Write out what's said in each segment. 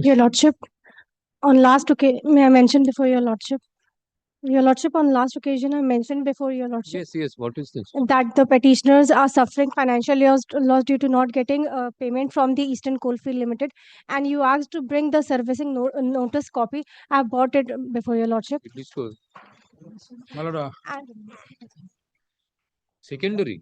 Your Lordship, on last occasion, may I mention before Your Lordship? Your Lordship, on last occasion, I mentioned before Your Lordship Yes. What is this? that the petitioners are suffering financial loss due to not getting payment from the Eastern Coalfield Limited, and you asked to bring the servicing notice copy. I have bought it before Your Lordship. It is for My lord, secondary.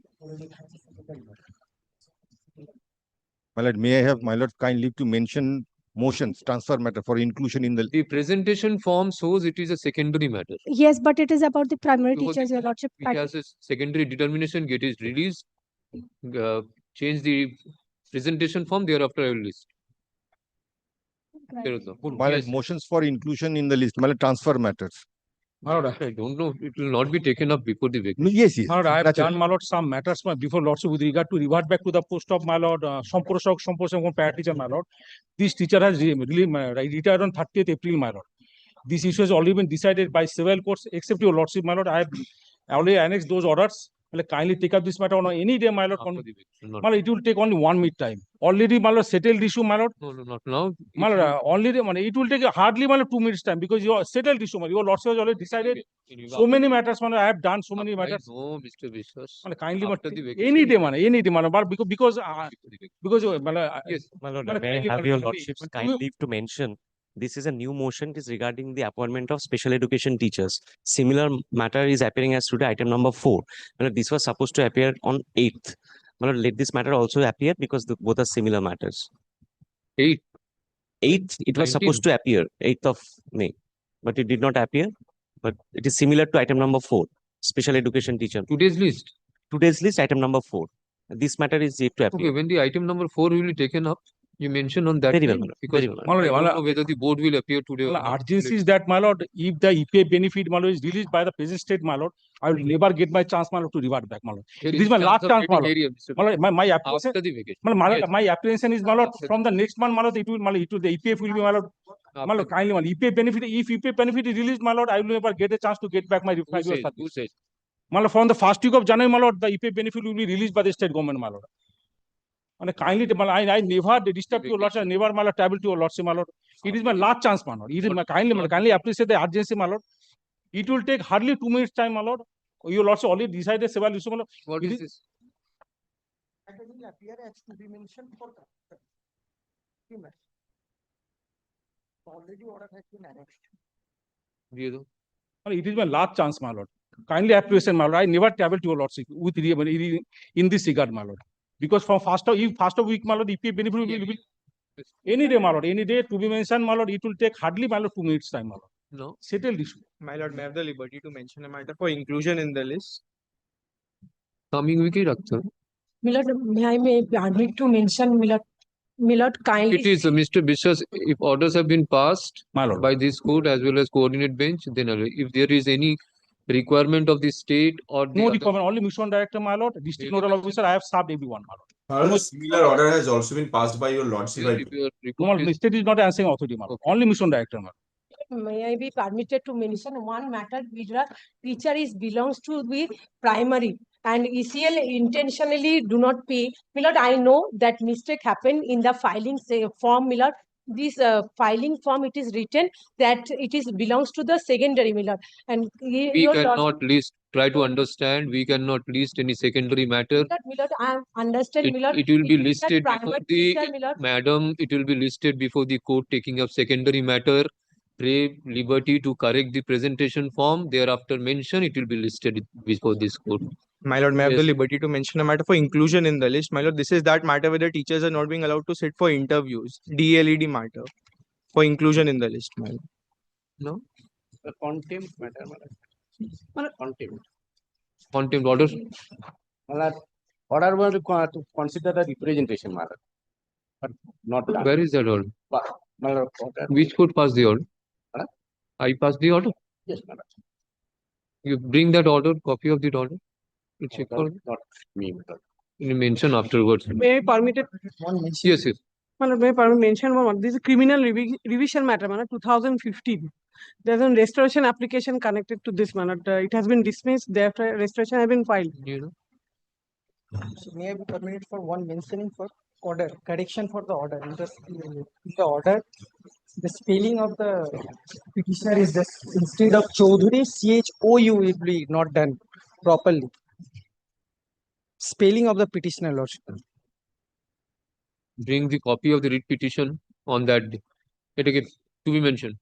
My lord, may I have my lord kind leave to mention motions, transfer matter for inclusion in the The presentation form shows it is a secondary matter. Yes, but it is about the primary So what teachers, Your Lordship. Which has a secondary determination, get it released, change the presentation form, thereafter I will list. There is no. my lord, motions for inclusion in the list, my lord, transfer matters. my lord, I don't know. It will not be taken up before the vacation. No, yes. my lord, I have naturally. done, my lord, some matters before Lordship with regard to revert back to the post of my lord, Somporosok, parent teacher, my lord. This teacher has really retired on 30th April, my lord. This issue has already been decided by several courts, except Your Lordship, my lord. I have already annexed those orders. Kindly take up this matter on any day, my lord. After the vacation, not My lord, it will take only 1 minute time. Already, my lord, settled issue, my lord. No, not now. My lord, already, it will take hardly, my lord, 2 minutes time because your settled issue, my lord. Your Lordship has already decided so many matters, my lord. I have done so many matters. No, Mr. Vishwas. Kindly, After the vacation, any day, my lord. But because my lord, yes, My lord, Well, may I kindly- have your kindly- lordship's kindly- kind leave to mention this is a new motion. It is regarding the appointment of special education teachers. Similar matter is appearing as today item number 4. My lord, this was supposed to appear on 8th. My lord, let this matter also appear because both are similar matters. 8. 8th, it was 19th. supposed to appear 8th of May, but it did not appear. But it is similar to item number 4, special education teacher. Today's list. Today's list, item number 4. This matter is yet to appear. Okay, when the item number 4 will be taken up, you mention on that Very well, time, my lord. because Very well, I don't know whether the board will appear today or not. urgency is that, my lord, if the EPA benefit, my lord, is released by the present state, my lord, I will never get my chance, my lord, to revert back, my lord. There This is my chance last of chance, my getting lord. area, Mr. My lord, my application, After the vacation. my Yes. lord, my application is, my lord, After from the next month, my lord, it will, my lord, it will, the EPF will be, my lord. My After lord, kindly, my lord, EPA benefit, if EPA benefit is released, my lord, I will never get a chance to get back my who refund. says? Who says? My lord, from the first week of January, my lord, the EPA benefit will be released by the state government, my lord. And kindly, I never disturb your lordship, I never, my lord, travel to your lordship, my lord. It is my last chance, my lord. It is my kindly appreciate the urgency, my lord. It will take hardly 2 minutes time, my lord. Your lordship already decided several issues, my lord. What It is is- this? That will appear as to be mentioned for already order has been annexed. It is my last chance, my lord. Kindly appreciate, my lord. I never travel to your lordship with in this regard, my lord. Because from first of week, my lord, EPA benefit will be any day, my lord. Any day to be mentioned, my lord. It will take hardly, my lord, 2 minutes time, my lord. No. Settled issue. My lord, may I have the liberty to mention a matter for inclusion in the list? Coming week, Doctor. Milord, may I permit to mention, Milord, kindly. It is, Mr. Vishwas, if orders have been passed My lord. by this court as well as coordinate bench, then if there is any requirement of the state or the No other- requirement, only mission director, my lord. District nodal officer, I have served everyone, my lord. Almost similar order has also been passed by your lordship. I If your No, report is- state is not answering authority, my lord. Okay. Only mission director, my lord. May I be permitted to mention one matter which the teacher belongs to the primary and ECL intentionally do not pay. Milord, I know that mistake happened in the filing form, Milord. This filing form, it is written that it is belongs to the secondary, Milord. And we your cannot list, try to understand, we cannot list any secondary matter. Milord, I understand, Milord. It will be It is that listed before private the, teacher, Milord. madam, it will be listed before the court taking up secondary matter. Pray liberty to correct the presentation form, thereafter mention, it will be listed before this court. My lord, may I have the Yes. liberty to mention a matter for inclusion in the list? My lord, this is that matter where the teachers are not being allowed to sit for interviews. DLED matter for inclusion in the list, my lord. No? The contempt matter, contempt. Contempt order. Order was to consider the representation matter, but not done. Where is that order? My lord, order. Which court passed the order? Huh? I passed the order. Yes, my lord. You bring that order, copy of the order. You check for Not me, my lord. you mention afterwards. May I permit it? Yes, yes. May I permit mention one? This is a criminal revision matter, 2015. There's a restoration application connected to this matter. It has been dismissed. Thereafter, restoration has been filed. You know. So may I be permitted for one mentioning for order, correction for the order. In the order, The spelling of the petitioner is just instead of Chaudhuri, CHOU will be not done properly. Spelling of the petitioner, Lordship. Bring the copy of the writ petition on that day. It again to be mentioned.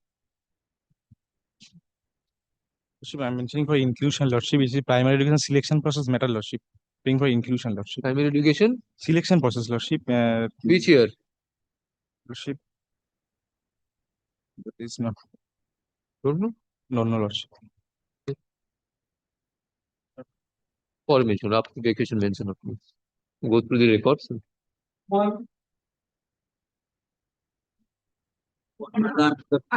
Lordship, I'm mentioning for inclusion, Lordship, which is primary education selection process matter, Lordship. Bring for inclusion, Lordship. Primary education, Selection process, Lordship. which year? Lordship. That is not. Don't know. No, Lordship. Or mention, after vacation mention of me. Go through the records. I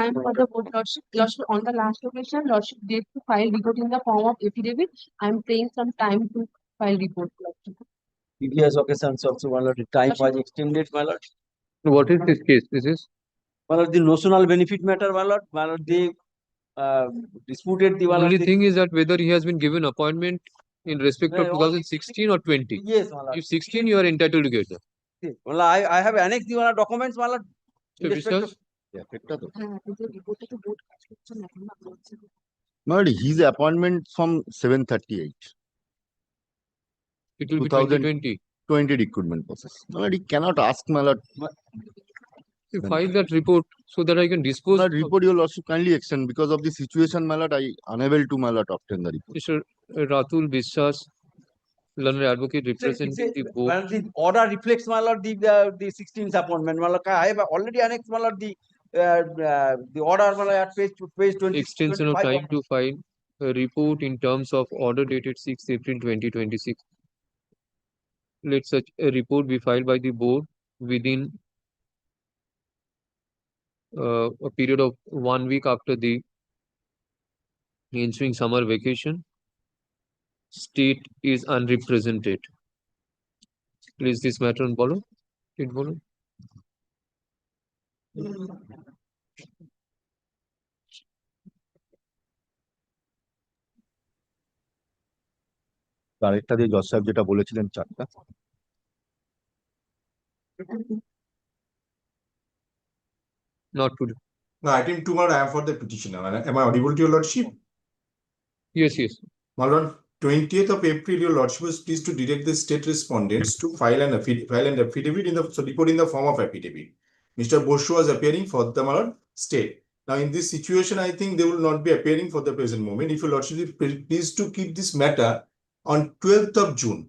am for the board, Lordship. Lordship, on the last occasion, Lordship did to file report in the form of affidavit. I am paying some time to file report, Lordship. Previous occasions also, my lord, the time was extended, my lord. What is this case? This is My lord, the notional benefit matter, my lord, they disputed the the my lord, only the- thing is that whether he has been given appointment in respect of Yeah, all- 2016 or 20. Yes, my lord. If 16, you are entitled to get that. Yes. My lord, I have annexed the my lord, documents, my lord. in So, respect Vishwas, of- No, his appointment from 738, it will be 2000 2020. 20 recruitment process. No, he cannot ask, my lord. You file that report so that I can dispose. My report you will also kindly extend because of the situation, my lord. I unable to, my lord, obtain the report. Mr. Ratul Vishwas, learned advocate representing the My board. lord, the order reflects, my lord, the 16th appointment, my lord. I have already annexed, my lord, the order, my lord, at page 20. Extension of 25 time to file a report in terms of order dated 6 April 2026. Let such a report be filed by the board within a period of 1 week after the ensuing summer vacation. State is unrepresented. Please this matter on follow. It follow. আরেকটা দিয়ে জজ সাহেব যেটা বলেছিলেন 4টা Not today. No, item 2, my lord, I am for the petitioner. Am I audible to your lordship? Yes, yes. My lord, 20th of April, your lordship was pleased to direct the state respondents to file an affidavit in the report in the form of affidavit. Mr. Boshu was appearing for the, my lord, state. Now, in this situation, I think they will not be appearing for the present moment. If your lordship is pleased to keep this matter on 12th of June,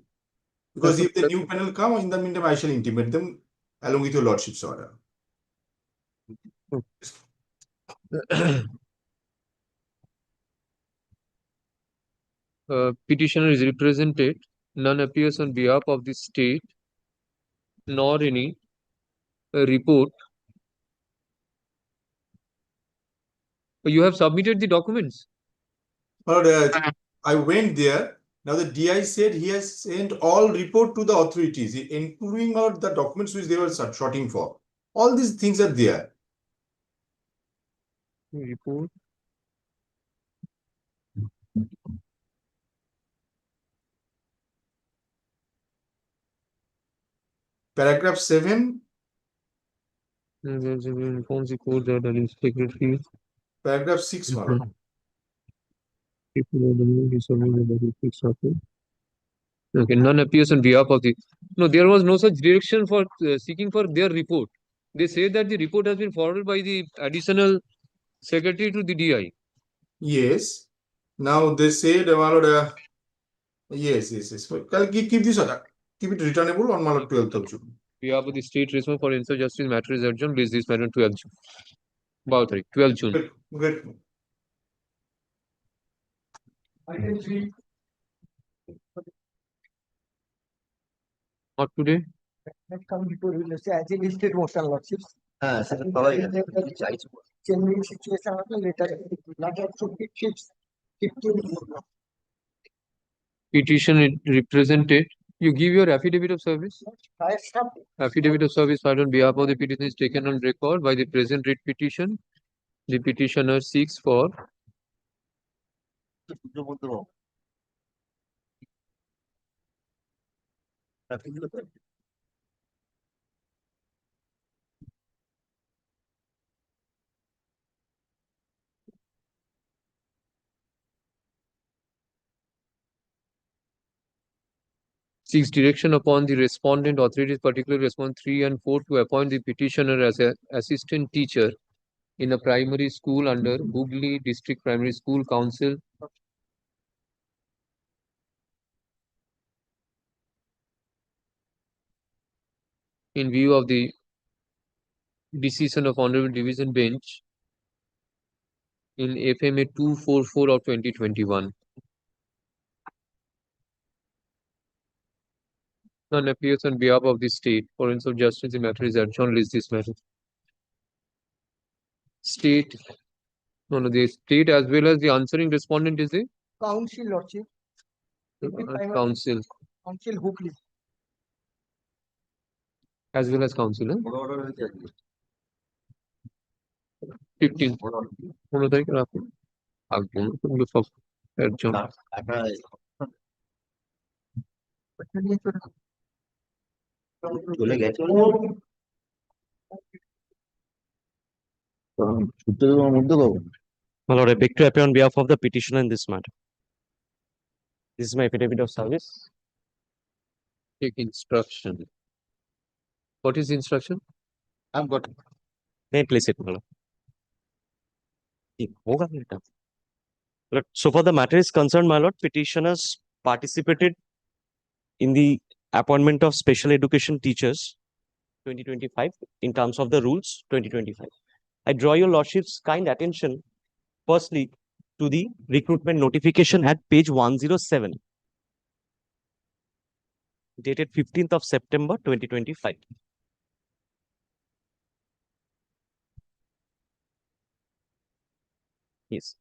because if the new panel come, in the meantime, I shall intimate them along with your lordship's order. Petitioner is represented. None appears on behalf of the state, nor any report. You have submitted the documents. My lord, I went there. Now the DI said he has sent all report to the authorities, including out the documents which they were shorting for. All these things are there. Report. Paragraph 7, Informs the court that the secretary. paragraph 6, my lord. Okay, none appears on behalf of the. No, there was no such direction for seeking for their report. They say that the report has been forwarded by the additional secretary to the DI. Yes. Now they said, my lord, yes. Keep this order. Keep it returnable on my lord 12th of June. Behalf of the state response for instant justice matter is adjourned. Please this matter 12th June. About 12th June. Great. Item 3. Not today. That come before you, let's say, as a listed motion, lordships. Changing situation later. Not to 15. Petition represented. You give your affidavit of service. I stopped. Affidavit of service filed on behalf of the petition is taken on record by the present writ petition. The petitioner seeks for seeks direction upon the respondent authorities, particularly respond 3 and 4, to appoint the petitioner as an assistant teacher in a primary school under Hooghly District Primary School Council in view of the decision of Honorable Division Bench in FMA 244 of 2021. None appears on behalf of the state. Forensic of justice, the matter is adjourned. List this matter. State, no, the state as well as the answering respondent is the Council, Lordship. council Council Hooghly. as well as council. 15. 15 তারিখে রাখুন। আগুন কিন্তু সব adjourned. চলে গেছে My lord, I beg to appear on behalf of the petitioner in this matter. This is my affidavit of service. Take instruction. What is the instruction? I've got May I place it, my lord? होगा बेटा. Lord, so far the matter is concerned, my lord, petitioners participated in the appointment of special education teachers 2025 in terms of the rules 2025. I draw your lordship's kind attention firstly to the recruitment notification at page 107 dated 15th of September 2025. Yes.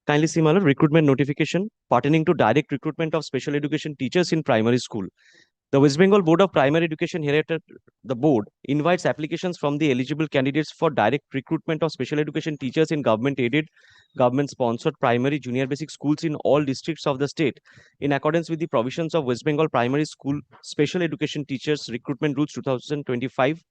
Kindly see, my lord, recruitment notification pertaining to direct recruitment of special education teachers in primary school. The West Bengal Board of Primary Education hereafter, the board invites applications from the eligible candidates for direct recruitment of special education teachers in government-aided, government-sponsored primary junior basic schools in all districts of the state in accordance with the provisions of West Bengal Primary School Special Education Teachers Recruitment Rules 2025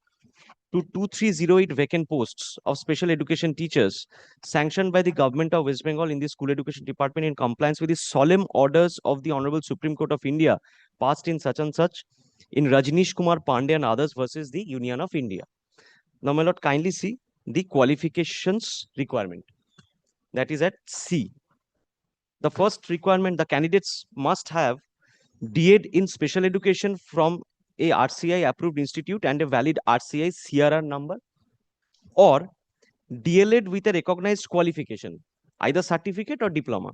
to 2308 vacant posts of special education teachers sanctioned by the government of West Bengal in the school education department in compliance with the solemn orders of the Honorable Supreme Court of India passed in such and such in Rajneesh Kumar Pandey and others versus the Union of India. Now, my lord, kindly see the qualifications requirement. That is at C. The first requirement, the candidates must have D.Ed in special education from a RCI approved institute and a valid RCI CRR number, or DLED with a recognized qualification, either certificate or diploma,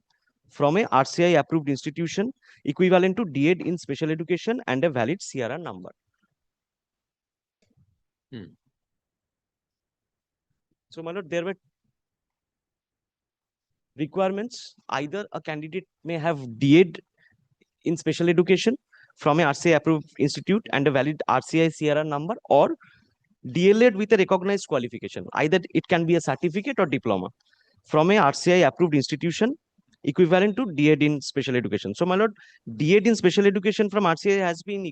from a RCI approved institution equivalent to D.Ed in special education and a valid CRR number. So, my lord, there were requirements. Either a candidate may have D.Ed in special education from a RCI approved institute and a valid RCI CRR number, or DLED with a recognized qualification. Either it can be a certificate or diploma from a RCI approved institution equivalent to D.Ed in special education. So, my lord, D.Ed in special education from RCI has been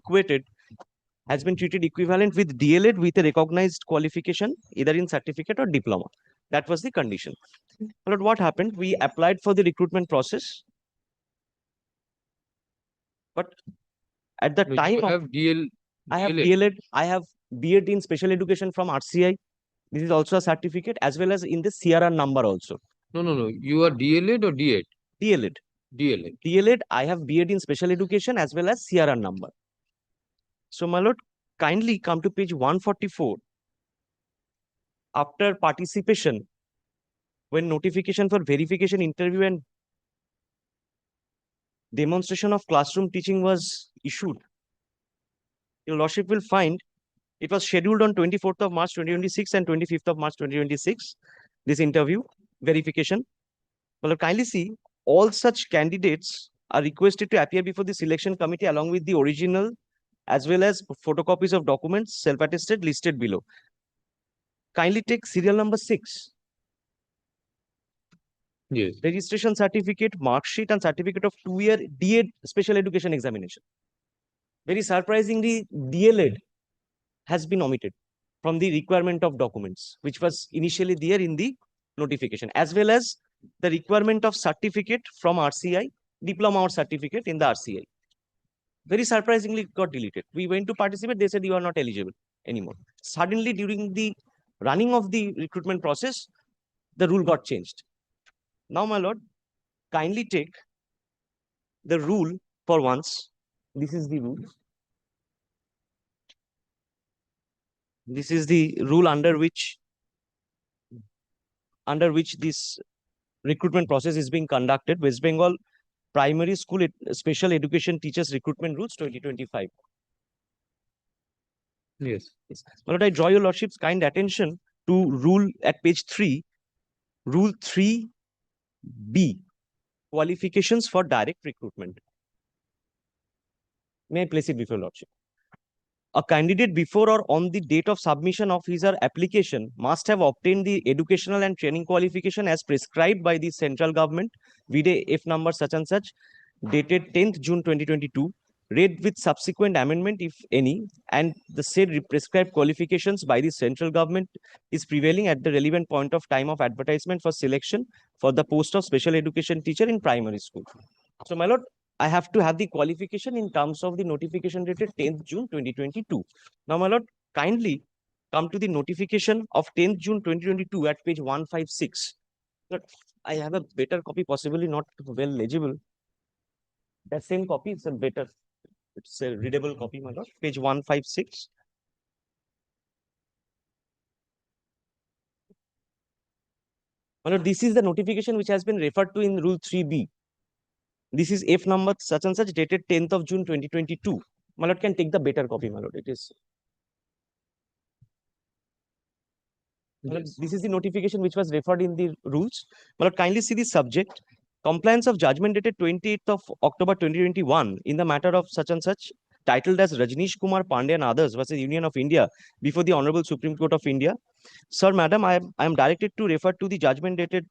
treated equivalent with DLED with a recognized qualification, either in certificate or diploma. That was the condition. My lord, what happened? We applied for the recruitment process, but at the No, time you of, have DL. I have DLED. DLED, I have B.Ed in special education from RCI. This is also a certificate, as well as in the CRR number also. No. You are DLED or D.Ed? DLED. DLED. DLED, I have B.Ed in special education as well as CRR number. So, my lord, kindly come to page 144. After participation, when notification for verification, interview and demonstration of classroom teaching was issued, your lordship will find it was scheduled on 24th of March 2026 and 25th of March 2026. This interview verification. Well, kindly see, all such candidates are requested to appear before the selection committee along with the original as well as photocopies of documents self-attested listed below. Kindly take serial number 6. Yes. Registration certificate, mark sheet and certificate of 2-year D.Ed special education examination. Very surprisingly, DLED has been omitted from the requirement of documents, which was initially there in the notification, as well as the requirement of certificate from RCI, diploma or certificate in the RCI. Very surprisingly it got deleted. We went to participate, they said you are not eligible anymore. Suddenly during the running of the recruitment process, the rule got changed. Now, my lord, kindly take the rule for once. This is the rule. This is the rule under which this recruitment process is being conducted. West Bengal Primary School Special Education Teachers Recruitment Rules 2025. Yes. Yes. My lord, I draw your lordship's kind attention to rule at page 3, rule 3B, qualifications for direct recruitment. May I place it before lordship? A candidate before or on the date of submission of his or her application must have obtained the educational and training qualification as prescribed by the central government, vide F number such and such, dated 10th June 2022, read with subsequent amendment if any, and the said prescribed qualifications by the central government is prevailing at the relevant point of time of advertisement for selection for the post of special education teacher in primary school. So, my lord, I have to have the qualification in terms of the notification dated 10th June 2022. Now, my lord, kindly come to the notification of 10th June 2022 at page 156. Look, I have a better copy, possibly not well legible. That same copy is a better, it's a readable copy, my lord. Page 156. My lord, this is the notification which has been referred to in Rule 3B. This is F number such and such dated 10th of June 2022. My lord, can take the better copy, my lord. It is. This is the notification which was referred in the rules. My lord, kindly see the subject. Compliance of judgment dated 28th of October 2021 in the matter of such and such, titled as Rajneesh Kumar Pandey and others versus Union of India before the Honorable Supreme Court of India. Sir, madam, I am directed to refer to the judgment dated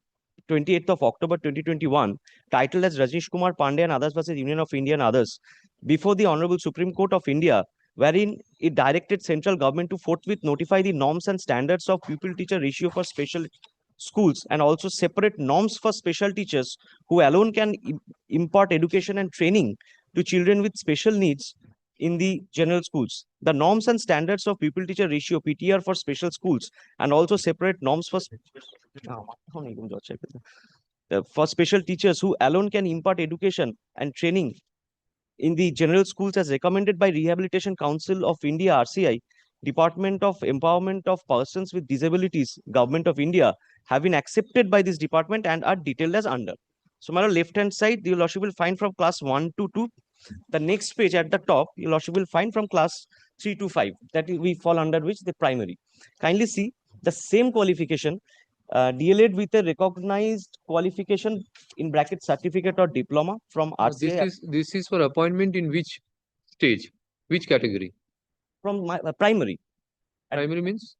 28th of October 2021, titled as Rajneesh Kumar Pandey and others versus Union of India and others, before the Honorable Supreme Court of India, wherein it directed central government to forthwith notify the norms and standards of pupil-teacher ratio for special schools and also separate norms for special teachers who alone can impart education and training to children with special needs in the general schools. The norms and standards of pupil-teacher ratio (PTR) for special schools and also separate norms for special teachers who alone can impart education and training in the general schools as recommended by Rehabilitation Council of India (RCI), Department of Empowerment of Persons with Disabilities, Government of India, have been accepted by this department and are detailed as under. So, my left hand side, your lordship will find from class 1 to 2. The next page at the top, your lordship will find from class 3 to 5. That we fall under which the primary. Kindly see the same qualification, DLED with a recognized qualification in bracket certificate or diploma from RCI. This is for appointment in which stage, which category? From primary. Primary means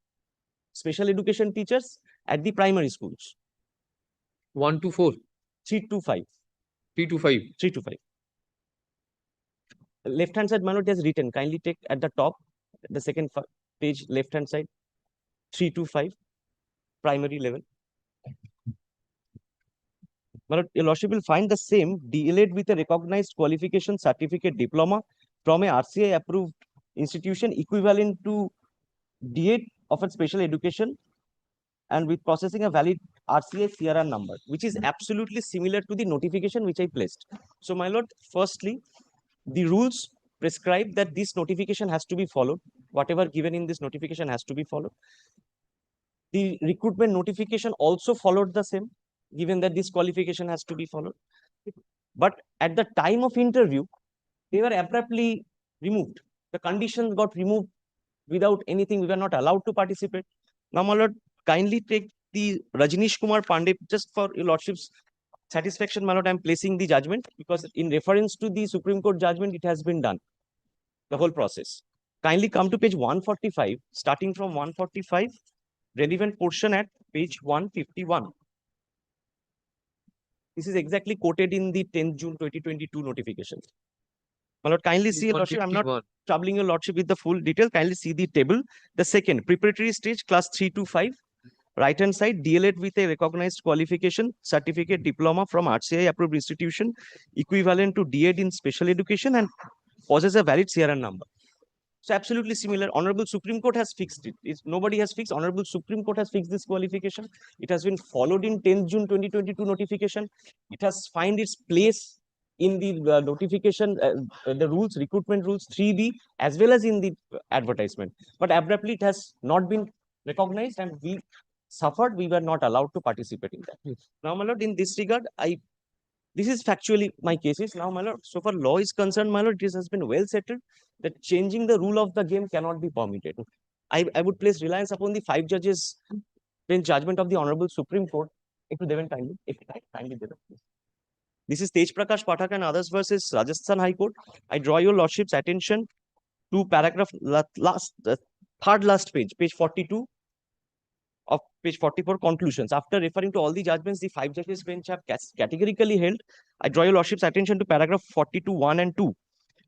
special education teachers at the primary schools. 1 to 4. 3 to 5. 3 to 5. 3 to 5. Left hand side, my lord, has written. Kindly take at the top, the second page, left hand side, 3 to 5, primary level. My lord, your lordship will find the same DLED with a recognized qualification certificate diploma from a RCI approved institution equivalent to D8 of a special education and with processing a valid RCI CRR number, which is absolutely similar to the notification which I placed. So, my lord, firstly, the rules prescribe that this notification has to be followed. Whatever given in this notification has to be followed. The recruitment notification also followed the same, given that this qualification has to be followed. But at the time of interview, they were abruptly removed. The conditions got removed without anything. We were not allowed to participate. Now, my lord, kindly take the Rajneesh Kumar Pandey, just for your lordship's satisfaction, my lord, I am placing the judgment because in reference to the Supreme Court judgment, it has been done, the whole process. Kindly come to page 145, starting from 145, relevant portion at page 151. This is exactly quoted in the 10th June 2022 notification. My lord, kindly see, your lordship, I'm not troubling your lordship with the full detail. Kindly see the table. The second, preparatory stage, class 3 to 5. Right hand side, DLED with a recognized qualification, certificate, diploma from RCI approved institution, equivalent to D.Ed in special education and possess a valid CRN number. So absolutely similar. Honorable Supreme Court has fixed it. Nobody has fixed. Honorable Supreme Court has fixed this qualification. It has been followed in 10th June 2022 notification. It has find its place in the notification, the rules, recruitment rules 3B, as well as in the advertisement. But abruptly, it has not been recognized, and we suffered. We were not allowed to participate in that. Now, my lord, in this regard, this is factually my cases. Now, my lord, so far law is concerned, my lord, this has been well settled that changing the rule of the game cannot be permitted. I would place reliance upon the 5 judges bench judgment of the Honorable Supreme Court. If you Devan kindly, kindly Devan, please. This is Tej Prakash Pathak and others versus Rajasthan High Court. I draw your lordship's attention to paragraph third last page, page 42 of page 44 conclusions. After referring to all the judgments, the 5 judges bench have categorically held. I draw your lordship's attention to paragraph 42, 1 and 2.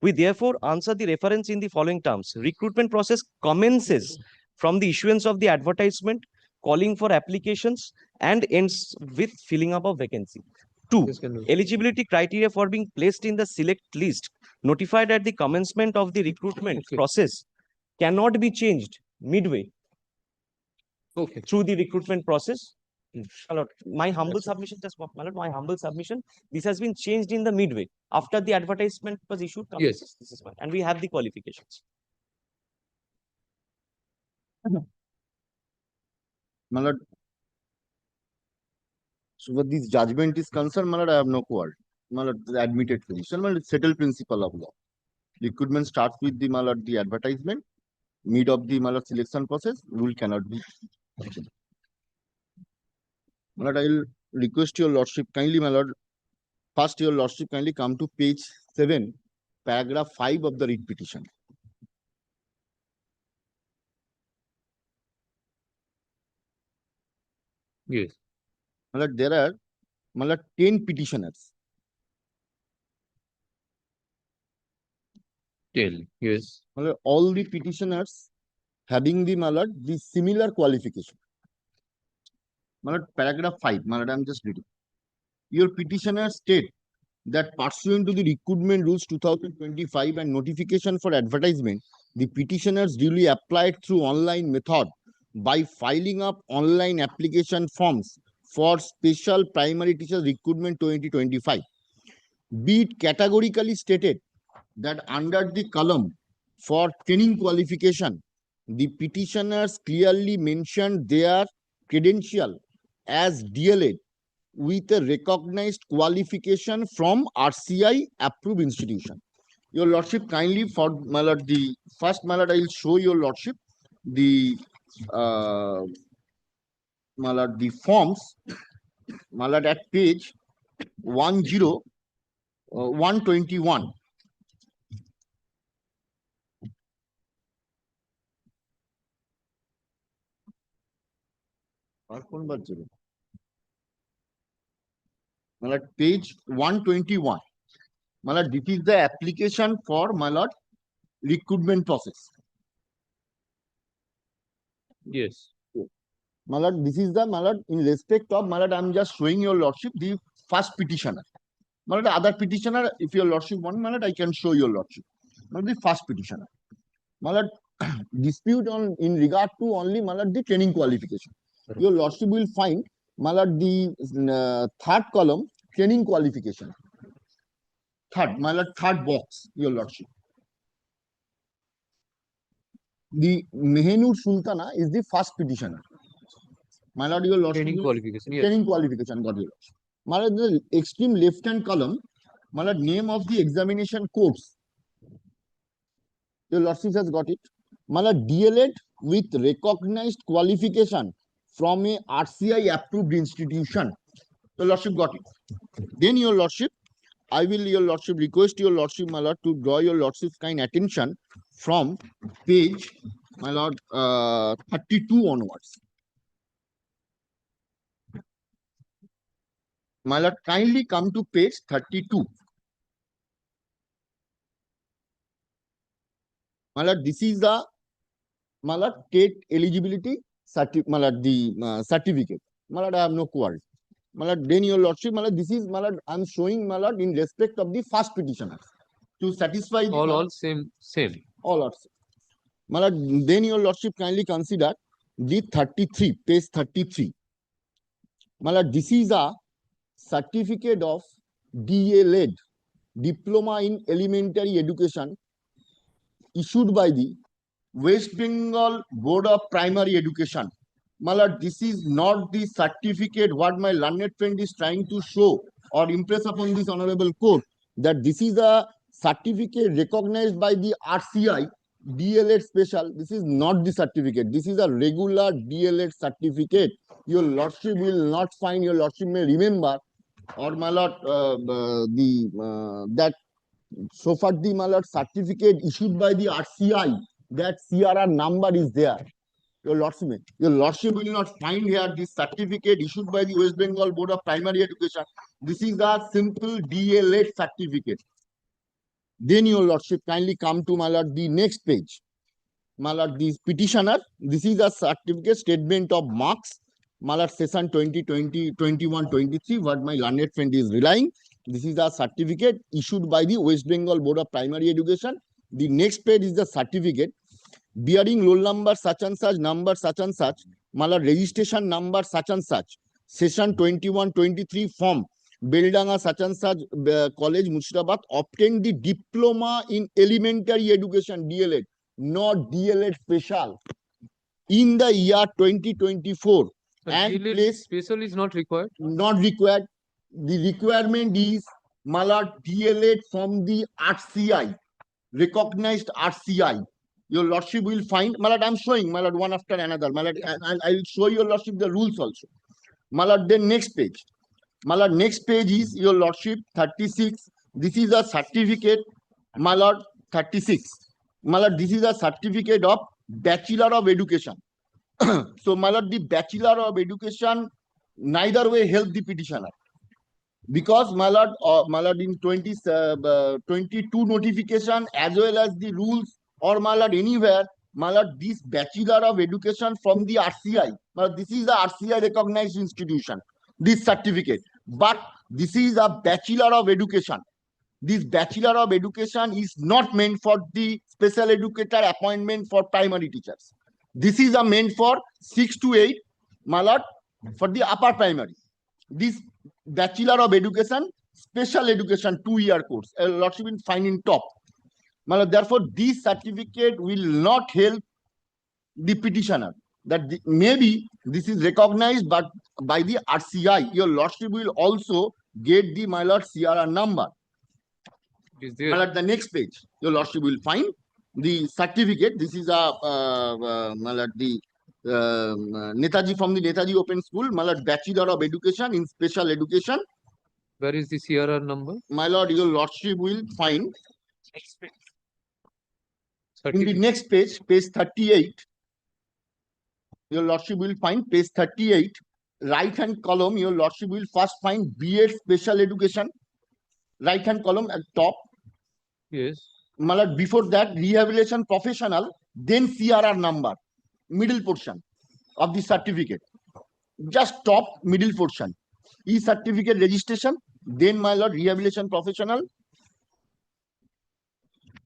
We therefore answer the reference in the following terms. Recruitment process commences from the issuance of the advertisement calling for applications and ends with filling up of vacancy. 2. Eligibility criteria for being placed in the select list notified at the commencement of the recruitment process cannot be changed midway through the recruitment process. My humble submission, my humble submission, this has been changed in the midway after the advertisement was issued. Yes. This is fine. And we have the qualifications. My lord, so what this judgment is concerned, my lord, I have no quarrel. My lord, the admitted position, my lord, settled principle of law. Recruitment starts with the, my lord, the advertisement, mid of the, my lord, selection process, rule cannot be changed. My lord, I will request your lordship kindly, my lord, first your lordship kindly come to page 7, paragraph 5 of the writ petition. Yes. My lord, there are, my lord, 10 petitioners. Yes. My lord, all the petitioners having the, my lord, the similar qualification. My lord, paragraph 5, my lord, I am just reading. Your petitioner state that pursuant to the recruitment rules 2025 and notification for advertisement, the petitioners duly applied through online method by filing up online application forms for special primary teacher recruitment 2025. Be it categorically stated that under the column for training qualification, the petitioners clearly mentioned their credential as DLED with a recognized qualification from RCI approved institution. Your lordship, kindly for my lord, the first, my lord, I will show your lordship the my lord, the forms, my lord, at page 121. My lord, page 121. My lord, this is the application for, my lord, recruitment process. Yes. My lord, this is the, my lord, in respect of, my lord, I am just showing your lordship the first petitioner. My lord, the other petitioner, if your lordship want, my lord, I can show your lordship. My lord, the first petitioner. My lord, dispute on in regard to only, my lord, the training qualification. Your lordship will find, my lord, the third column, training qualification. Third, my lord, third box, your lordship. The Mehenur Sultana is the first petitioner. My lord, your lordship. Training qualification. Yes. Training qualification, got your lordship. My lord, the extreme left-hand column, my lord, name of the examination course. Your lordship has got it. My lord, DLED with recognized qualification from a RCI approved institution. Your lordship got it. Then your lordship, I will, your lordship, request your lordship, my lord, to draw your lordship's kind attention from page, my lord, 32 onwards. My lord, kindly come to page 32. My lord, this is the, my lord, TET eligibility my lord, the certificate. My lord, I have no quarrel. My lord, then your lordship, my lord, this is, my lord, I am showing, my lord, in respect of the first petitioner. to satisfy the all same. all are same. My lord, then your lordship kindly consider the 33, page 33. My lord, this is a certificate of DA-led, Diploma in Elementary Education, issued by the West Bengal Board of Primary Education. My lord, this is not the certificate what my learned friend is trying to show or impress upon this honorable court, that this is a certificate recognized by the RCI DLED special. This is not the certificate. This is a regular DLED certificate. Your lordship will not find, your lordship may remember, or my lord, that so far the my lord certificate issued by the RCI, that CRR number is there. Your lordship will not find here this certificate issued by the West Bengal Board of Primary Education. This is a simple DLED certificate. Then your lordship kindly come to my lord the next page. My lord, this petitioner, this is a certificate statement of marks. My lord, session 2020, 21, 23, what my learned friend is relying. This is a certificate issued by the West Bengal Board of Primary Education. The next page is the certificate bearing roll number such and such, number such and such, my lord, registration number such and such, session 21, 23 form, Beldanga such and such college, Murshidabad, obtained the diploma in elementary education, DLED, not DLED special, in the year 2024. And DLED place special is not required. not required. The requirement is, my lord, DLED from the RCI, recognized RCI. Your lordship will find, my lord, I'm showing, my lord, one after another. My lord, I will show your lordship the rules also. My lord, then next page. My lord, next page is your lordship 36. This is a certificate, my lord, 36. My lord, this is a certificate of Bachelor of Education. So, my lord, the Bachelor of Education neither way help the petitioner. Because, my lord, in 22 notification as well as the rules, or my lord, anywhere, my lord, this Bachelor of Education from the RCI, my lord, this is the RCI recognized institution, this certificate. But this is a Bachelor of Education. This Bachelor of Education is not meant for the special educator appointment for primary teachers. This is a meant for 6 to 8, my lord, for the upper primary. This Bachelor of Education, Special Education 2-year course, a lordship will find in top. My lord, therefore, this certificate will not help the petitioner. That maybe this is recognized, but by the RCI, your lordship will also get the, my lord, CRR number. Is there? My lord, the next page, your lordship will find the certificate. This is a, my lord, the Netaji from the Netaji Open School, my lord, Bachelor of Education in Special Education. Where is the CRR number? My lord, your lordship will find in the next page, page 38. Your lordship will find page 38, right hand column. Your lordship will first find B.Ed Special Education, right hand column at top. Yes. My lord, before that, rehabilitation professional, then CRR number, middle portion of the certificate. Just top middle portion. E-certificate registration, then my lord, rehabilitation professional.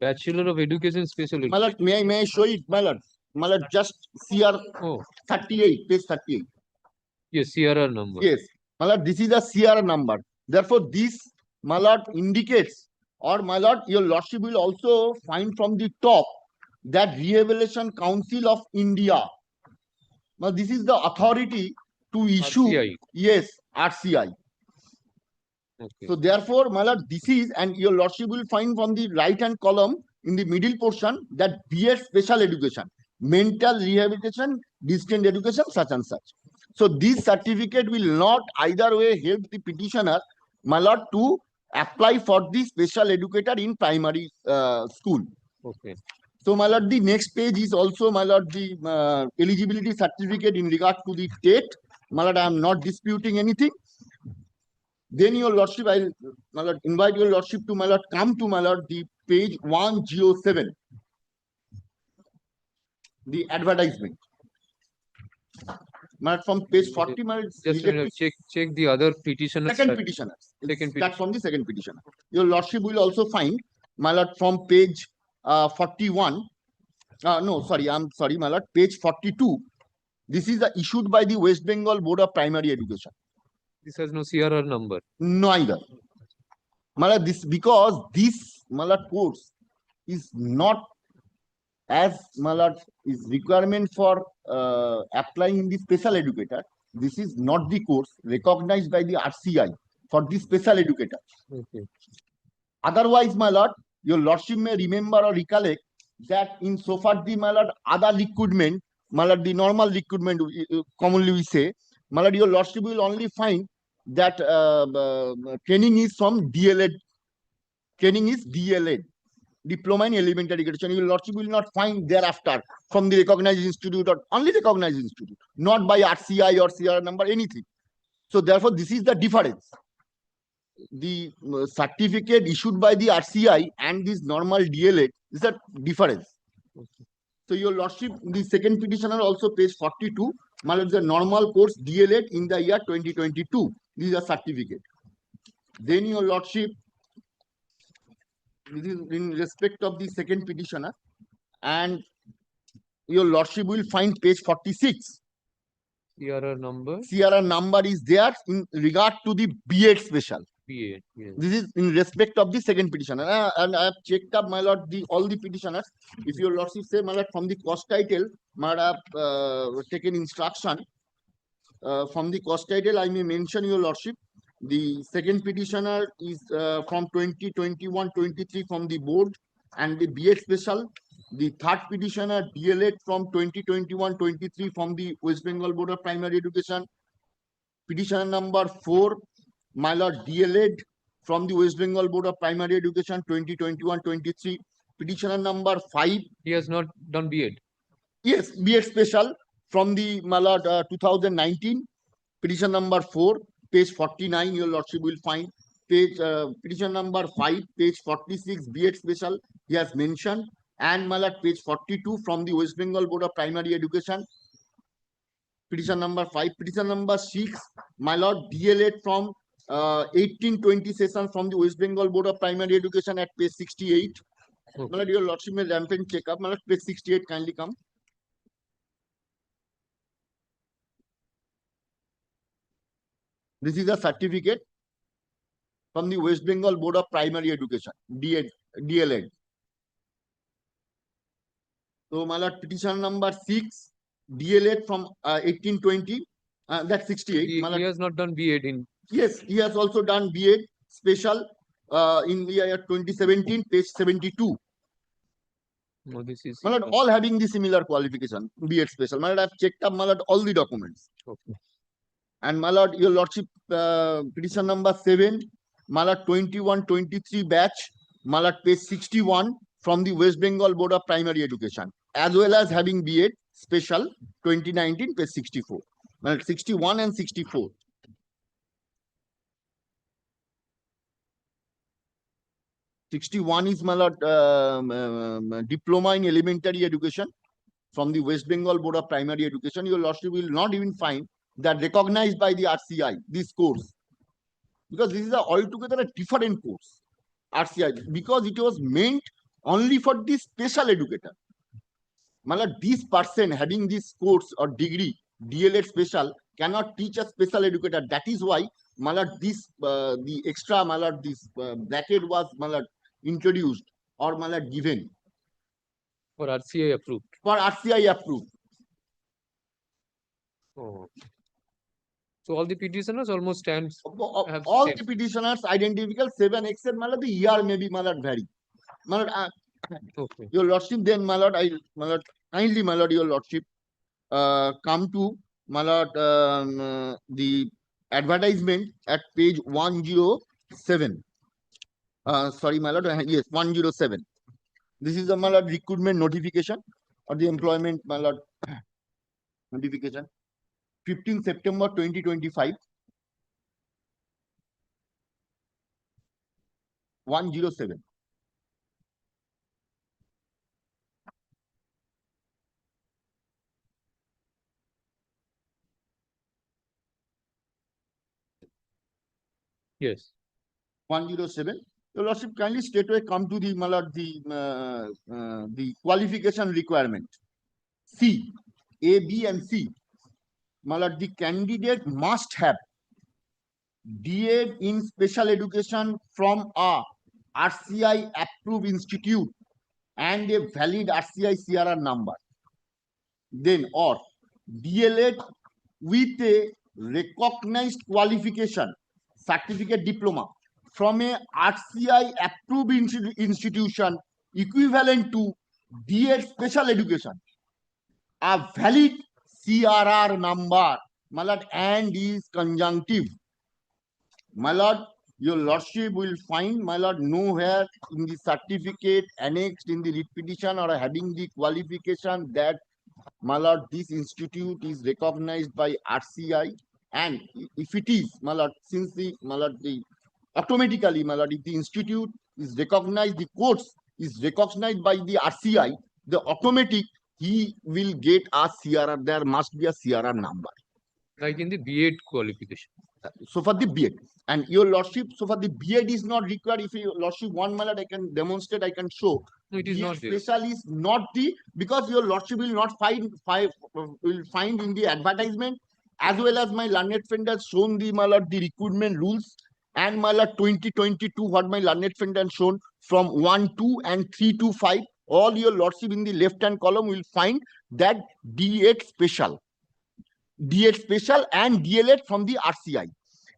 Bachelor of Education Special My lord, may I show it, my lord? My lord, just CR 38, page 38. Yes, CRR number. Yes, my lord, this is a CRR number. Therefore, this, my lord, indicates, or my lord, your lordship will also find from the top that Rehabilitation Council of India. Now, this is the authority to issue. RCI. Yes, RCI. Okay. So therefore, my lord, this is, and your lordship will find from the right hand column in the middle portion that B.Ed Special Education, mental rehabilitation, distant education, such and such. So this certificate will not either way help the petitioner, my lord, to apply for the special educator in primary school. Okay. So, my lord, the next page is also, my lord, the eligibility certificate in regard to the state. My lord, I am not disputing anything. Then your lordship, I will, my lord, invite your lordship to, my lord, come to, my lord, the page 107, the advertisement. My lord, from page 40, my lord, Just a minute, check the other petitioner. Second petitioner. Start from the second petitioner. Your lordship will also find my lord, from page 41. No, sorry, I'm sorry, my lord, page 42. This is issued by the West Bengal Board of Primary Education. This has no CRR number. Neither. My lord, this because this, my lord, course is not as, my lord, is requirement for applying the special educator. This is not the course recognized by the RCI for the special educator. Okay. Otherwise, my lord, your lordship may remember or recollect that in so far the, my lord, other recruitment, my lord, the normal recruitment, commonly we say, my lord, your lordship will only find that training is from DLED. Training is DLED, Diploma in Elementary Education. Your lordship will not find thereafter from the recognized institute or only recognized institute, not by RCI or CR number, anything. So therefore, this is the difference. The certificate issued by the RCI and this normal DLED is a difference. So your lordship, the second petitioner also page 42, the normal course DLED in the year 2022. This is a certificate. Then your lordship, this is in respect of the second petitioner, and your lordship will find page 46. CRR number. CRR number is there in regard to the B.Ed special. B8. Yes. This is in respect of the second petitioner. And I have checked up, my lord, all the petitioners. If your lordship say, my lord, from the cost title, my lord, taken instruction. From the cost title, I may mention, your lordship, the second petitioner is from 2021-23 from the board and the B.Ed special. The third petitioner, DLED, from 2021-23 from the West Bengal Board of Primary Education. Petitioner number 4, my lord, DLED from the West Bengal Board of Primary Education 2021-23. Petitioner number 5. He has not done B.Ed. Yes, B.Ed special from the, my lord, 2019. Petition number 4, page 49, your lordship will find. Page petition number 5, page 46, B.Ed special, he has mentioned. And my lord, page 42 from the West Bengal Board of Primary Education. Petition number 5. Petition number 6, my lord, DLED from 18-20 session from the West Bengal Board of Primary Education at page 68. Okay. My lord, your lordship may rampant check up. My lord, page 68, kindly come. This is a certificate from the West Bengal Board of Primary Education, DLED. So, my lord, petition number 6, DLED from 18-20, that's 68. He has not done B.Ed in. Yes, he has also done B.Ed special in the year 2017, page 72. No, this is. My lord, all having the similar qualification, B.Ed special. My lord, I have checked up, my lord, all the documents. Okay. And my lord, your lordship, petition number 7, my lord, 21-23 batch, my lord, page 61 from the West Bengal Board of Primary Education, as well as having B.Ed special 2019, page 64. My lord, 61 and 64. Is, my lord, diploma in elementary education from the West Bengal Board of Primary Education. Your lordship will not even find that recognized by the RCI, this course, because this is altogether a different course, RCI, because it was meant only for this special educator. My lord, this person having this course or degree, DLED special, cannot teach a special educator. That is why, my lord, this the extra, my lord, this bracket was, my lord, introduced or, my lord, given For RCI approved. for RCI approved. Oh. So all the petitioners almost stands. have All same. the petitioners identical 7 except, my lord, the year maybe, my lord, vary. My lord, Okay. your lordship, then, my lord, my lord, kindly, my lord, your lordship, come to, my lord, the advertisement at page 107. Sorry, my lord, yes, 107. This is the, my lord, recruitment notification or the employment, my lord, notification. 15 September 2025. 107. Yes. 107. Your Lordship, kindly straightway come to the, my lord, the qualification requirement. C, A, B, and C. My lord, the candidate must have DEd in special education from a RCI approved institute and a valid RCI CRR number. Then, or DLEd with a recognized qualification, certificate, diploma from a RCI approved institution equivalent to DEd special education, a valid CRR number, my lord, and is conjunctive. My lord, your lordship will find, my lord, nowhere in the certificate annexed in the writ petition or having the qualification that, my lord, this institute is recognized by RCI. And if it is, my lord, since the, my lord, the automatically, my lord, if the institute is recognized, the course is recognized by the RCI, the automatic he will get a CRR. There must be a CRR number. Like in the B.Ed qualification. So for the B.Ed, and your lordship, so for the B.Ed is not required. If your lordship want, my lord, I can demonstrate, I can show. No, it is B.Ed not there. special is not the, because your lordship will not find in the advertisement, as well as my learned friend has shown the, my lord, the recruitment rules, and my lord 2022 what my learned friend has shown from 1, 2 and 3 to 5. All your lordship in the left hand column will find that D8 special and DLEd from the RCI.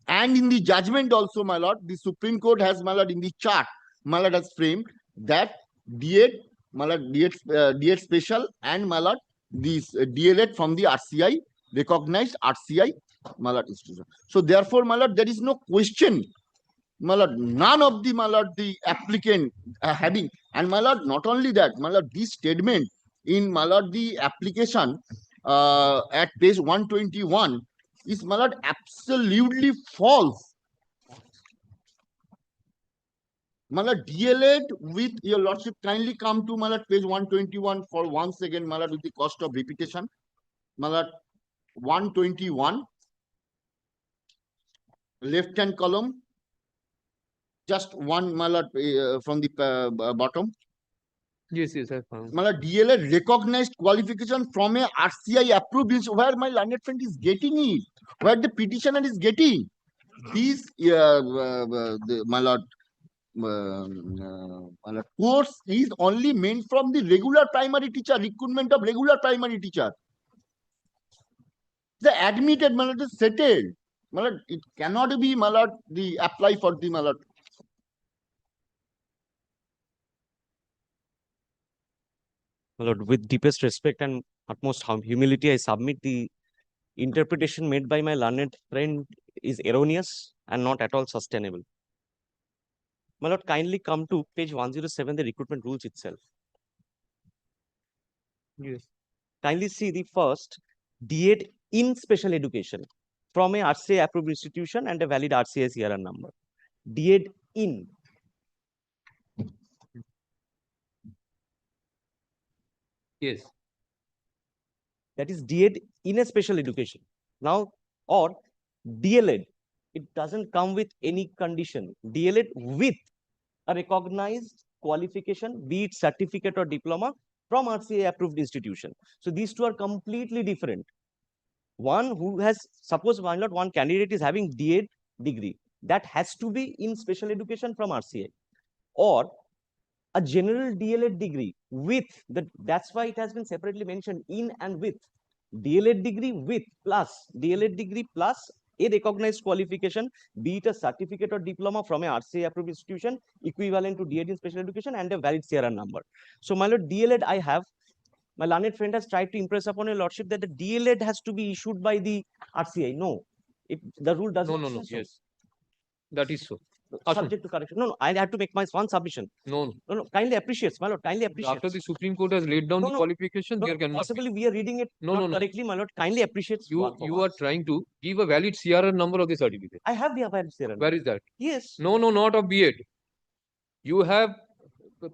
And in the judgment also, my lord, the Supreme Court has, my lord, in the chart, my lord, has framed that D8, my lord, D8 special and, my lord, this DLEd from the RCI, recognized RCI, my lord, institution. So therefore, my lord, there is no question, my lord, none of the, my lord, the applicant having, and my lord, not only that, my lord, this statement in, my lord, the application at page 121 is, my lord, absolutely false. My lord, DLEd with, your lordship, kindly come to, my lord, page 121 for once again, my lord, with the cost of repetition. My lord, 121, left hand column, just one, my lord, from the bottom. Yes, I found. My lord, DLEd recognized qualification from a RCI approved, where my learned friend is getting it, where the petitioner is getting. These, my lord, course is only meant from the regular primary teacher, recruitment of regular primary teacher. The admitted, my lord, is settled. My lord, it cannot be, my lord, the apply for the, my lord. My lord, with deepest respect and utmost humility, I submit the interpretation made by my learned friend is erroneous and not at all sustainable. My lord, kindly come to page 107, the recruitment rules itself. Yes. Kindly see the first DEd in special education from a RCA approved institution and a valid RCA CRR number. DEd in. Yes. That is DEd in a special education. Now, or DLEd, it doesn't come with any condition. DLEd with a recognized qualification, be it certificate or diploma from RCA approved institution. So these two are completely different. One who has, suppose one candidate is having DEd degree, that has to be in special education from RCA, or a general DLEd degree with that's why it has been separately mentioned in and with. DLEd degree with plus DLEd degree plus a recognized qualification, be it a certificate or diploma from a RCA approved institution equivalent to DEd in special education and a valid CRR number. So, my lord, DLEd I have. My learned friend has tried to impress upon your lordship that the DLEd has to be issued by the RCI. No, the rule doesn't. No. Yes, that is so. Subject to correction. No, I had to make my one submission. No. Kindly appreciates, my lord. Kindly appreciates. After the Supreme Court has laid down the qualification, there cannot possibly we are reading it correctly, my lord. Kindly appreciates. You are trying to give a valid CRR number of the certificate. I have the valid CRR. Where is that? Yes. No, not of B.Ed. You have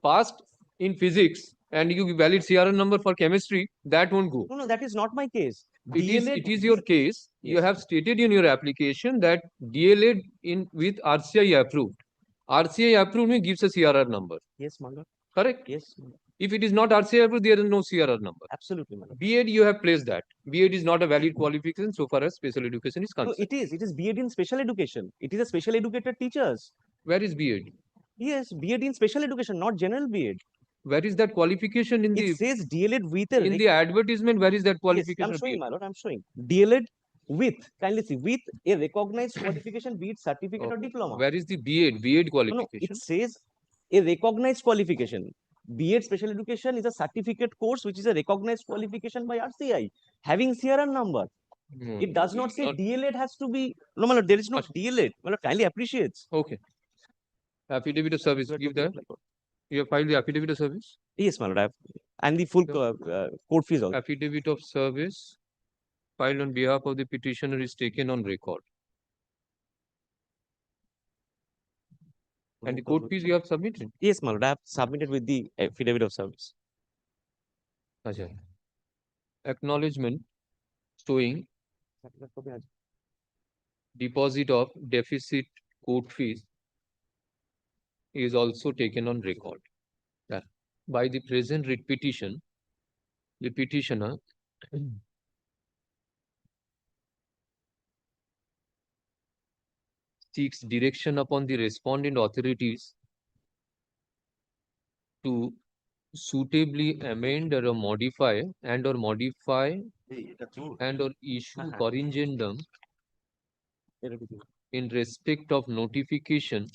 passed in physics and you give valid CRR number for chemistry. That won't go. No, that is not my case. It is your case. Yes. You have stated in your application that DLEd in with RCI approved. RCI approved me gives a CRR number. Yes, my lord. Correct? Yes, my lord. If it is not RCI approved, there is no CRR number. Absolutely, my lord. B.Ed, you have placed that. B.Ed is not a valid qualification so far as special education is No, concerned. it is. It is B.Ed in special education. It is a special educated teachers. Where is B.Ed? Yes, B.Ed in special education, not general B.Ed. Where is that qualification in the It says DLED with a in the advertisement? Where is that Yes, qualification? I'm of showing, B.Ed? my lord. I'm showing DLED with, kindly see, with a recognized qualification, be it certificate or Okay. diploma. Where is the B.Ed? B.Ed No, qualification? it says a recognized qualification. B.Ed special education is a certificate course which is a recognized qualification by RCI, having CRR number. No, It does not say not- DLED has to be. No, my lord, there is no Acha. DLED. My lord, kindly appreciates. Okay. Affidavit of service. You are Give talking that. about, like, You have filed the affidavit of service. yes, my lord, and the full Yeah. court fees also. Affidavit of service filed on behalf of the petitioner is taken on record. And the court fees you have submitted. Yes, my lord, I have submitted with the affidavit of service. Acha. Acknowledgement showing deposit of deficit court fees is also taken on record. That by the present writ petition, the petitioner seeks direction upon the respondent authorities to suitably amend or modify and or issue corrigendum in respect of notification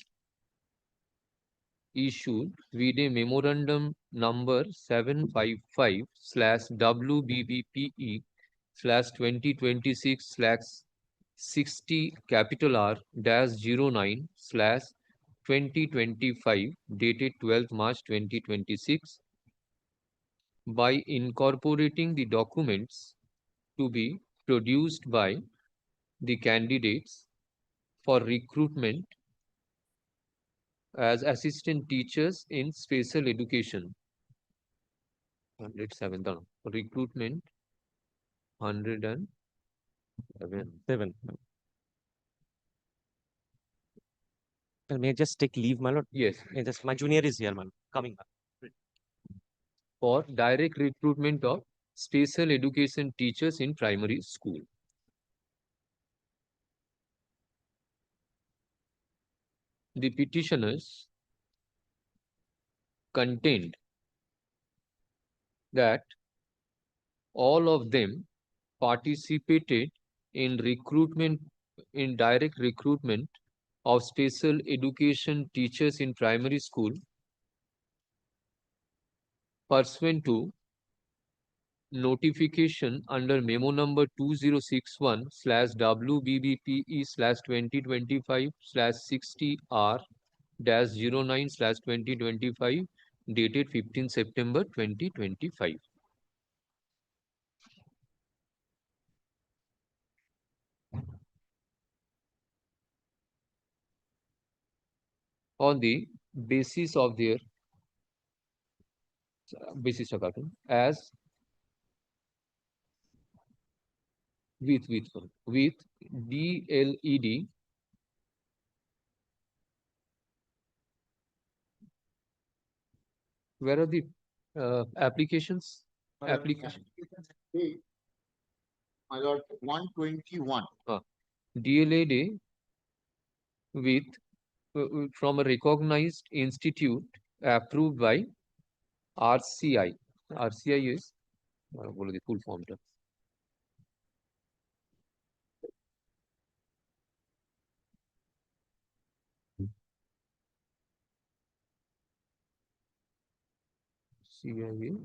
issued with a memorandum number 755/WBBPE/2026/60 R -09/2025 dated 12th March 2026 by incorporating the documents to be produced by the candidates for recruitment as assistant teachers in special education. 107 down. Recruitment 107. Seven. May I just take leave, my lord? Yes, My junior is here, man. Coming back. for direct recruitment of special education teachers in primary school. The petitioners contend that all of them participated in direct recruitment of special education teachers in primary school pursuant to notification under memo number 2061/WBBPE/2025/60 R-09/2025 dated 15 September 2025. On the basis of their as with DLED where are the applications? Application. My lord, 121. DLED with from a recognized institute approved by RCI. RCI is what is the full form? CIA.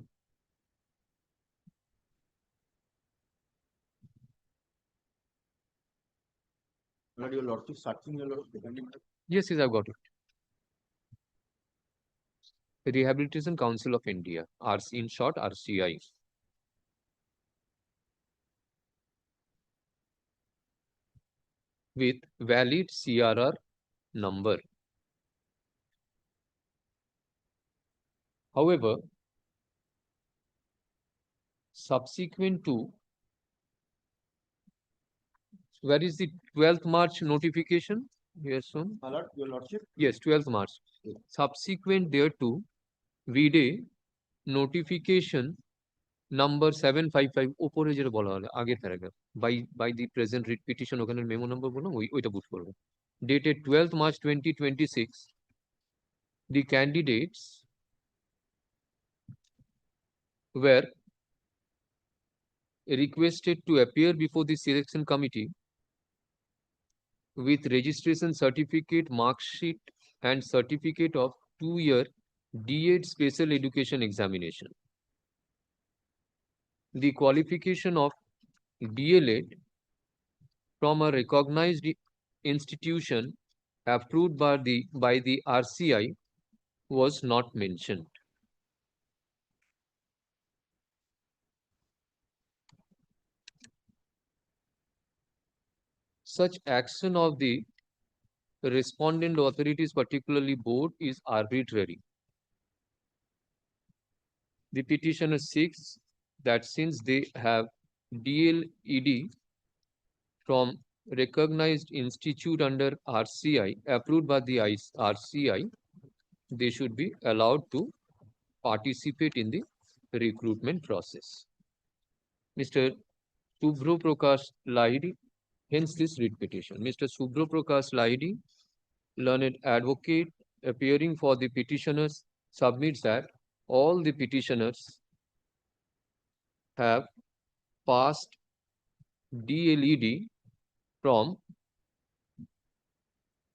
Lord, your lordship searching your lordship. Yes, I've got it. Rehabilitation Council of India, in short, RCI. With valid CRR number. However, subsequent to where is the 12th March notification? Yes, soon. My lord, your lordship. Yes, 12th March. Subsequent thereto, vide notification number 755 উপরে যেটা বলা হলো আগের paragraph by the present writ petition ওখানে memo number বললাম ওইটা put করবো dated 12th March 2026 the candidates were requested to appear before the selection committee with registration certificate, mark sheet and certificate of 2-year D.Ed special education examination. The qualification of DLED from a recognized institution approved by the RCI was not mentioned. Such action of the respondent authorities, particularly board, is arbitrary. The petitioner seeks that since they have DLED from recognized institute under RCI, approved by the RCI, they should be allowed to participate in the recruitment process. Mr. Subhro Prakash Lahiri, hence this writ petition. Mr. Subhro Prakash Lahiri, learned advocate appearing for the petitioners, submits that all the petitioners have passed DLED from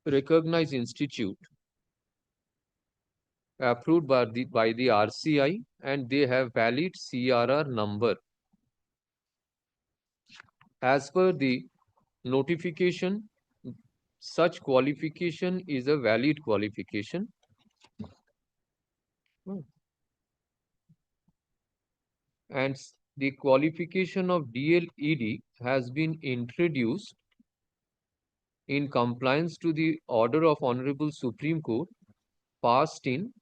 recognized institute approved by the RCI and they have valid CRR number. As per the notification, such qualification is a valid qualification. And the qualification of DLED has been introduced in compliance to the order of Honorable Supreme Court passed in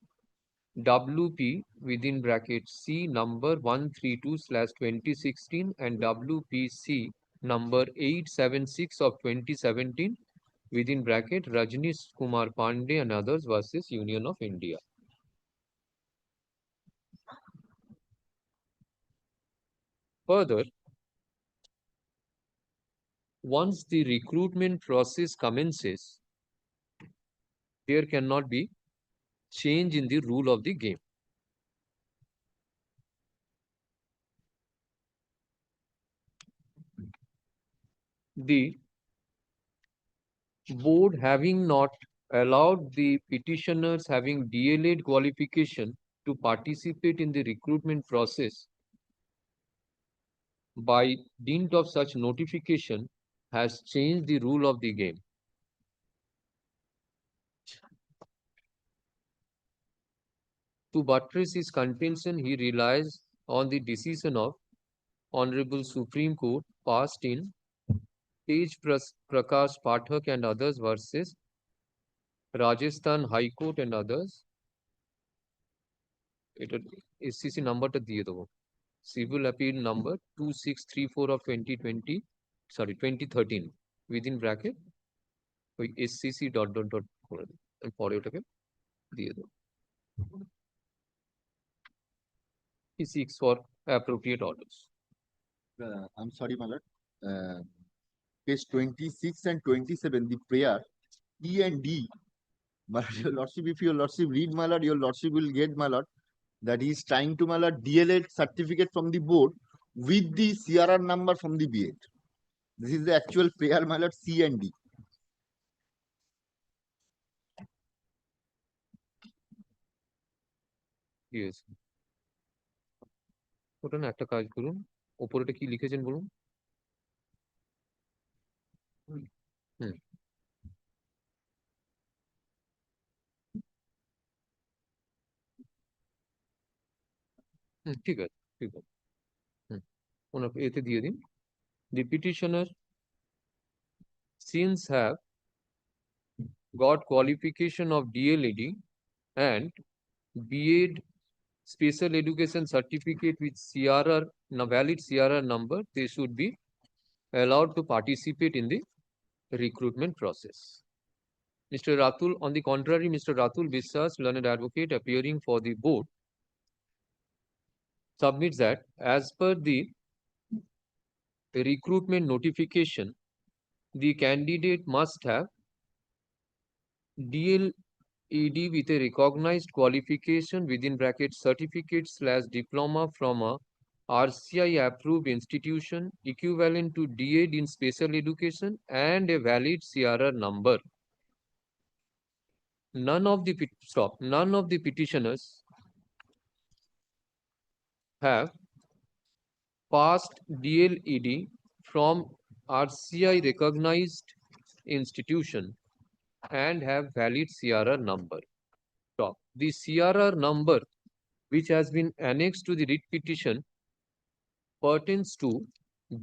WP within bracket C number 132/2016 and WPC number 876 of 2017 within bracket Rajnish Kumar Pandey and others versus Union of India. Further, once the recruitment process commences, there cannot be change in the rule of the game. The board having not allowed the petitioners having DLED qualification to participate in the recruitment process by dint of such notification has changed the rule of the game. To buttress his contention, he relies on the decision of Honorable Supreme Court passed in Tej Prakash Pathak and others versus Rajasthan High Court and others. এটা SCC নাম্বারটা দিয়ে দেবো civil appeal number 2634 of 2013 within bracket ওই SCC ... করে দেবো আমি পরে ওটাকে দিয়ে দেবো he seeks for appropriate orders. I'm sorry, my lord. Page 26 and 27, the prayer E and D. My your lordship, if your lordship read, my lord, your lordship will get, my lord, that he is trying to, my lord, DLED certificate from the board with the CRR number from the B.Ed. This is the actual prayer, my lord, C and D. Yes. ওটা না একটা কাজ করুন ওপরেটা কি লিখেছেন বলুন ঠিক আছে ওনাকে এতে দিয়ে দিন the petitioner since have got qualification of DLED and B.Ed special education certificate with CRR, valid CRR number, they should be allowed to participate in the recruitment process. Mr. Ratul, on the contrary, Mr. Ratul Biswas, learned advocate appearing for the board, submits that as per the recruitment notification, the candidate must have DLED with a recognized qualification within bracket certificate/diploma from a RCI approved institution equivalent to D.Ed in special education and a valid CRR number. None of the petitioners have passed DLED from RCI recognized institution and have valid CRR number. The CRR number which has been annexed to the writ petition pertains to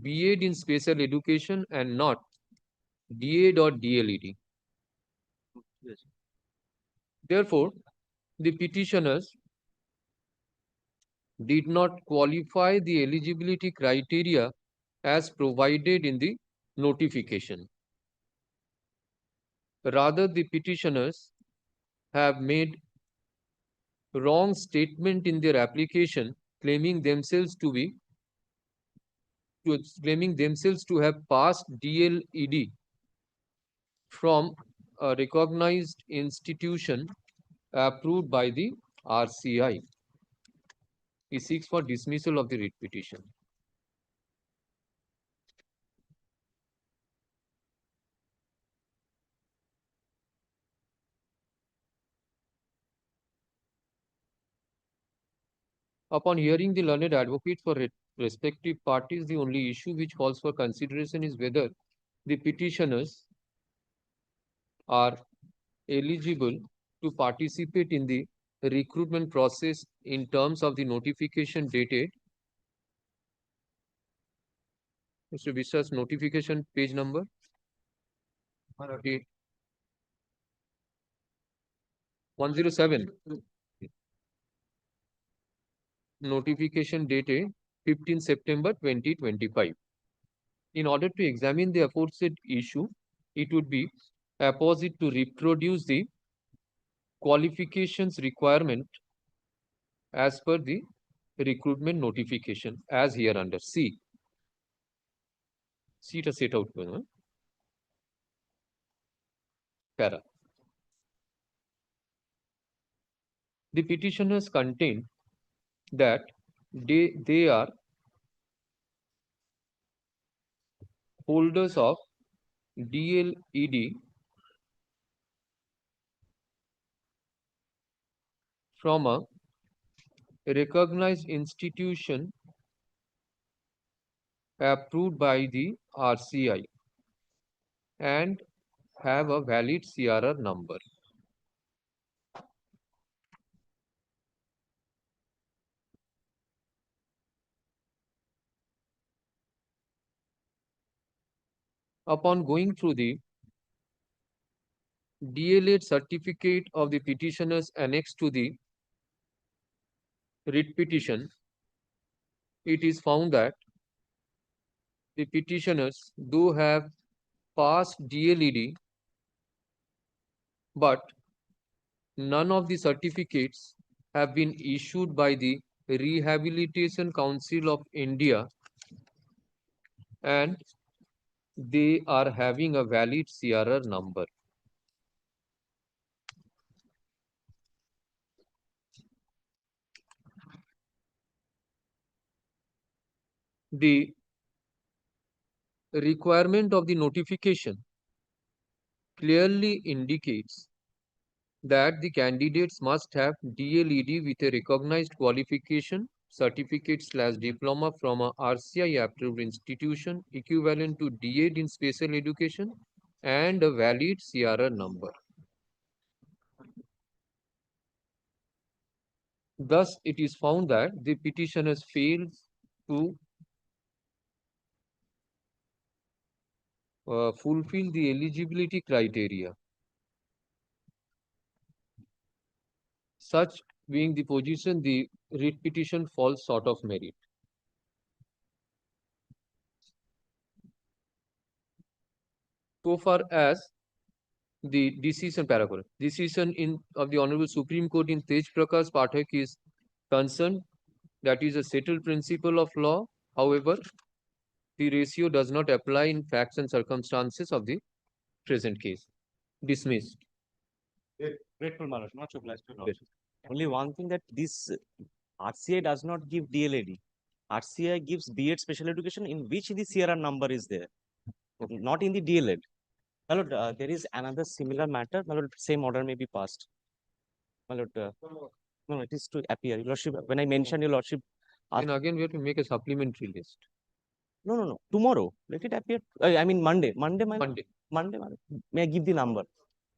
B.Ed in special education and not D.Ed or DLED. Therefore, the petitioners did not qualify the eligibility criteria as provided in the notification. Rather, the petitioners have made wrong statement in their application, claiming themselves to have passed DLED from a recognized institution approved by the RCI. He seeks for dismissal of the writ petition. Upon hearing the learned advocate for respective parties, the only issue which calls for consideration is whether the petitioners are eligible to participate in the recruitment process in terms of the notification dated. Mr. Vishwas, notification page number? 107. Notification dated 15 September 2025. In order to examine the aforesaid issue, it would be apposite to reproduce the qualifications requirement as per the recruitment notification as here under C. C to set out para. The petitioners contain that they are holders of DLED from a recognized institution approved by the RCI and have a valid CRR number. Upon going through the DLED certificate of the petitioners annexed to the writ petition, it is found that the petitioners do have passed DLED, but none of the certificates have been issued by the Rehabilitation Council of India and they are having a valid CRR number. The requirement of the notification clearly indicates that the candidates must have DLED with a recognized qualification, certificate/diploma from a RCI approved institution equivalent to D.Ed in special education and a valid CRR number. Thus, it is found that the petitioners failed to fulfill the eligibility criteria. Such being the position, the writ petition falls short of merit. So far as the decision of the Honorable Supreme Court in Tej Prakash Pathak is concerned. That is a settled principle of law. However, the ratio does not apply in facts and circumstances of the present case. Dismissed. Grateful, my lord, much obliged to your lordship. Only one thing, that this RCI does not give DLAD. RCI gives B.Ed special education, in which the CRR number is there, not in the DLAD. My lord, there is another similar matter. My lord, same order may be passed. My lord, no, it is to appear. Your lordship, when I mention your lordship, Then again, we have to make a supplementary list. no. Tomorrow, let it appear. I mean Monday. Monday, my lord. Monday. Monday, my lord. May I give the number?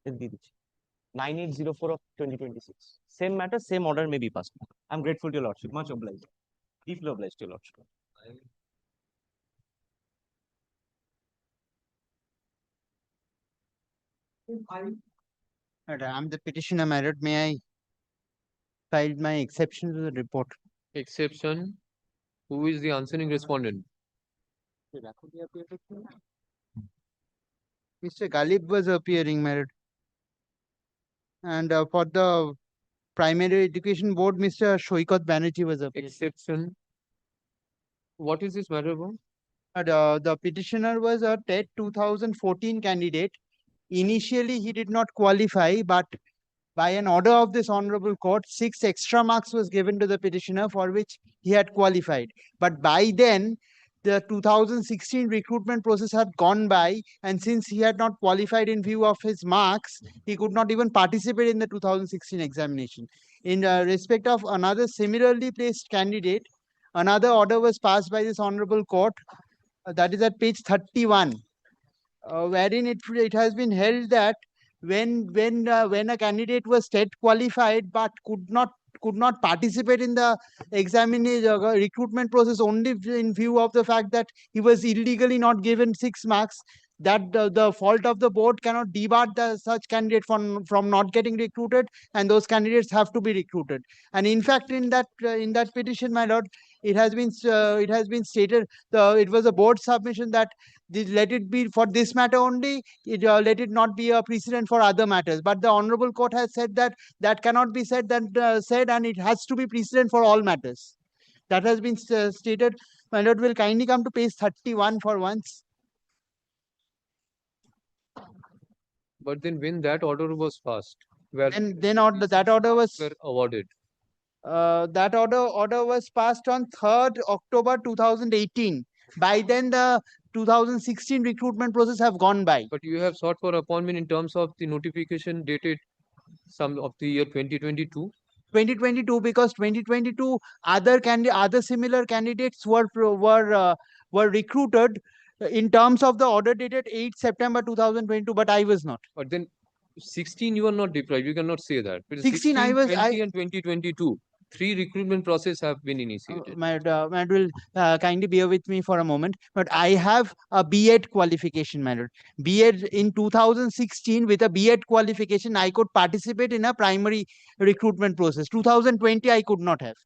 9804 of 2026. Same matter, same order may be passed. I'm grateful to your lordship. Much obliged. Deeply obliged to your lordship. I'm the petitioner, my lord. May I file my exception to the report? Exception. Who is the answering respondent? Mr. Galib was appearing, my lord. And for the Primary Education Board, Mr. Shoikat Banerjee was appearing. Exception. What is this matter about? The petitioner was a TET 2014 candidate. Initially, he did not qualify, but by an order of this honorable court, 6 extra marks was given to the petitioner, for which he had qualified. But by then, the 2016 recruitment process had gone by, and since he had not qualified in view of his marks, he could not even participate in the 2016 examination. In respect of another similarly placed candidate, another order was passed by this honorable court, that is at page 31, wherein it has been held that when a candidate was TET qualified but could not participate in the examination recruitment process only in view of the fact that he was illegally not given 6 marks, that the fault of the board cannot debar such candidate from not getting recruited, and those candidates have to be recruited. And in fact, in that petition, my lord, it has been stated, it was a board submission that let it be for this matter only, let it not be a precedent for other matters. But the honorable court has said that cannot be said, and it has to be precedent for all matters. That has been stated. My lord, will kindly come to page 31 for once. But then when that order was passed, that order was were awarded. That order was passed on 3rd October 2018. By then, the 2016 recruitment process have gone by. But you have sought for appointment in terms of the notification dated some of the year 2022. 2022, because 2022 other similar candidates were recruited in terms of the order dated 8 September 2022, but I was not. But then 16 you are not deprived. You cannot say that. Because 16 I was 20 and 2022. 3 recruitment process have been initiated. Madam will kindly bear with me for a moment, but I have a B.Ed qualification, madam. B.Ed in 2016, with a B.Ed qualification, I could participate in a primary recruitment process. 2020, I could not have.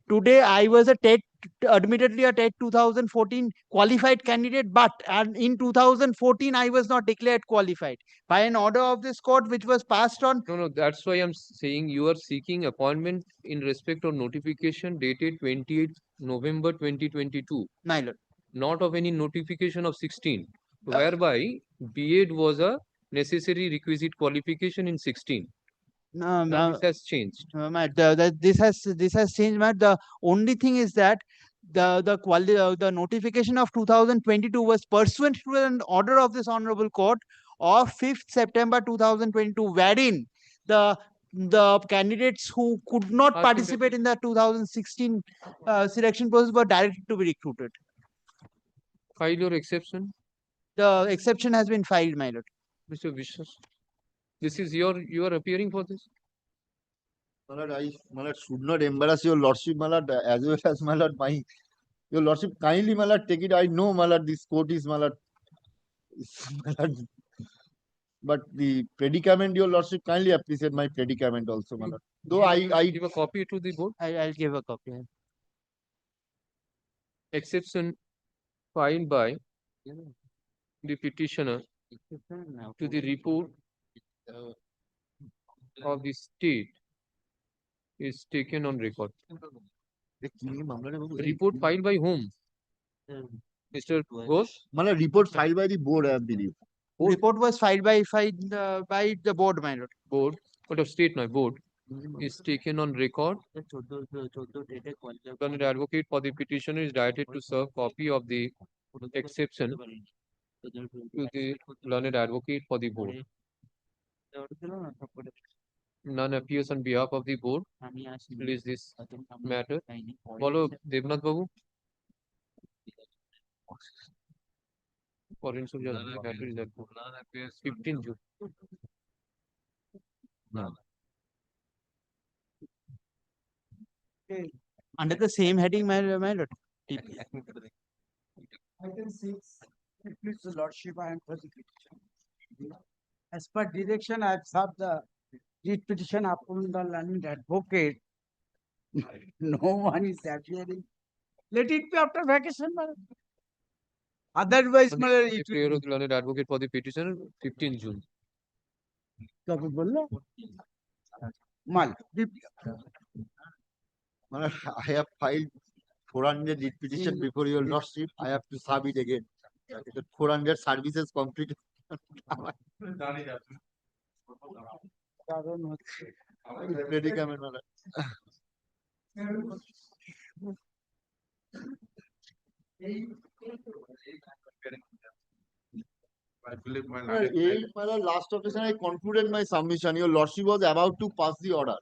Today, I was admittedly a TET 2014 qualified candidate, but in 2014, I was not declared qualified. By an order of this court, which was passed on... No, that's why I'm saying you are seeking appointment in respect of notification dated 28th November 2022. My lord. Not of any notification of 16, whereby B.Ed was a necessary requisite qualification in 16. Now this has changed. This has changed, Matt. The only thing is that the notification of 2022 was pursuant to an order of this honorable court of 5th September 2022, wherein the candidates who could not participate in the 2016 selection process were directed to be recruited. File your exception. The exception has been filed, my lord. Mr. Vishwas, this is you are appearing for this? My lord, should not embarrass your lordship, my lord, as well as my lord, your lordship, kindly, my lord, take it. I know, my lord, this court is, my lord, but the predicament, your lordship, kindly appreciate my predicament also, my lord. Though I give a copy to the board. I'll give a copy. Exception filed by the petitioner to the report of the state is taken on record. Report filed by whom? Mr. Ghosh? Matlab report filed by the board, I believe. Report was filed by the board, my lord. Board, but of state, no, board is taken on record. Learned advocate for the petitioner is directed to serve copy of the exception to the learned advocate for the board. None appears on behalf of the board. Please this matter. Follow Devnath Babu. Foreign soldier matter is at 15 June. Under the same heading, my lord. Item 6, please, the lordship, I am prosecuting. As per direction, I have served the writ petition upon the learned advocate. No one is appearing. Let it be after vacation, madam. Otherwise, madam, it Prayer will of the learned advocate for the petitioner, 15 June. be. Mal. I have filed 400 writ petition before your lordship. I have to serve it again. 400 services completed. Predicament, my lord. Last occasion I concluded my submission. Your lordship was about to pass the order.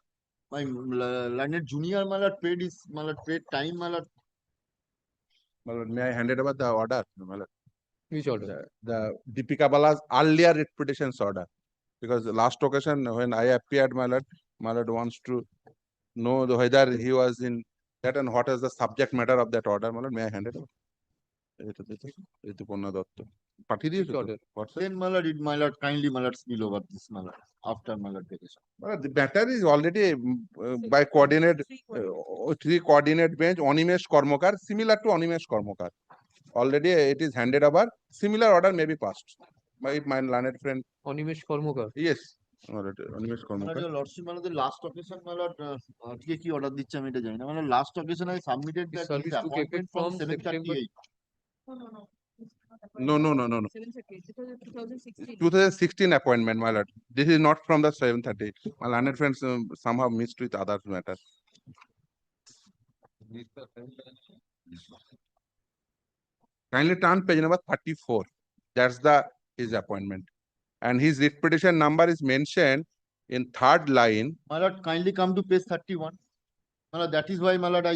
My learned junior, my lord, paid his, my lord, paid time, my lord. May I hand it over the order? Which order? The Deepika Bala's earlier writ petitions order. Because the last occasion when I appeared, my lord wants to know whether he was in that and what is the subject matter of that order. My lord, may I hand it over? Then, my lord, kindly, my lord, spill over this, my lord, after my lord petition. The matter is already by coordinate, three coordinate bench, Animesh Kormokar, similar to Animesh Kormokar. Already it is handed over. Similar order may be passed by my learned friend. Animesh Kormokar. Yes. Animesh Kormokar. Your lordship, my lord, the last occasion, my lord, কি order দিচ্ছে আমি এটা জানি না। মানে last occasion I submitted His that service his took appointment effect from from September. 738. No. 2016 appointment, my lord. This is not from the 730. My learned friends somehow mixed with other matters. Kindly turn page number 34. That's his appointment. And his writ petition number is mentioned in third line. My lord, kindly come to page 31. My lord, that is why, my lord,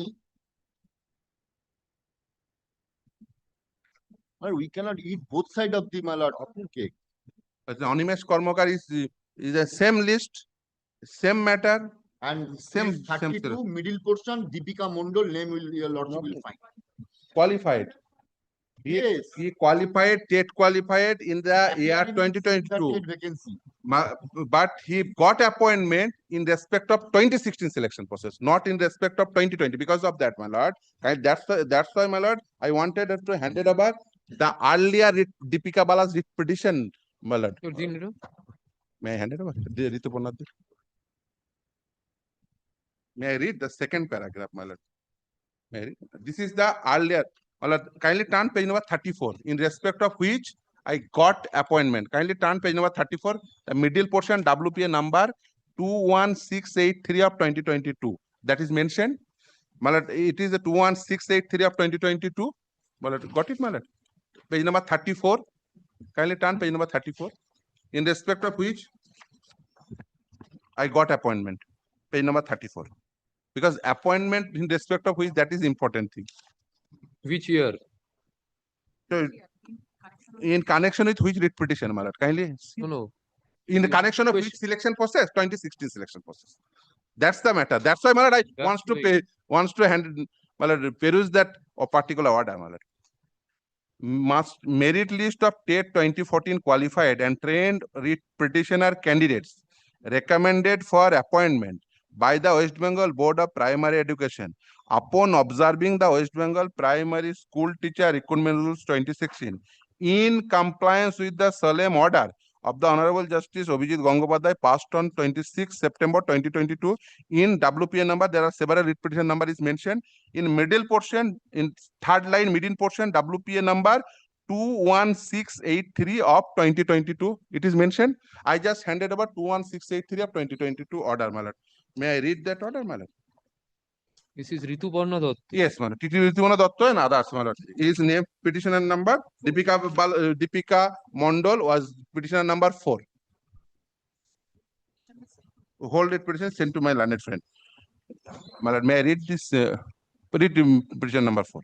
we cannot eat both sides of the, my lord, cake. But the Animesh Kormokar is the same list, same matter, and same 32 middle portion, Deepika Mondol, name will your lordship will find. Qualified. Yes. He qualified, TET qualified in the year 2022. Vacancy. But he got appointment in respect of 2016 selection process, not in respect of 2020. Because of that, my lord, that's why, my lord, I wanted to hand it over the earlier Deepika Bala's writ petition, my lord. May I hand it over? May I read the second paragraph, my lord? May I read? This is the earlier. My lord, kindly turn page number 34, in respect of which I got appointment. Kindly turn page number 34, the middle portion, WPA number 21683 of 2022. That is mentioned. My lord, it is the 21683 of 2022. My lord, got it, my lord? Page number 34. Kindly turn page number 34, in respect of which I got appointment. Page number 34. Because appointment in respect of which, that is important thing. Which year? So, in connection with which writ petition, my lord? Kindly. No. In the connection of which selection process? 2016 selection process. That's the matter. That's why, my lord, wants to hand, my lord, peruse that particular order, my lord. Merit list of TET 2014 qualified and trained writ petitioner candidates recommended for appointment by the West Bengal Board of Primary Education upon observing the West Bengal Primary School Teacher Recruitment Rules 2016 in compliance with the solemn order of the Honorable Justice Abhijit Gangopadhyay passed on 26 September 2022. In WPA number, there are several writ petition number is mentioned. In middle portion, in third line, middle portion, WPA number 21683 of 2022. It is mentioned. I just handed over 21683 of 2022 order, my lord. May I read that order, my lord? This is Rituparna Dutt. Yes, my lord. Titi Rituparna Dutt and others, my lord. His name, petitioner number, Deepika Mondal was petitioner number 4. Hold it petition sent to my learned friend. My lord, may I read this petition number 4?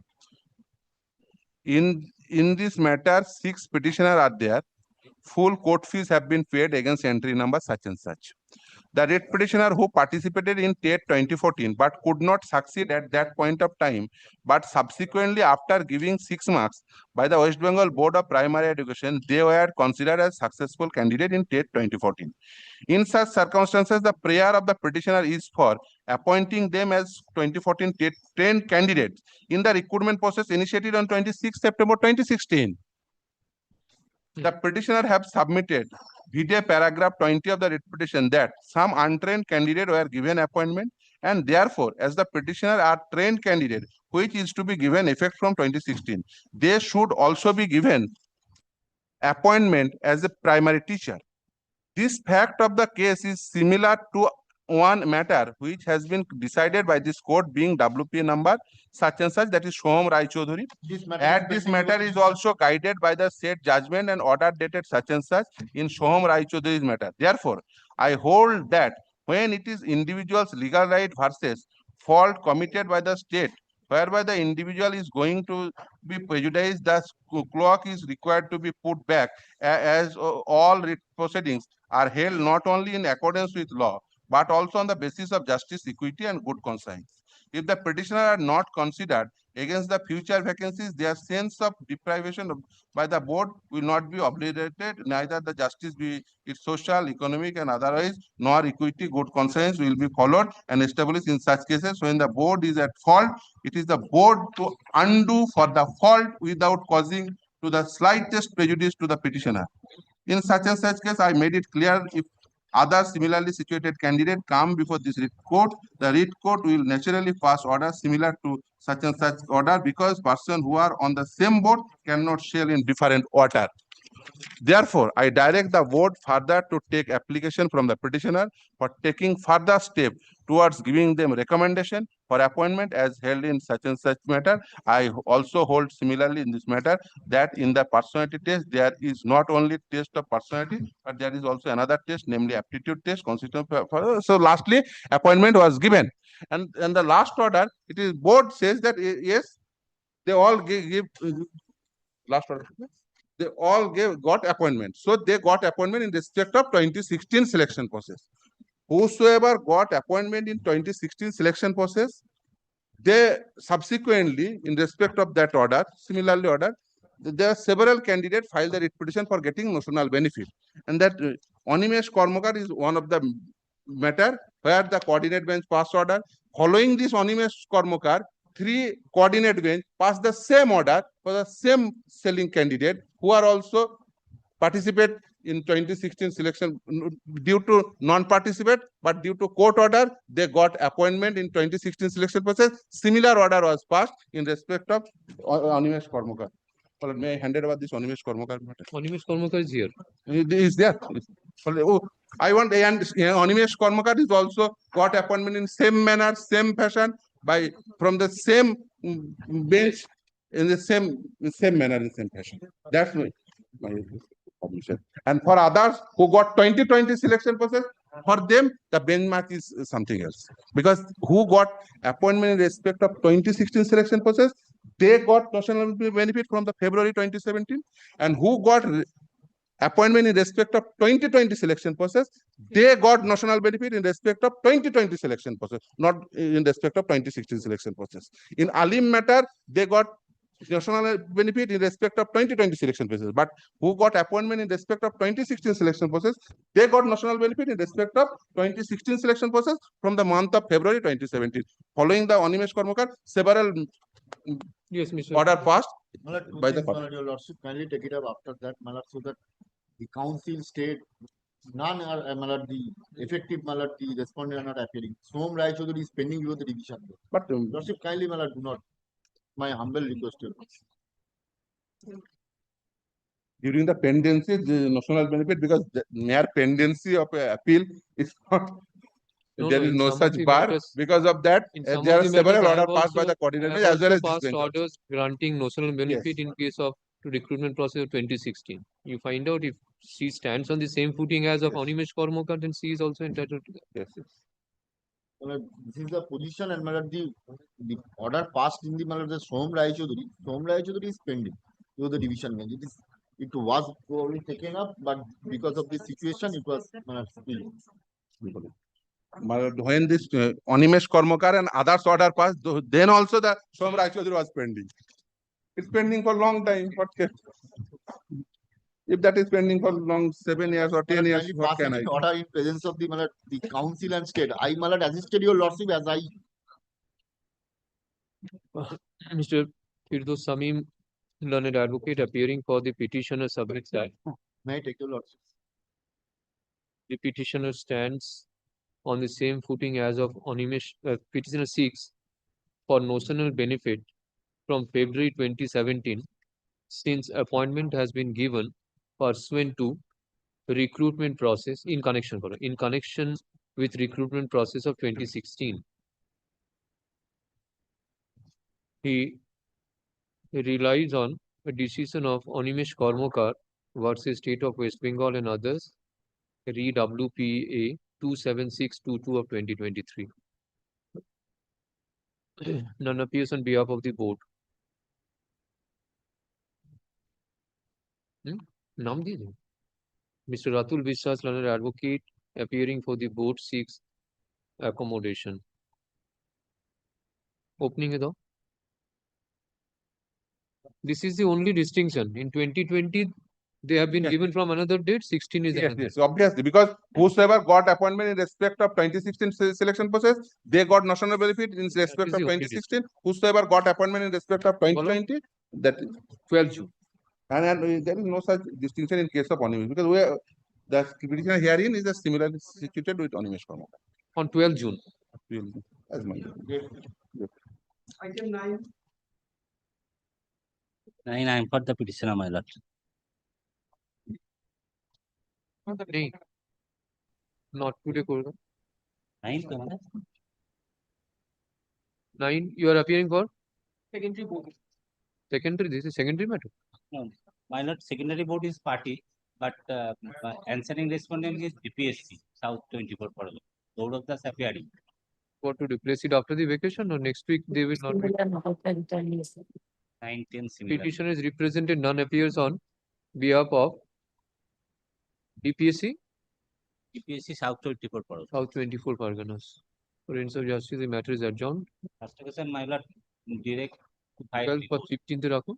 In this matter, 6 petitioners are there. Full court fees have been paid against entry number such and such. The writ petitioner who participated in TET 2014 but could not succeed at that point of time, but subsequently after giving 6 marks by the West Bengal Board of Primary Education, they were considered as successful candidate in TET 2014. In such circumstances, the prayer of the petitioner is for appointing them as 2014 TET trained candidates in the recruitment process initiated on 26 September 2016. The petitioner have submitted vide paragraph 20 of the writ petition that some untrained candidate were given appointment, and therefore, as the petitioner are trained candidate, which is to be given effect from 2016, they should also be given appointment as a primary teacher. This fact of the case is similar to one matter which has been decided by this court, being WPA number such and such, that is Shoham Rai Chaudhuri. This matter is also guided by the said judgment and order dated such and such in Shoham Rai Chaudhuri's matter. Therefore, I hold that when it is individual's legal right versus fault committed by the state, whereby the individual is going to be prejudiced, the clock is required to be put back, as all writ proceedings are held not only in accordance with law, but also on the basis of justice, equity, and good conscience. If the petitioner are not considered against the future vacancies, their sense of deprivation by the board will not be obliterated, neither the justice be it social, economic, and otherwise, nor equity, good conscience will be followed and established in such cases. When the board is at fault, it is the board to undo for the fault without causing to the slightest prejudice to the petitioner. In such and such case, I made it clear, if other similarly situated candidate come before this writ court, the writ court will naturally pass order similar to such and such order, because persons who are on the same board cannot share in different order. Therefore, I direct the board further to take application from the petitioner for taking further step towards giving them recommendation for appointment as held in such and such matter. I also hold similarly in this matter that in the personality test, there is not only test of personality, but there is also another test, namely aptitude test. So lastly, appointment was given. And the last order, it is board says that yes, they all give last order. They all got appointment. So they got appointment in respect of 2016 selection process. Whosoever got appointment in 2016 selection process, they subsequently, in respect of that order, similarly order, there are several candidates filed the writ petition for getting notional benefit. And that Animesh Karmakar is one of the matter where the coordinate bench passed order. Following this Animesh Karmakar, 3 coordinate bench passed the same order for the same selling candidate who are also participate in 2016 selection. Due to non-participate, but due to court order, they got appointment in 2016 selection process. Similar order was passed in respect of Animesh Karmakar. May I hand over this Animesh Karmakar matter? Animesh Karmakar is here. Is there? I want, and Animesh Karmakar is also got appointment in same manner, same fashion, by from the same bench in the same manner, in same fashion. That's my submission. And for others who got 2020 selection process, for them the benchmark is something else, because who got appointment in respect of 2016 selection process, they got national benefit from the February 2017, and who got appointment in respect of 2020 selection process, they got national benefit in respect of 2020 selection process, not in respect of 2016 selection process. In Alim matter, they got national benefit in respect of 2020 selection process, but who got appointment in respect of 2016 selection process, they got national benefit in respect of 2016 selection process from the month of February 2017. Following the Animesh Karmakar, several Yes, Mr. order passed My lord, two by the things, court. my lord, your lordship kindly take it up after that, my lord, so that the council state none are, my lord, the effective, my lord, the respondent are not appearing. Som Rai Chaudhary is pending before the division. But Lordship kindly, my lord, do not. My humble request to you. during the pendency, the national benefit, because the mere pendency of a appeal is not, No, there no, is in no some of such the bar. matters- Because of that, In some there of are the several matters, I orders have passed by also- the coordinator I have as well also as this passed bench also. orders granting notional benefit in case of recruitment process of 2016. You find out if she stands on the same footing as of Yes. Animesh Kormokar, then she is also entitled to that. Yes, yes. My lord, this is the position and my lord, the order passed in the, my lord, the Som Rai Chaudhary. Som Rai Chaudhary is pending to the division bench. It was probably taken up, but because of the situation, it was, my lord, spilled. When this Animesh Kormokar and others order passed, then also the Som Rai Chaudhary was pending. It's pending for long time. What can, if that is pending for long 7 years or 10 years, Kindly what pass can I it in do? order in presence of the, my lord, the council and state. I, my lord, assisted your lordship as I. Mr. Firdaus Samim, learned advocate appearing for the petitioner, submits that May I take your lordship? the petitioner stands on the same footing as of Animesh, petitioner seeks for notional benefit from February 2017, since appointment has been given pursuant to recruitment process in connection with recruitment process of 2016. He relies on a decision of Animesh Kormokar versus State of West Bengal and others, re WPA 27622 of 2023. None appears on behalf of the board. नाम दिए थे Mr. Atul Vishwas, learned advocate appearing for the board, seeks accommodation. Opening it up. This is the only distinction. In 2020, they have been Yes. given from another date. 16 is Yes, another. yes, obviously, because whosoever got appointment in respect of 2016 selection process, they got national benefit in respect is of the only 2016. Whosoever got appointment in respect of 2020, that is 12 June. and there is no such distinction in case of Animesh, because we are, the petitioner herein is similarly situated with Animesh Kormokar. On 12 June. As my Item 9. 9, I am for the petitioner, my lord. नहीं, not today. 9, तो है। 9, you are appearing for Secondary board. secondary. This is secondary matter. No, my lord, secondary board is party, but answering respondent is DPSC, South 24 Parallel. Board of the appearing. What to replace it after the vacation or next week? They will not. 9, 10 similar. Petitioner is represented. None appears on behalf of DPSC. DPSC South 24 Parallel. South 24 Parganas. For ends of justice, the matter is adjourned. First question, my lord, direct to file 12 for report. 15th Rakho.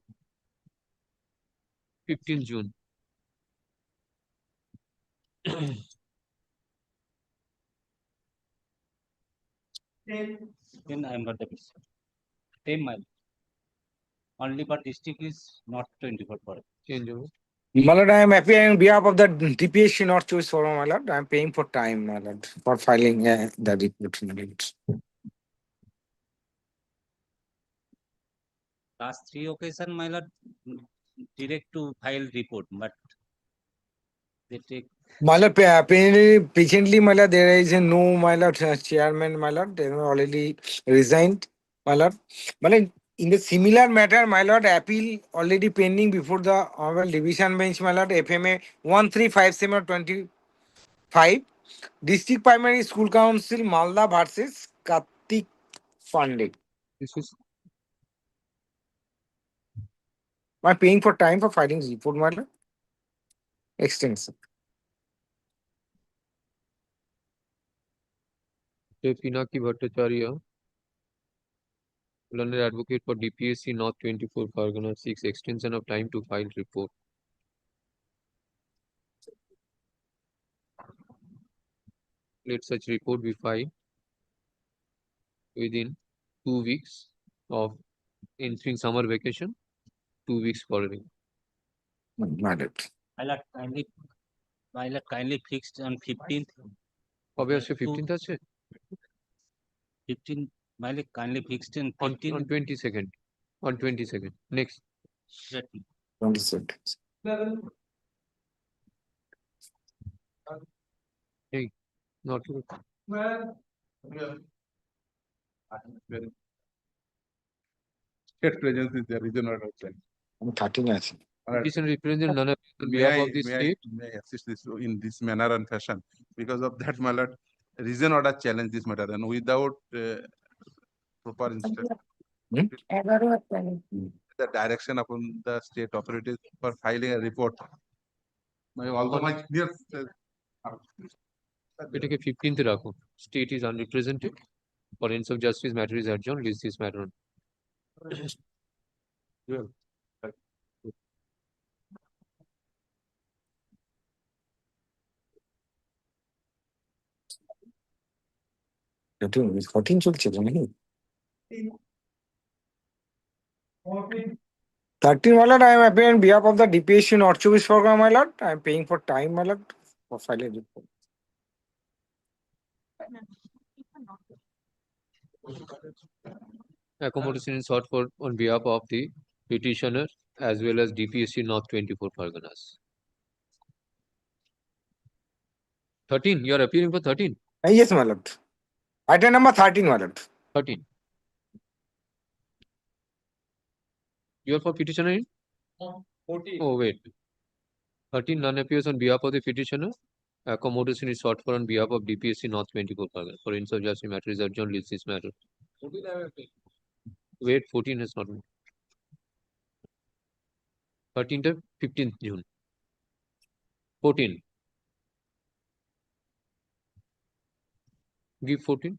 15 June. Then I am got the petition. 10 mile. Only but district is not 24 Parallel. Change over. My lord, I am appearing on behalf of the DPSC North Choice Forum, my lord. I am paying for time, my lord, for filing the report. Last 3 occasion, my lord, direct to file report, but they take. My lord, patiently, my lord, there is a no, my lord, chairman, my lord, they have already resigned, my lord. My lord, in the similar matter, my lord, appeal already pending before the Honorable Division Bench, my lord, FMA 1357/25, District Primary School Council, Malda versus Kartik Pandey. This is Am I paying for time for filing report, my lord? Extensive. Pinaki Bhattacharya, learned advocate for DPSC North 24 Pargana, seeks extension of time to file report. Let such report be filed within 2 weeks of entering summer vacation 2 weeks following. My lord. My lord, kindly fixed on 15th. কবে আছে 15th আছে 15, my lord, kindly fixed on on 15th. 22nd. On 22nd. Next. 26. Hey, not good. State presence is there, reason order change. I'm 13 actually. Petition represent none of on May behalf I, of the may I, state. may I assist this in this manner and fashion? Because of that, my lord, reason order challenge this matter and without proper instruction, the direction upon the state authorities for filing a report. Although my clear, এটাকে 15th রাখো. State is unrepresented. For ends of justice, matter is adjourned. List this matter on. Yeah. 14 চলছে তো নাকি 13 my lord, I am appearing on behalf of the DPSC North 24 Pargana, my lord. I am paying for time, my lord, for filing report. Accommodation is sought for on behalf of the petitioner as well as DPSC North 24 Parganas. 13. You are appearing for 13. Yes, my lord. Item number 13, my lord. 13. You are for petitioner in? 14. Oh, wait. 13. None appears on behalf of the petitioner. Accommodation is sought for on behalf of DPSC North 24 Pargana. For ends of justice, matter is adjourned. List this matter. Wait, 14 has not been. 13 to 15th June. 14. Give 14.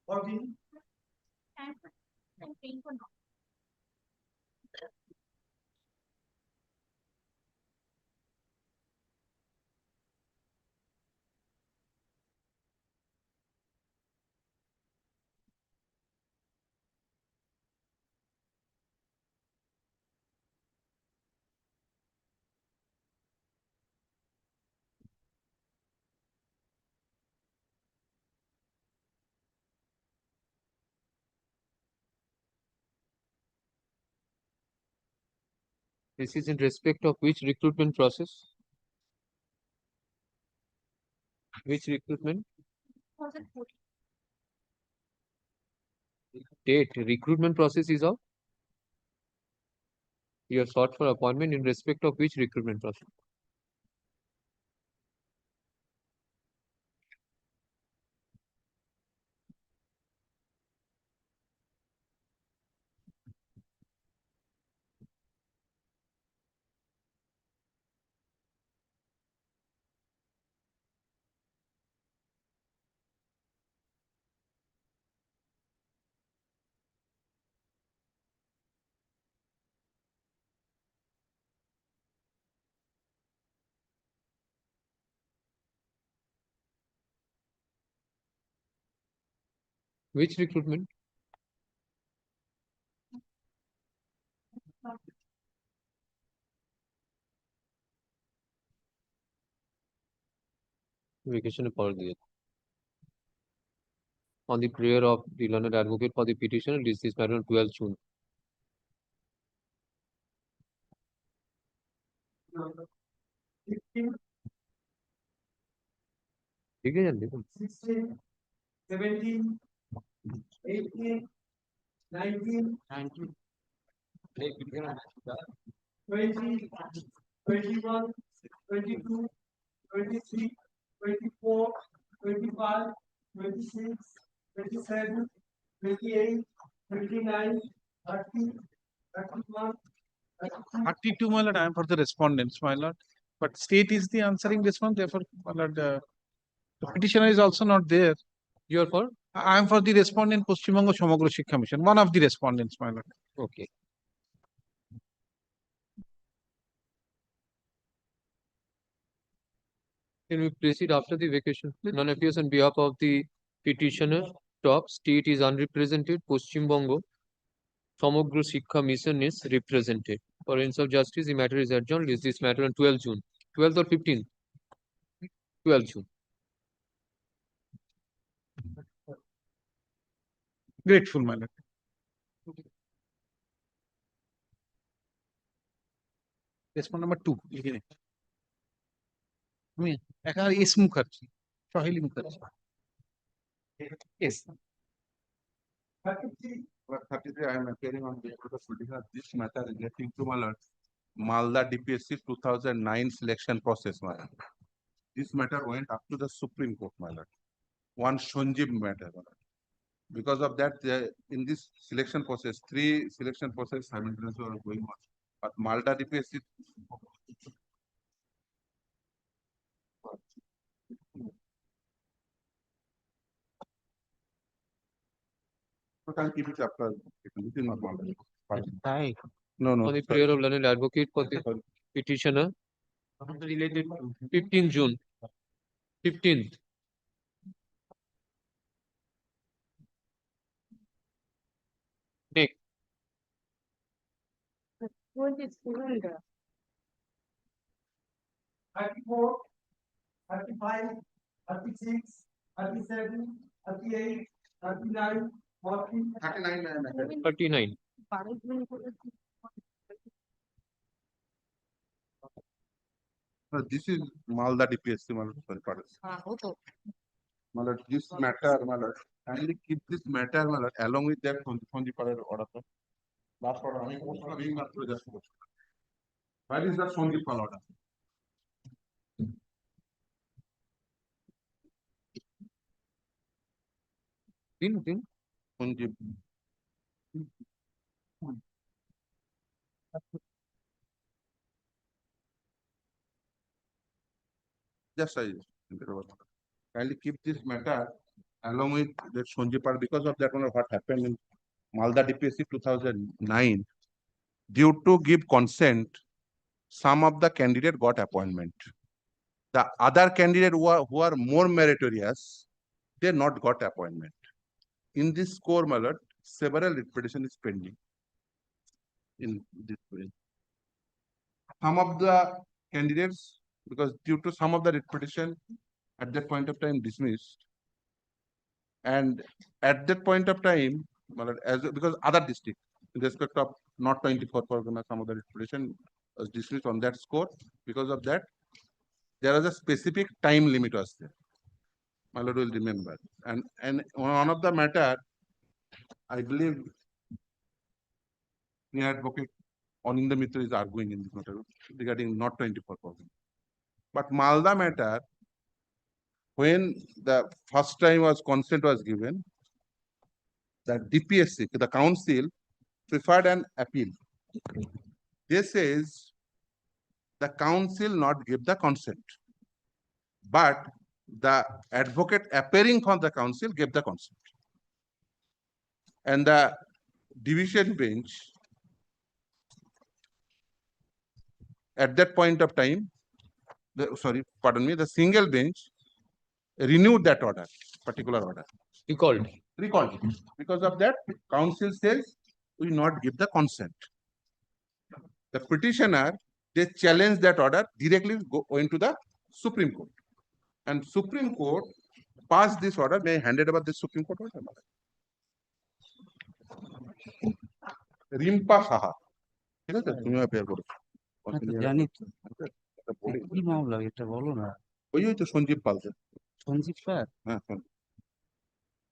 14. This is in respect of which recruitment process? Which recruitment? Date. Recruitment process is of? You have sought for appointment in respect of which recruitment process? Which recruitment? Vacation power दिया. On the prayer of the learned advocate for the petitioner, list this matter on 12th June. ठीक है जल्दी. 16, 17, 18, 19, 20, 21, 22, 23, 24, 25, 26, 27, 28, 29, 30, 31, 32, my lord, I am for the respondents, my lord. But state is the answering response, therefore, my lord, the petitioner is also not there. You are for? I am for the respondent Paschim Bongo Samogra Shiksha Mission, one of the respondents, my lord. Okay. Can we proceed after the vacation? None appears on behalf of the petitioner. Top. State is unrepresented. Paschim Bongo Samogra Shikha mission is represented. For ends of justice, the matter is adjourned. Is this matter on 12 June? 12th or 15th? 12 June. Grateful, my lord. Respondent number 2. লিখে নিন। আমি একার S Mukherjee, Saheli Mukherjee. Yes. 33, I am appearing on behalf of the petitioner. This matter relating to my lord Malda DPSC 2009 selection process, my lord. This matter went up to the Supreme Court, my lord. One Shonjib matter, my lord. Because of that, in this selection process, 3 selection process simultaneously are going on. But Malda DPSC so can keep it after. This is not Malda. No, no. On the prayer of learned advocate for the petitioner, Related to 15th June. 15th. Next. What is current? 34, 35, 36, 37, 38, 39, 40. 39. 39. No, this is Malda DPSC, my lord. Sorry, pardon. My lord, this matter, my lord, kindly keep this matter, my lord, along with that Sanjip order. Last order, I mean, just where is that Sanjip order? Din. Sanjip. Just I kindly keep this matter along with that Sanjipar because of that one what happened in Malda DPSC 2009. Due to give consent, some of the candidate got appointment. The other candidate who are more meritorious, they not got appointment. In this score, my lord, several repetition is pending. In this way, some of the candidates, because due to some of the repetition, at that point of time dismissed, and at that point of time, my lord, as because other district in respect of not 24 Pargana, some of the repetition was dismissed on that score. Because of that, there was a specific time limit was there. My lord will remember, and one of the matter, I believe, near advocate Aninda Mitra is arguing in this matter regarding not 24 Pargana. But Malda matter, when the first time was consent was given, the DPSC, the council, preferred an appeal. This says the council not give the consent, but the advocate appearing from the council gave the consent. And the division bench, at that point of time, the single bench renewed that order, particular order. Recalled. Because of that, council says we not give the consent. The petitioner, they challenge that order, directly going to the Supreme Court. And Supreme Court passed this order. May I hand it over the Supreme Court order? Rimpa Saha, ঠিক আছে, তুমি appear করো। জানি তো কি মামলা এটা বলো না। ওই তো সঞ্জীব পাল। সঞ্জীব পাল? হ্যাঁ।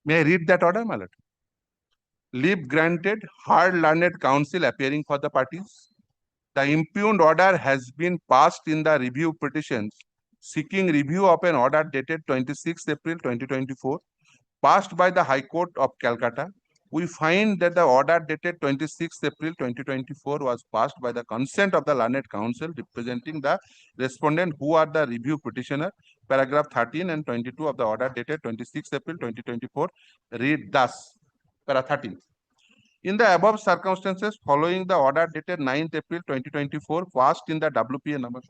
May I read that order, my lord? Leave granted, hard learned counsel appearing for the parties. The impugned order has been passed in the review petitions seeking review of an order dated 26 April 2024, passed by the High Court of Calcutta. We find that the order dated 26 April 2024 was passed by the consent of the learned counsel representing the respondent who are the review petitioner. Paragraph 13 and 22 of the order dated 26 April 2024 read thus. Para 13. In the above circumstances, following the order dated 9th April 2024, passed in the WPA number,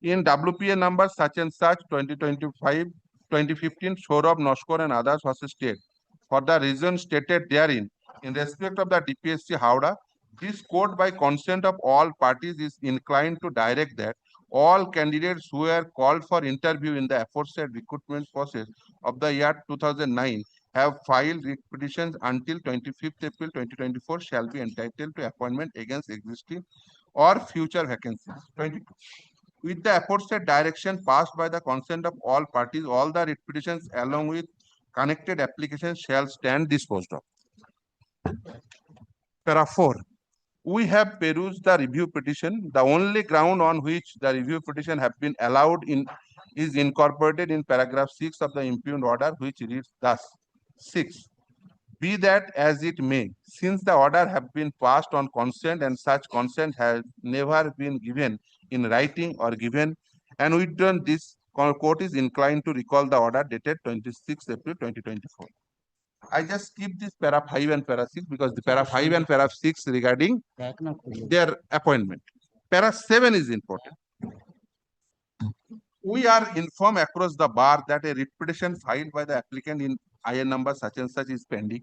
in WPA number such and such 2025, 2015, Shorab, Noskor and others was state. for the reason stated therein in respect of the DPSC Howrah, this court by consent of all parties is inclined to direct that all candidates who were called for interview in the aforesaid recruitment process of the year 2009 have filed petitions until 25th April 2024 shall be entitled to appointment against existing or future vacancies. 22. With the aforesaid direction passed by the consent of all parties, all the writ petitions along with connected applications shall stand disposed of. Para 4. We have perused the review petition. The only ground on which the review petition have been allowed in is incorporated in paragraph 6 of the impugned order, which reads thus. 6. Be that as it may, since the order have been passed on consent and such consent has never been given in writing or given and withdrawn, this court is inclined to recall the order dated 26 April 2024. I just keep this para 5 and para 6 because the para 5 and para 6 regarding their appointment. Para 7 is important. We are informed across the bar that a writ petition filed by the applicant in IN number such and such is pending.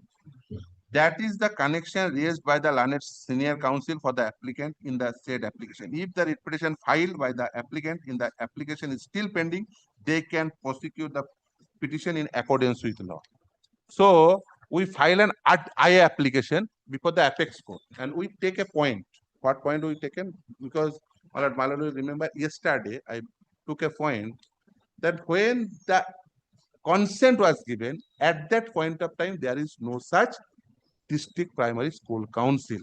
That is the connection raised by the learned senior counsel for the applicant in the said application. If the writ petition filed by the applicant in the application is still pending, they can prosecute the petition in accordance with law. So we file an IA application before the apex court and we take a point. What point we taken? Because Maladu, remember yesterday I took a point that when the consent was given, at that point of time, there is no such district primary school council.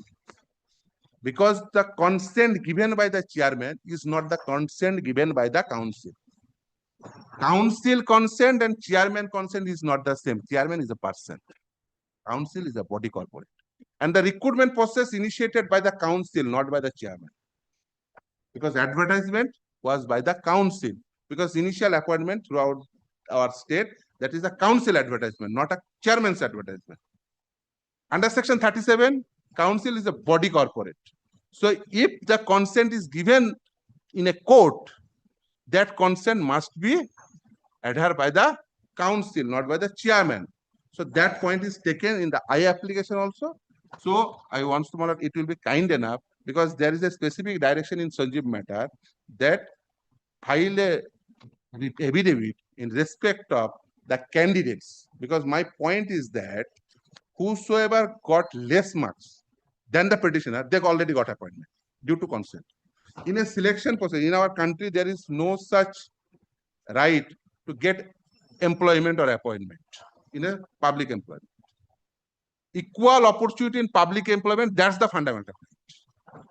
Because the consent given by the chairman is not the consent given by the council. Council consent and chairman consent is not the same. Chairman is a person. Council is a body corporate. And the recruitment process initiated by the council, not by the chairman. Because advertisement was by the council. Because initial appointment throughout our state, that is a council advertisement, not a chairman's advertisement. Under section 37, council is a body corporate. So if the consent is given in a court, that consent must be adhered by the council, not by the chairman. So that point is taken in the I application also. So I want to know it will be kind enough because there is a specific direction in Sanjeev matter that file a affidavit in respect of the candidates. Because my point is that whosoever got less marks than the petitioner, they've already got appointment due to consent. In a selection process, in our country, there is no such right to get employment or appointment in a public employment. Equal opportunity in public employment, that's the fundamental right.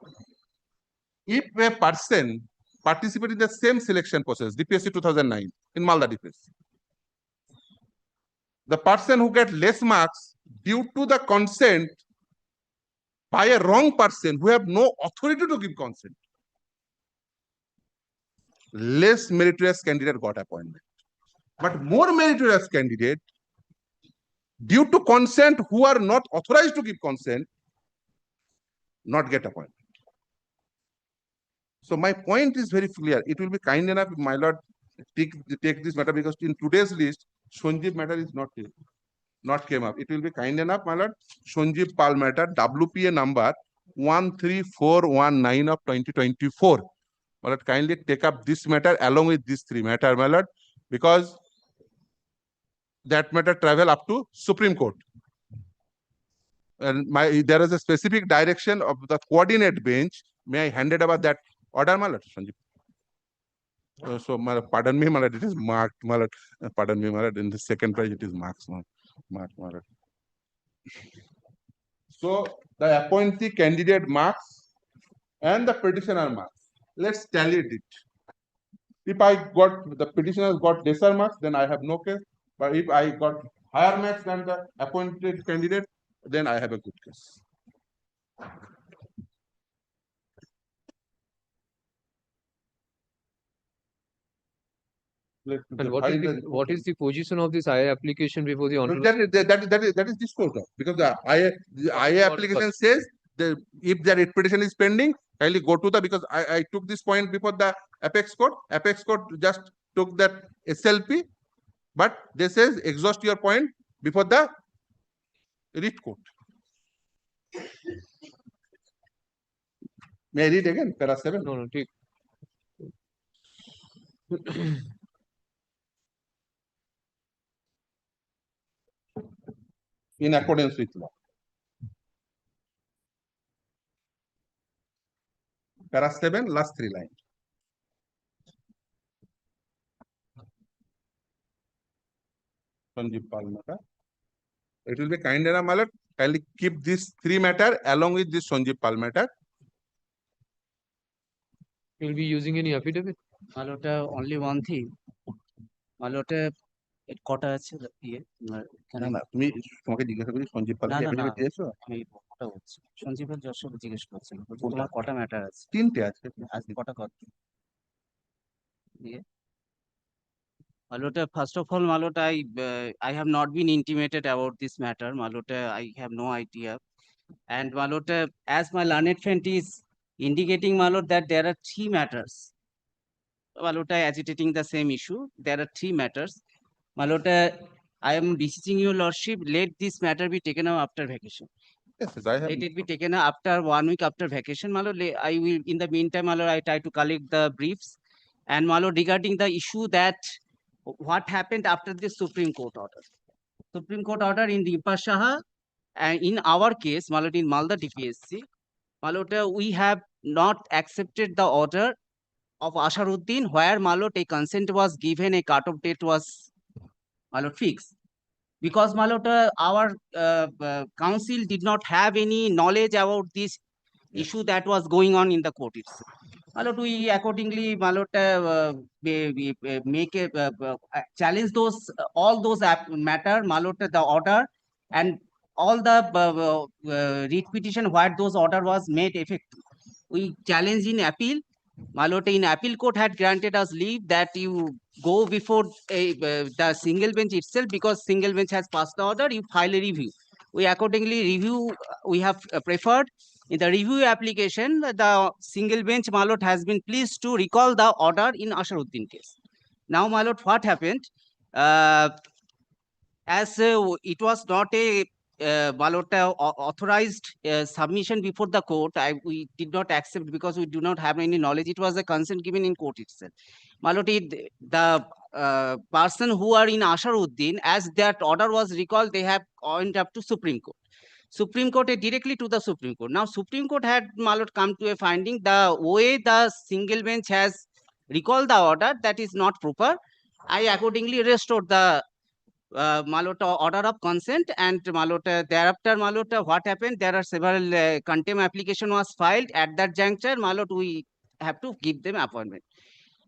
If a person participated in the same selection process, DPSC 2009, in Malda DPSC, the person who get less marks due to the consent by a wrong person who have no authority to give consent, less meritorious candidate got appointment. But more meritorious candidate, due to consent who are not authorized to give consent, not get appointment. So my point is very clear. It will be kind enough if my lord take this matter because in today's list, Sanjeev matter is not came up. It will be kind enough, my lord. Sanjeev Pal matter, WPA number 13419 of 2024. My lord, kindly take up this matter along with these three matter, my lord, because that matter travel up to Supreme Court. And there is a specific direction of the coordinate bench. May I hand it over that order, my lord, Sanjeev? So, pardon me, my lord, it is marked, my lord. Pardon me, my lord, in the second page it is marked, my lord. So, the appointee candidate marks and the petitioner marks. Let's tally it. If I got, the petitioners got lesser marks, then I have no case. But if I got higher marks than the appointed candidate, then I have a good case. And what is the position of this IA application before the honorable? That is disposed of because the IA application says that if the writ petition is pending, kindly go to the, because I took this point before the apex court. Apex court just took that SLP, but they says exhaust your point before the Read quote. May I read again? Para 7. No, take. In accordance with law. Para 7, last 3 lines. Sanjeev Pal matter. It will be kind enough, my lord. Kindly keep this 3 matter along with this Sanjeev Pal matter. You'll be using any affidavit? মালোটা only one thing. মালোটা কটা আছে ইয়ে না না তুমি তোমাকে জিজ্ঞাসা করি সঞ্জীব পাল না কি না না affidavit দিয়েছো? আমি কটা হচ্ছে সঞ্জীবের যশোর জিজ্ঞেস করছিল তোমার কটা ম্যাটার আছে? 3টে আছে। আজকে কটা কত ইয়ে Malota, first of all, Malota, I have not been intimated about this matter. Malota, I have no idea. And Malota, as my learned friend is indicating, Malota, that there are 3 matters. Malota agitating the same issue. There are 3 matters. Malota, I am beseeching your lordship, let this matter be taken up after vacation. Yes, I have. Let it be taken up after 1 week after vacation. Malota, I will, in the meantime, Malota, I try to collect the briefs. And Malota, regarding the issue that what happened after the Supreme Court order. Supreme Court order in Ripashaha, and in our case, Malota, in Malda DPSC, Malota, we have not accepted the order of Asharuddin, where Malota, a consent was given, a cut-off date was Malota fixed. Because Malota, our council did not have any knowledge about this issue that was going on in the court itself. Malot, we accordingly, Malot, make a challenge those all those matter, Malot, the order and all the writ petition where those order was made effective. We challenge in appeal. Malot, in appeal court had granted us leave that you go before the single bench itself, because single bench has passed the order, you file a review. We accordingly review, we have preferred. In the review application, the single bench, Malot, has been pleased to recall the order in Asharuddin case. Now, Malot, what happened? As it was not a Malot authorized submission before the court, we did not accept because we do not have any knowledge. It was a consent given in court itself. Malot, the person who are in Asharuddin, as that order was recalled, they have gone up to Supreme Court. Supreme Court directly to the Supreme Court. Now, Supreme Court had, Malot, come to a finding the way the single bench has recalled the order, that is not proper. I accordingly restored the Malot order of consent, and Malot thereafter, Malot, what happened? There are several contempt application was filed at that juncture. Malot, we have to give them appointment.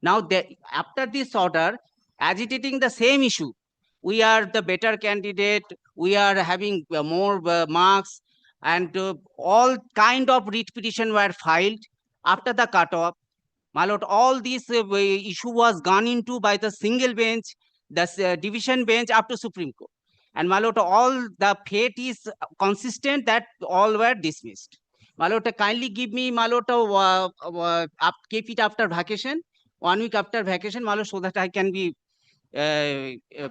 Now, after this order, agitating the same issue, we are the better candidate, we are having more marks, and all kind of writ petition were filed after the cutoff. Malot, all this issue was gone into by the single bench, the division bench up to Supreme Court. And Malot, all the fate is consistent that all were dismissed. Malot, kindly give me, Malot, keep it after vacation, 1 week after vacation, Malot, so that I can be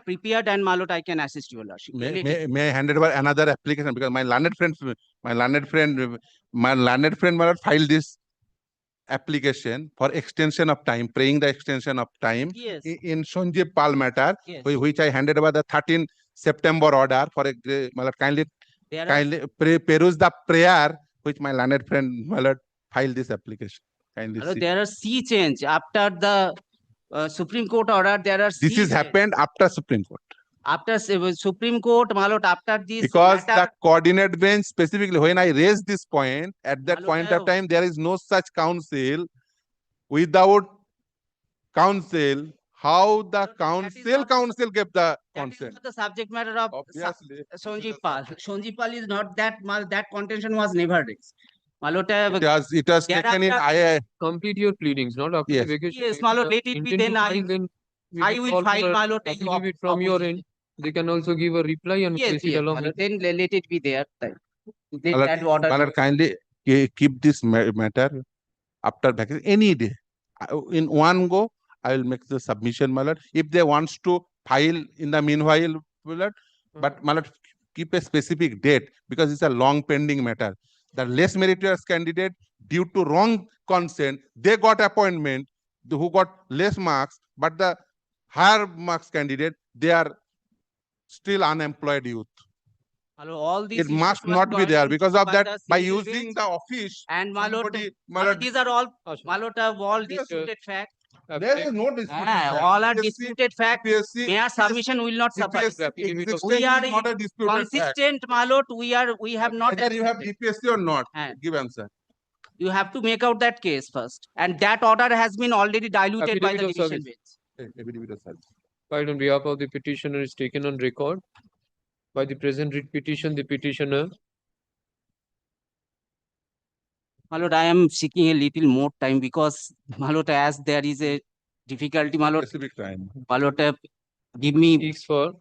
prepared, and Malot, I can assist your lordship. May I hand over another application, because my learned friend Malot filed this application for extension of time, praying the extension of time. Yes. In Sanjeev Pal matter, Yes. which I handed over the 13 September order for a Malot, kindly peruse the prayer which my learned friend Malot filed this application. Kindly see. There are sea change after the Supreme Court order. There are This is happened after Supreme Court. After Supreme Court, Malot, after this Because matter, the coordinate bench, specifically when I raised this point, at that point of time, there is no such council. Without council, how the council gave the consent? the subject matter of Obviously. Sanjeev Pal. Sanjeev Pal is not that, that contention was never raised. Malot, It was taken in II. Complete your pleadings, not after Yes. the vacation. Yes, Malot, let it be then I will file, Malot, affidavit from your end. They can also give a reply and yes, place it yes, along Malot, with then let it be there. Let Malot, that order. Malot, kindly keep this matter after vacation any day. In one go, I will make the submission, Malot. If they wants to file in the meanwhile, Malot, but Malot, keep a specific date because it's a long pending matter. The less meritorious candidate, due to wrong consent, they got appointment, who got less marks, but the higher marks candidate, they are still unemployed youth. Hello, all these It issues must were not be there. gone Because into of that, the by single using bench. the office, And my lord, somebody, my lord, these are all my lord all Yes, disputed facts. there is no disputed fact. All are PSC disputed facts. PSC Mayor submission will not suffice. DPSC We are is not a disputed fact. consistent, my lord. We have not. Whether you have accepted. DPSC or not, And give answer. you have to make out that case first, and that order has been already diluted by Affidavit the of division service. bench. Affidavit of service. Filed on behalf of the petitioner is taken on record. By the present writ petition, the petitioner. My lord, I am seeking a little more time because, my lord, as there is a difficulty, my lord, Specific time. my lord, give me Speaks for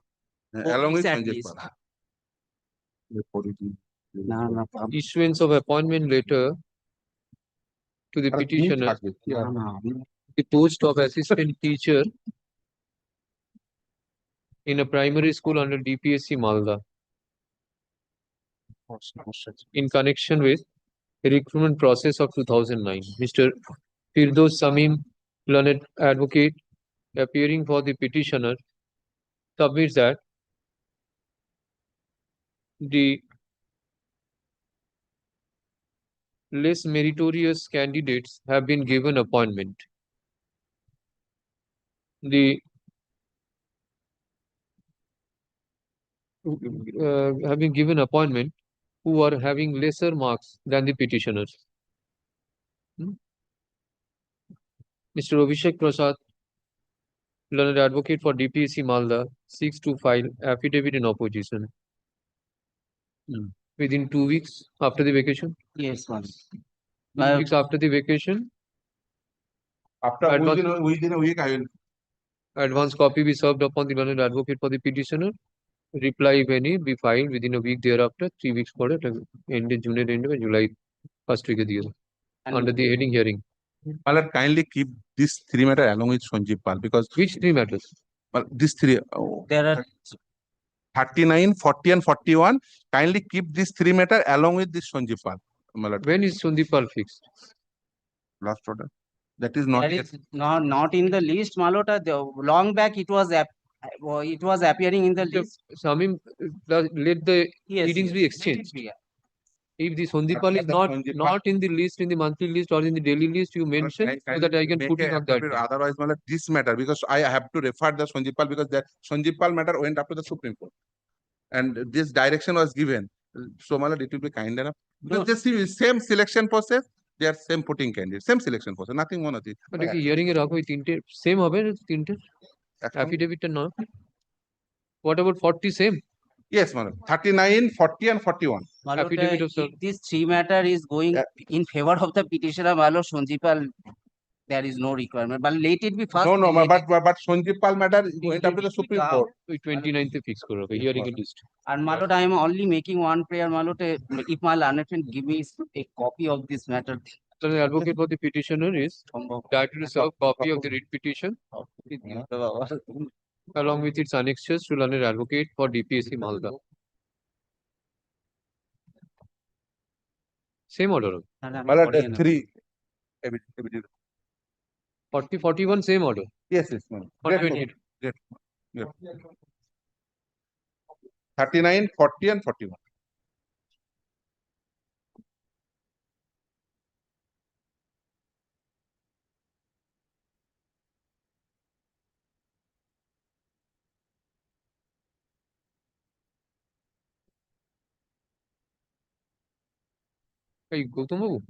Along with at Sanjay least. Pal. issuance of appointment letter to the petitioner, the post of assistant teacher in a primary school under DPSC Malda in connection with the recruitment process of 2009. Mr. Firdos Samim, learned advocate, appearing for the petitioner, submits that the less meritorious candidates have been given appointment. The have been given appointment who are having lesser marks than the petitioners. Mr. Abhishek Prasad, learned advocate for DPSC Malda, seeks to file affidavit in opposition within 2 weeks after the vacation. Yes, ma'am. 2 weeks after the vacation, After within a week, I will. advance copy be served upon the learned advocate for the petitioner. Reply, if any, be filed within a week thereafter, 3 weeks for it, end of June, end of July, first week of the year, under the heading hearing. I'll kindly keep this three matter along with Sanjay Pal because which three matters? Well, these three. There are 39, 40, and 41. Kindly keep these three matter along with this Sanjay Pal. When is Sanjay Pal fixed? Last order. That is not that yet. is not in the list, Malota. Long back it was appearing in the list. Samim, let the readings be Let it exchanged. be. If the Sandipal is not in the list, in the monthly list or in the daily list, you mention so that I can put it on that. Otherwise, this matter because I have to refer the Sanjay Pal because the Sanjay Pal matter went up to the Supreme Court, and this direction was given. So, it will be kind enough. No. Just see same selection process. They are same putting candidates, same selection process. Nothing more, nothing. But hearing it, same hobe tinte affidavit na. What about 40 same? Yes, madam. 39, 40, and 41. Affidavit of If this three matter is going in favor of the petitioner, Malo Sanjipal, there is no requirement. But let it be first. No, but Sanjay Pal matter went up to the Supreme Court. 29th fix karo hearing a list. And Malot, I am only making one prayer, Malot. If my learned friend give me a copy of this matter. So the advocate for the petitioner is that to serve copy of the writ petition along with its annexures to learned advocate for DPSC Malda. Same order. Malad, 3. 40, 41, same order. Yes, ma'am. 28. 39, 40, and 41. Hey, Gautam Babu.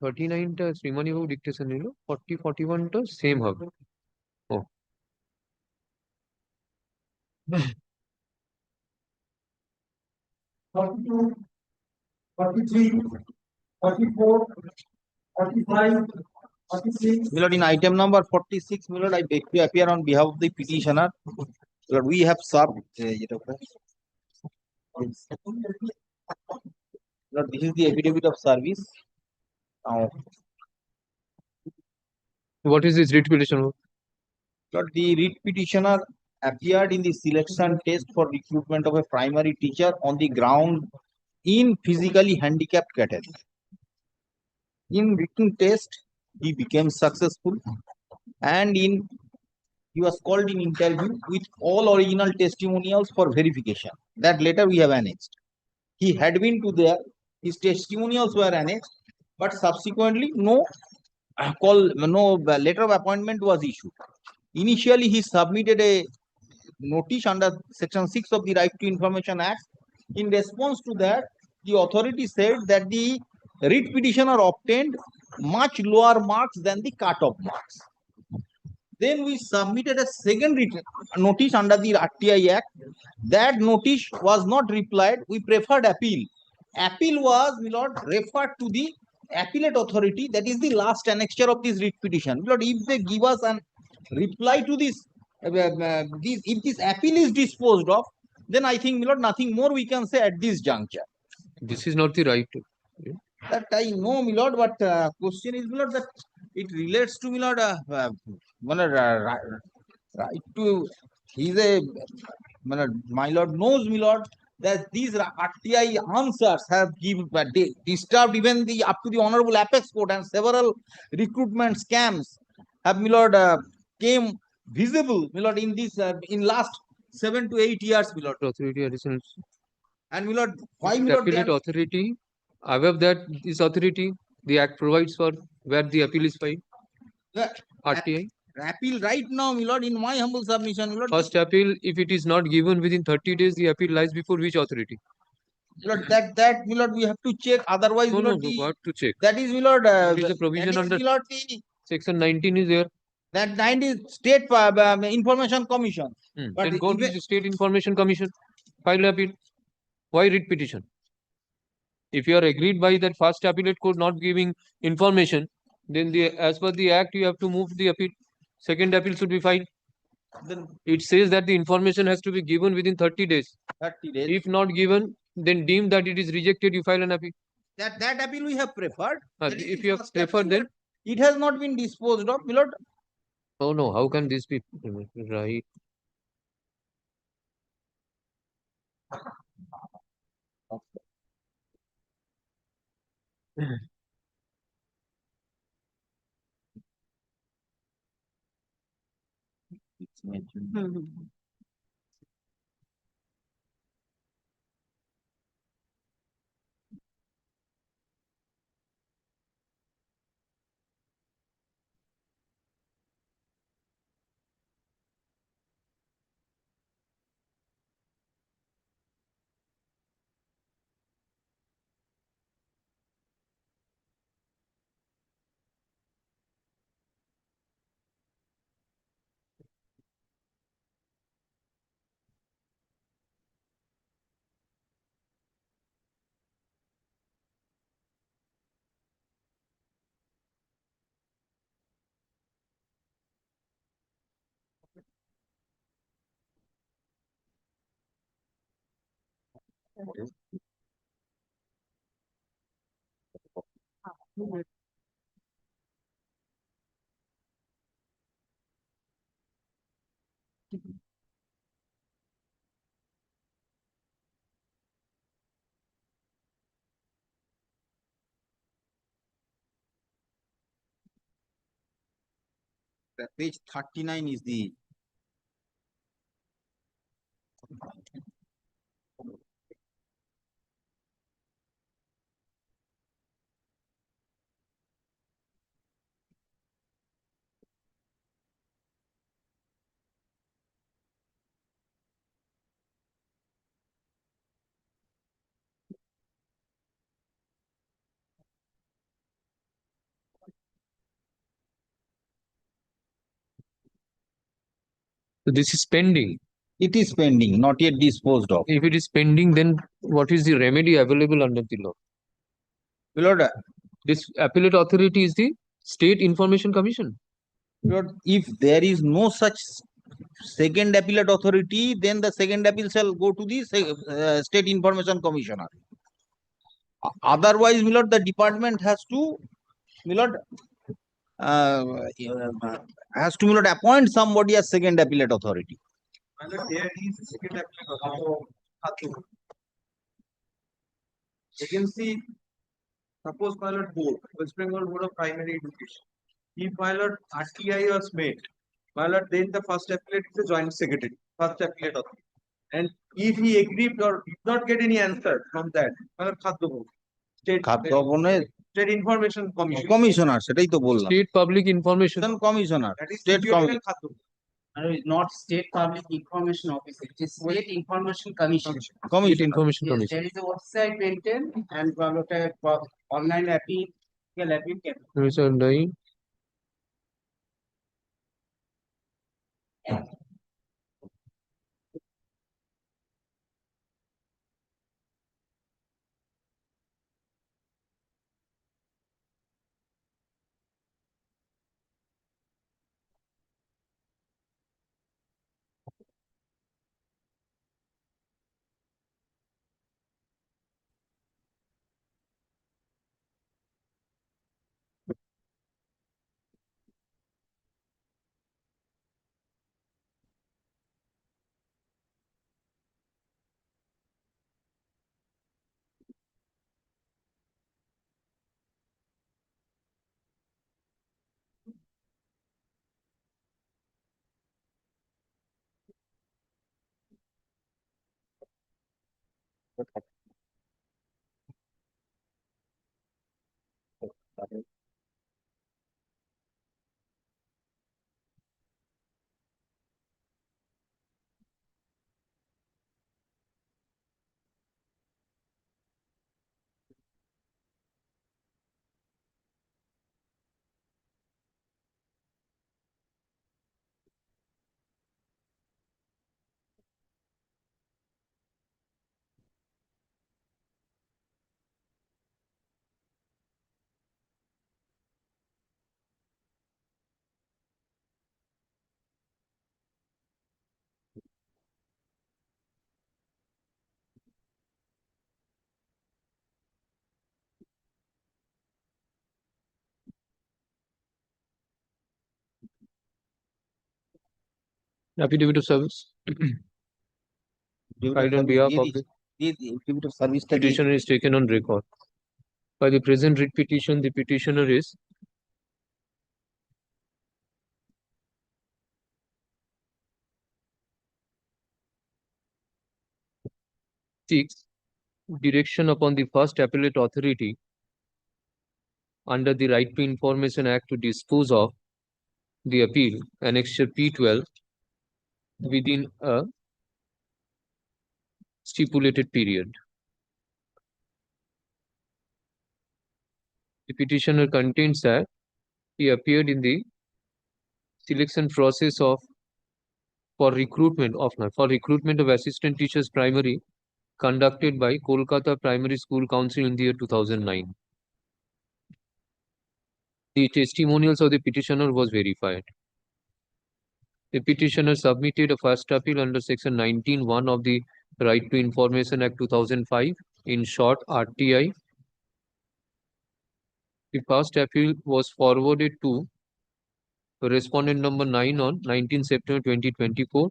39 টা শ্রীমানি বাবু dictation নিল 40 41 টা same হবে ও 42, 43, 44, 45, 46. Milord, in item number 46, Milord, I beg to appear on behalf of the petitioner. Milord, we have served. Milord, this is the affidavit of service. Now, what is this writ petition? Milord, the writ petitioner appeared in the selection test for recruitment of a primary teacher on the ground in physically handicapped category. In written test, he became successful, and he was called in interview with all original testimonials for verification. That later we have annexed. He had been to there, his testimonials were annexed, but subsequently no letter of appointment was issued. Initially, he submitted a notice under Section 6 of the Right to Information Act. In response to that, the authority said that the writ petitioner obtained much lower marks than the cut-off marks. Then we submitted a second notice under the RTI Act. That notice was not replied. We preferred appeal. Appeal was, my lord, referred to the appellate authority. That is the last annexure of this writ petition. My lord, if they give us an reply to this, if this appeal is disposed of, then I think, my lord, nothing more we can say at this juncture. This is not the right. That I know, my lord, but question is, my lord, that it relates to, my lord, right to, he's a, my lord knows, my lord, that these RTI answers have given, disturbed even the up to the Honorable Apex Court, and several recruitment scams have, my lord, came visible, my lord, in this, in last 7 to 8 years, my lord. Authority additional. And my lord, why, my lord, Appellate authority, above that, this authority, the act provides for where the appeal is filed. RTI. Appeal right now, my lord, in my humble submission, my lord. First appeal, if it is not given within 30 days, the appeal lies before which authority? My lord, that, my lord, we have to check. Otherwise, No, my lord, what to check? that is, my lord, There is a provision under my lord, Section 19 is there. that 90 State Information Commission. But Then go to the State Information Commission, file appeal. Why writ petition? If you are agreed by that first appellate court not giving information, then as per the act you have to move the appeal. Second appeal should be filed. Then it says that the information has to be given within 30 days. 30 days. If not given, then deemed that it is rejected, you file an appeal. That appeal we have preferred. If you have preferred, then it has not been disposed of, my lord. Oh no, how can this be right? Page 39 is the So this is pending. It is pending, not yet disposed of. If it is pending, then what is the remedy available under the law? My lord, this appellate authority is the State Information Commission. Lord, if there is no such second appellate authority, then the second appeal shall go to the State Information Commissioner. Otherwise, my lord, the department has to, my lord, my lord, appoint somebody as second appellate authority. There is a second application. Agency, suppose pilot board, West Bengal Board of Primary Education. If pilot RTI was made, pilot then the first appellate is the joint secretary, first appellate authority. And if he agreed or did not get any answer from that, pilot Khadya Board, State Information Commission. Commissioner সেটাই তো বললাম state public information Commissioner, that is situated in Khadya Board. Not State Public Information Office, it is State Information Commission. State Information Yes, Commission there is a website maintained and online appeal can. Mr. Nai, affidavit of service filed on behalf of the petitioner is taken on record. By the present writ petition, the petitioner is seeks direction upon the first appellate authority under the Right to Information Act to dispose of the appeal, Annexure P12, within a stipulated period. The petitioner contains that he appeared in the selection process for recruitment of assistant teachers primary conducted by Kolkata Primary School Council in the year 2009. The testimonials of the petitioner was verified. The petitioner submitted a first appeal under section 19(1) of the Right to Information Act 2005, in short RTI. The first appeal was forwarded to respondent number 9 on 19 September 2024.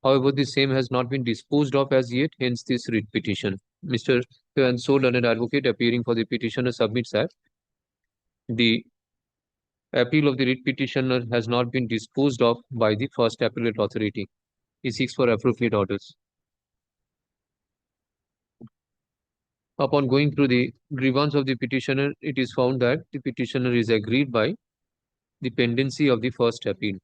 However, the same has not been disposed of as yet, hence this writ petition. Mr. and so learned advocate appearing for the petitioner submits that the appeal of the writ petitioner has not been disposed of by the first appellate authority. He seeks for appropriate orders. Upon going through the grievance of the petitioner, it is found that the petitioner is aggrieved by the pendency of the first appeal.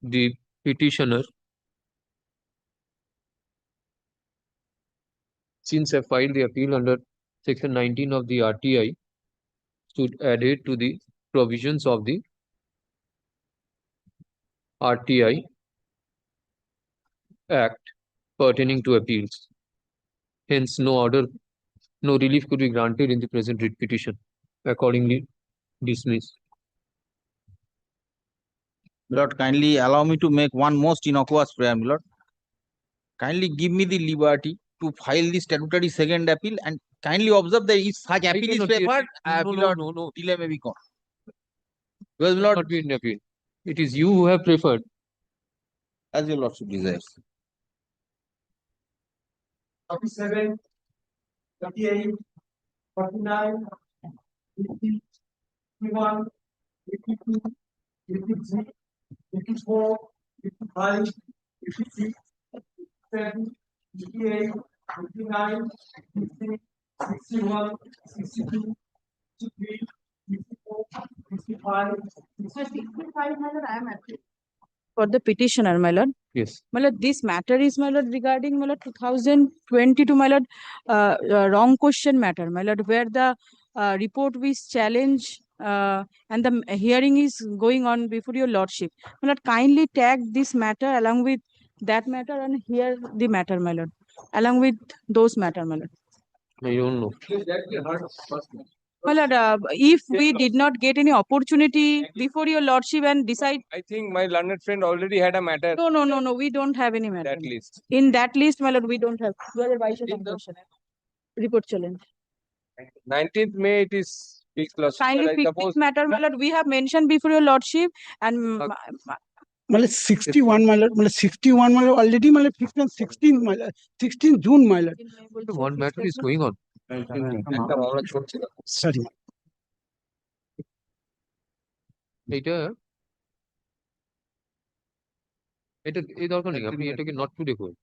The petitioner, since I filed the appeal under section 19 of the RTI, should adhere to the provisions of the RTI Act pertaining to appeals. Hence, no relief could be granted in the present writ petition. Accordingly, dismissed. Lord, kindly allow me to make one most innocuous prayer, my Lord. Kindly give me the liberty to file the statutory second appeal, and kindly observe that if such appeal is preferred, delay may be gone. Well, Not been appealed. It is you who have preferred. as your lordship desires. 47, 38, 49, 50, 51, 52, 53, 54, 55, 56, 57, 58, 59, 60, 61, 62, 63, 64, 65, 65, I am happy. For the petitioner, my lord. Yes. My lord, this matter is, my lord, regarding, my lord, 2022, my lord, wrong question matter, my lord, where the report was challenged and the hearing is going on before your lordship. My lord, kindly tag this matter along with that matter and hear the matter, my lord, along with those matter, my lord. I don't know. My lord, if we did not get any opportunity before your lordship and decide. I think my learned friend already had a matter. No, we don't have any matter. That list. In that list, my lord, we don't have. 2022 report challenge. 19th May it is fixed lordship. Kindly I pick suppose this matter, my lord. We have mentioned before your lordship and मतलब 61 मतलब 61 मतलब already मतलब fixed on 16 मतलब 16 June मतलब One matter is going on. একটা মামলা চলছিল। sorry এটা এই দরকার নেই আপনি এটাকে not today করুন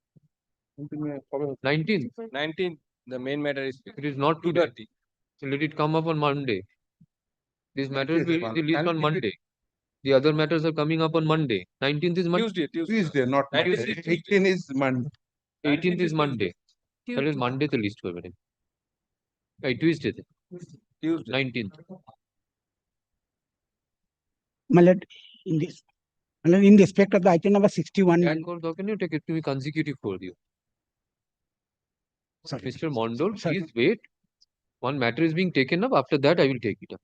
19th 19th the main matter is it is not today so let it come up on Monday this matter will be released on Monday the other matters are coming up on Monday 19th is Monday Tuesday, not Monday. 18 is Monday. 18th is Monday তাহলে Monday তে list করবেন এই Tuesday তে 19th मतलब in respect of the item number 61 add করার দরকার নেই ওটাকে তুমি consecutive করে দিও Mr. Mondol, please wait. One matter is being taken up. After that, I will take it up.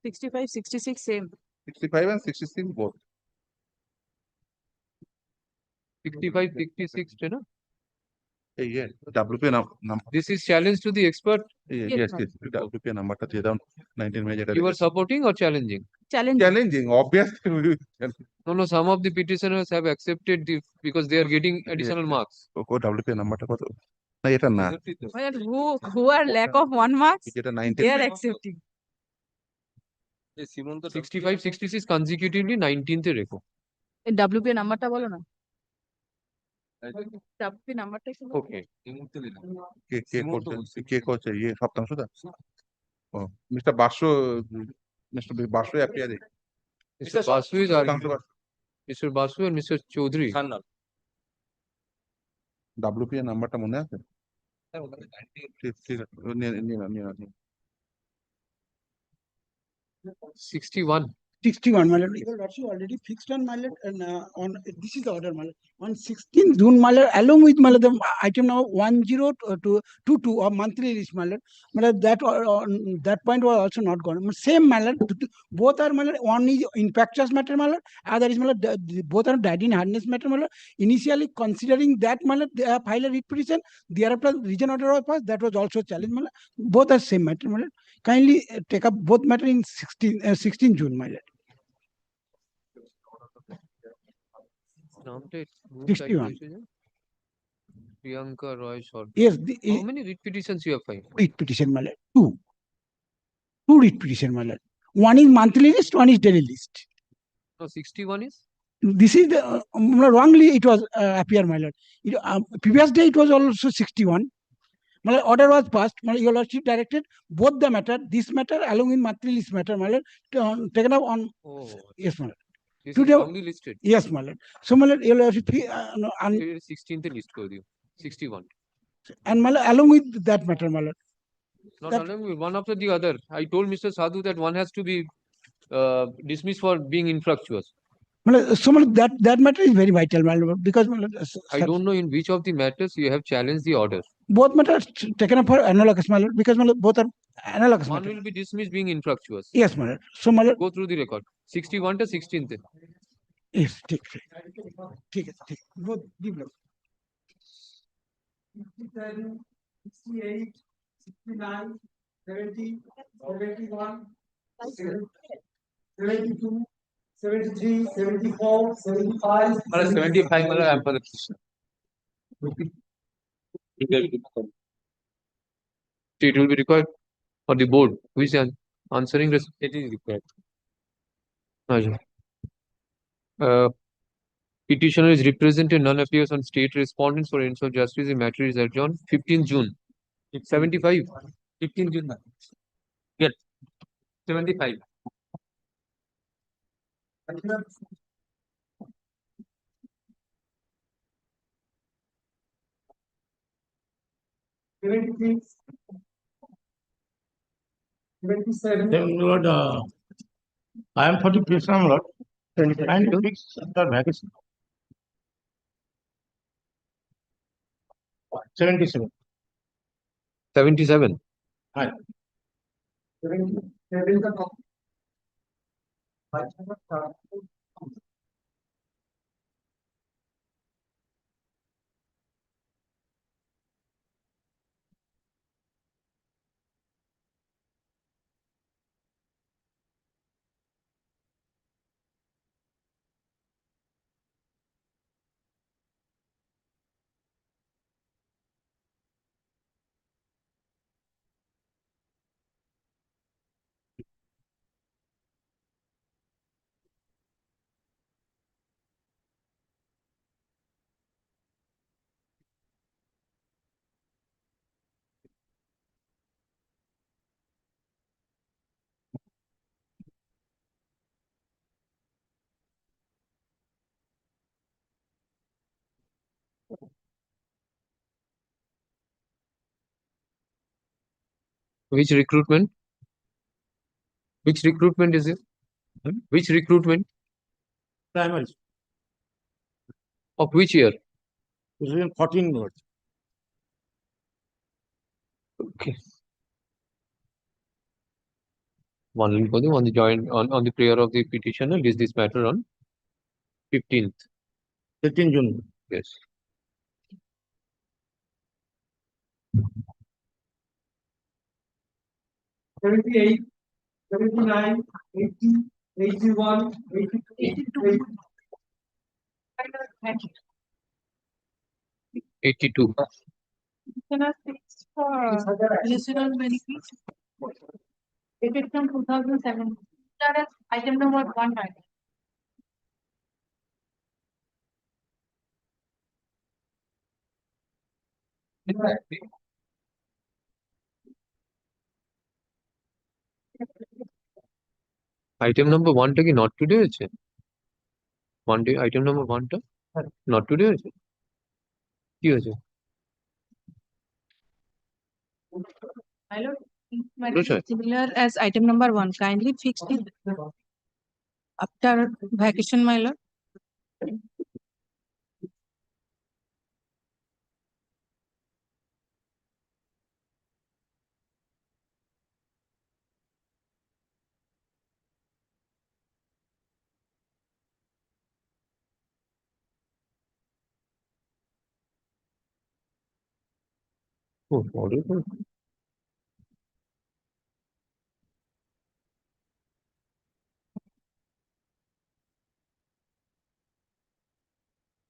65, 66, same. 65 and 66 both. 65, 66, you know? Yeah, WP number. This is challenge to the expert. Yes. WP number ta দিয়ে দাও 19 May You are supporting or challenging? Challenging, obviously. No, some of the petitioners have accepted the because they are getting additional marks. WP number টা কত? না এটা না। Well, who are lack of 1 marks, এটা 19 they are accepting. 65, 66 consecutively 19th এ রেখো। এই WP নাম্বারটা বলো না। WP নাম্বারটা একটু বলো। Okay. কে করছে ये সপ্তাংশটা? ও mister Basu appearing. Mr. Basu is arguing. Mr. Basu and Mr. Chaudhary. WP এর নাম্বারটা মনে আছে? ঠিক আছে নিয়ে 61. 61 my lord, your lordship already fixed on my lord and on this is the order my lord on 16th June my lord along with my lord the item number 1022 of monthly list my lord that point was also not gone same my lord both are my lord one is infectious matter my lord other is my lord both are died in hardness matter my lord initially considering that my lord they have filed a writ petition thereafter region order was passed that was also challenged my lord both are same matter my lord kindly take up both matter in 16 June my lord 61. Priyanka Roy Short. Yes. How many writ petitions you have filed? Writ petition, my lord. Two writ petition, my lord. One is monthly list, one is daily list. No, 61 is? This is the wrongly it was appear, my lord. Previous day it was also 61. My lord, order was passed. My lord, your lordship directed both the matter, this matter along with monthly list matter, my lord, taken up on. Oh. Yes, my lord. This Today, is wrongly listed. Yes, my lord. So, my lord, your lordship, 16th list for you. 61. And my lord, along with that matter, my lord. Not along with one after the other. I told Mr. Sadhu that one has to be dismissed for being infructuous. So that matter is very vital, my lord, because my lord, I don't know in which of the matters you have challenged the order. Both matters taken up for analogous, my lord, because my lord, both are analogous. One will be dismissed being infructuous. Yes, my lord. So, my lord, go through the record. 61 to 16th. Yes, take it. Both give them. 67, 68, 69, 70, 71, 72, 72, 73, 74, 75. 75 I am for the petition. It will be required for the board. Who is answering this? It is required. Petitioner is represented, none appears on state respondents for ends of justice. The matter is adjourned 15 June. 75. 15 June. Yes. 75. Seventy-six, 77. Then Lord, I am for the petition, Lord. And fix the vacancy. 77. 77. Hi. 77. Which recruitment? Which recruitment is it? Which recruitment? Primary. Of which year? 2014, Lord. Okay. One on the joint on the prayer of the petitioner list this matter on 15th. 15 June. Yes. Seventy-eight, 79, 80, 81, 82, 82. Can I fix for listener benefit? It is from 2007. That is item number 1. Item number 1 টা কি not today আছে? One day item number 1 টা not today আছে? কি আছে? My lord, it might be similar as item number 1. Kindly fix it after vacation, my lord. Oh, order.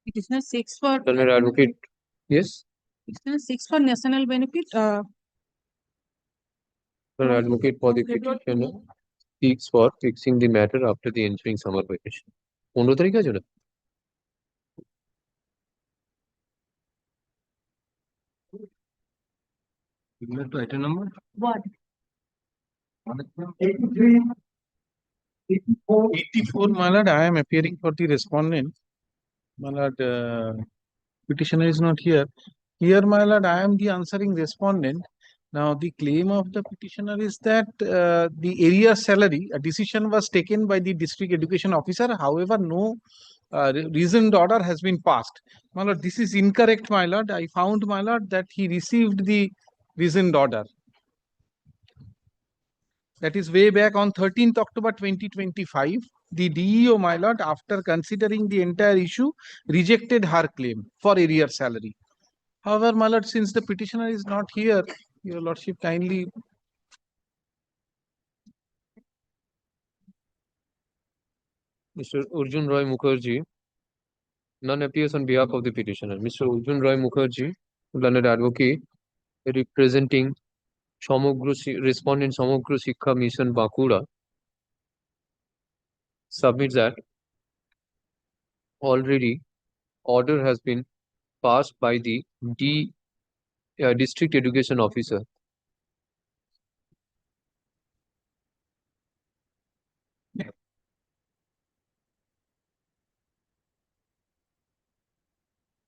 Petitioner 6 for General advocate. Yes. petitioner 6 for national benefit. General advocate for the petitioner seeks for fixing the matter after the ensuing summer vacation. 15 তারিখ আছে না? Similar to item number? What? 83, 84. 84, my lord, I am appearing for the respondent. My lord, petitioner is not here. Here, my lord, I am the answering respondent. Now, the claim of the petitioner is that the area salary, a decision was taken by the district education officer. However, no reasoned order has been passed. My lord, this is incorrect, my lord. I found, my lord, that he received the reasoned order. That is way back on 13th October 2025. The DEO, my lord, after considering the entire issue, rejected her claim for arrear salary. However, my lord, since the petitioner is not here, your lordship kindly Mr. Arjun Roy Mukherjee. None appears on behalf of the petitioner. Mr. Arjun Roy Mukherjee, learned advocate, representing respondent Samagro Shikha Mission Bankura, submits that already order has been passed by the district education officer.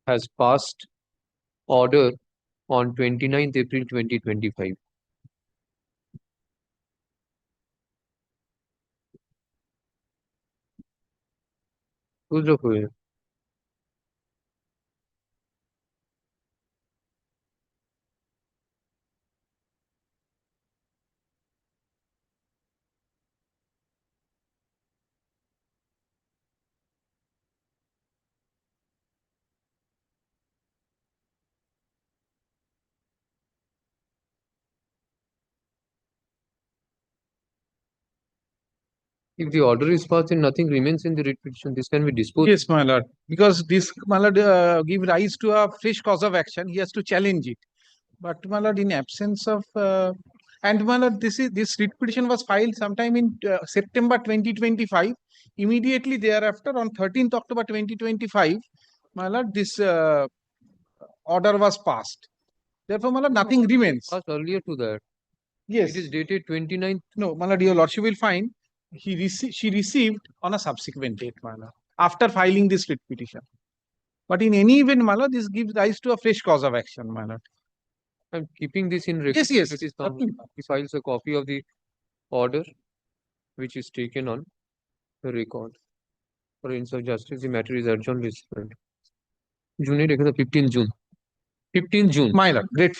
Has passed order on 29th April 2025. Who's the who? If the order is passed and nothing remains in the writ petition, this can be disposed. Yes, my lord, because this, my lord, give rise to a fresh cause of action, he has to challenge it. But, my lord, in absence of, and, my lord, this writ petition was filed sometime in September 2025. Immediately thereafter, on 13th October 2025, my lord, this order was passed. Therefore, my lord, nothing remains. Passed earlier to that. Yes. It is dated 29th. No, my lord, your lordship will find she received on a subsequent date, my lord, after filing this writ petition. But in any event, my lord, this gives rise to a fresh cause of action, my lord. I'm keeping this in record. Yes, yes. It is he files a copy of the order which is taken on the record. For instance of justice, the matter is adjourned. June 15 June. 15 June. My lord, great.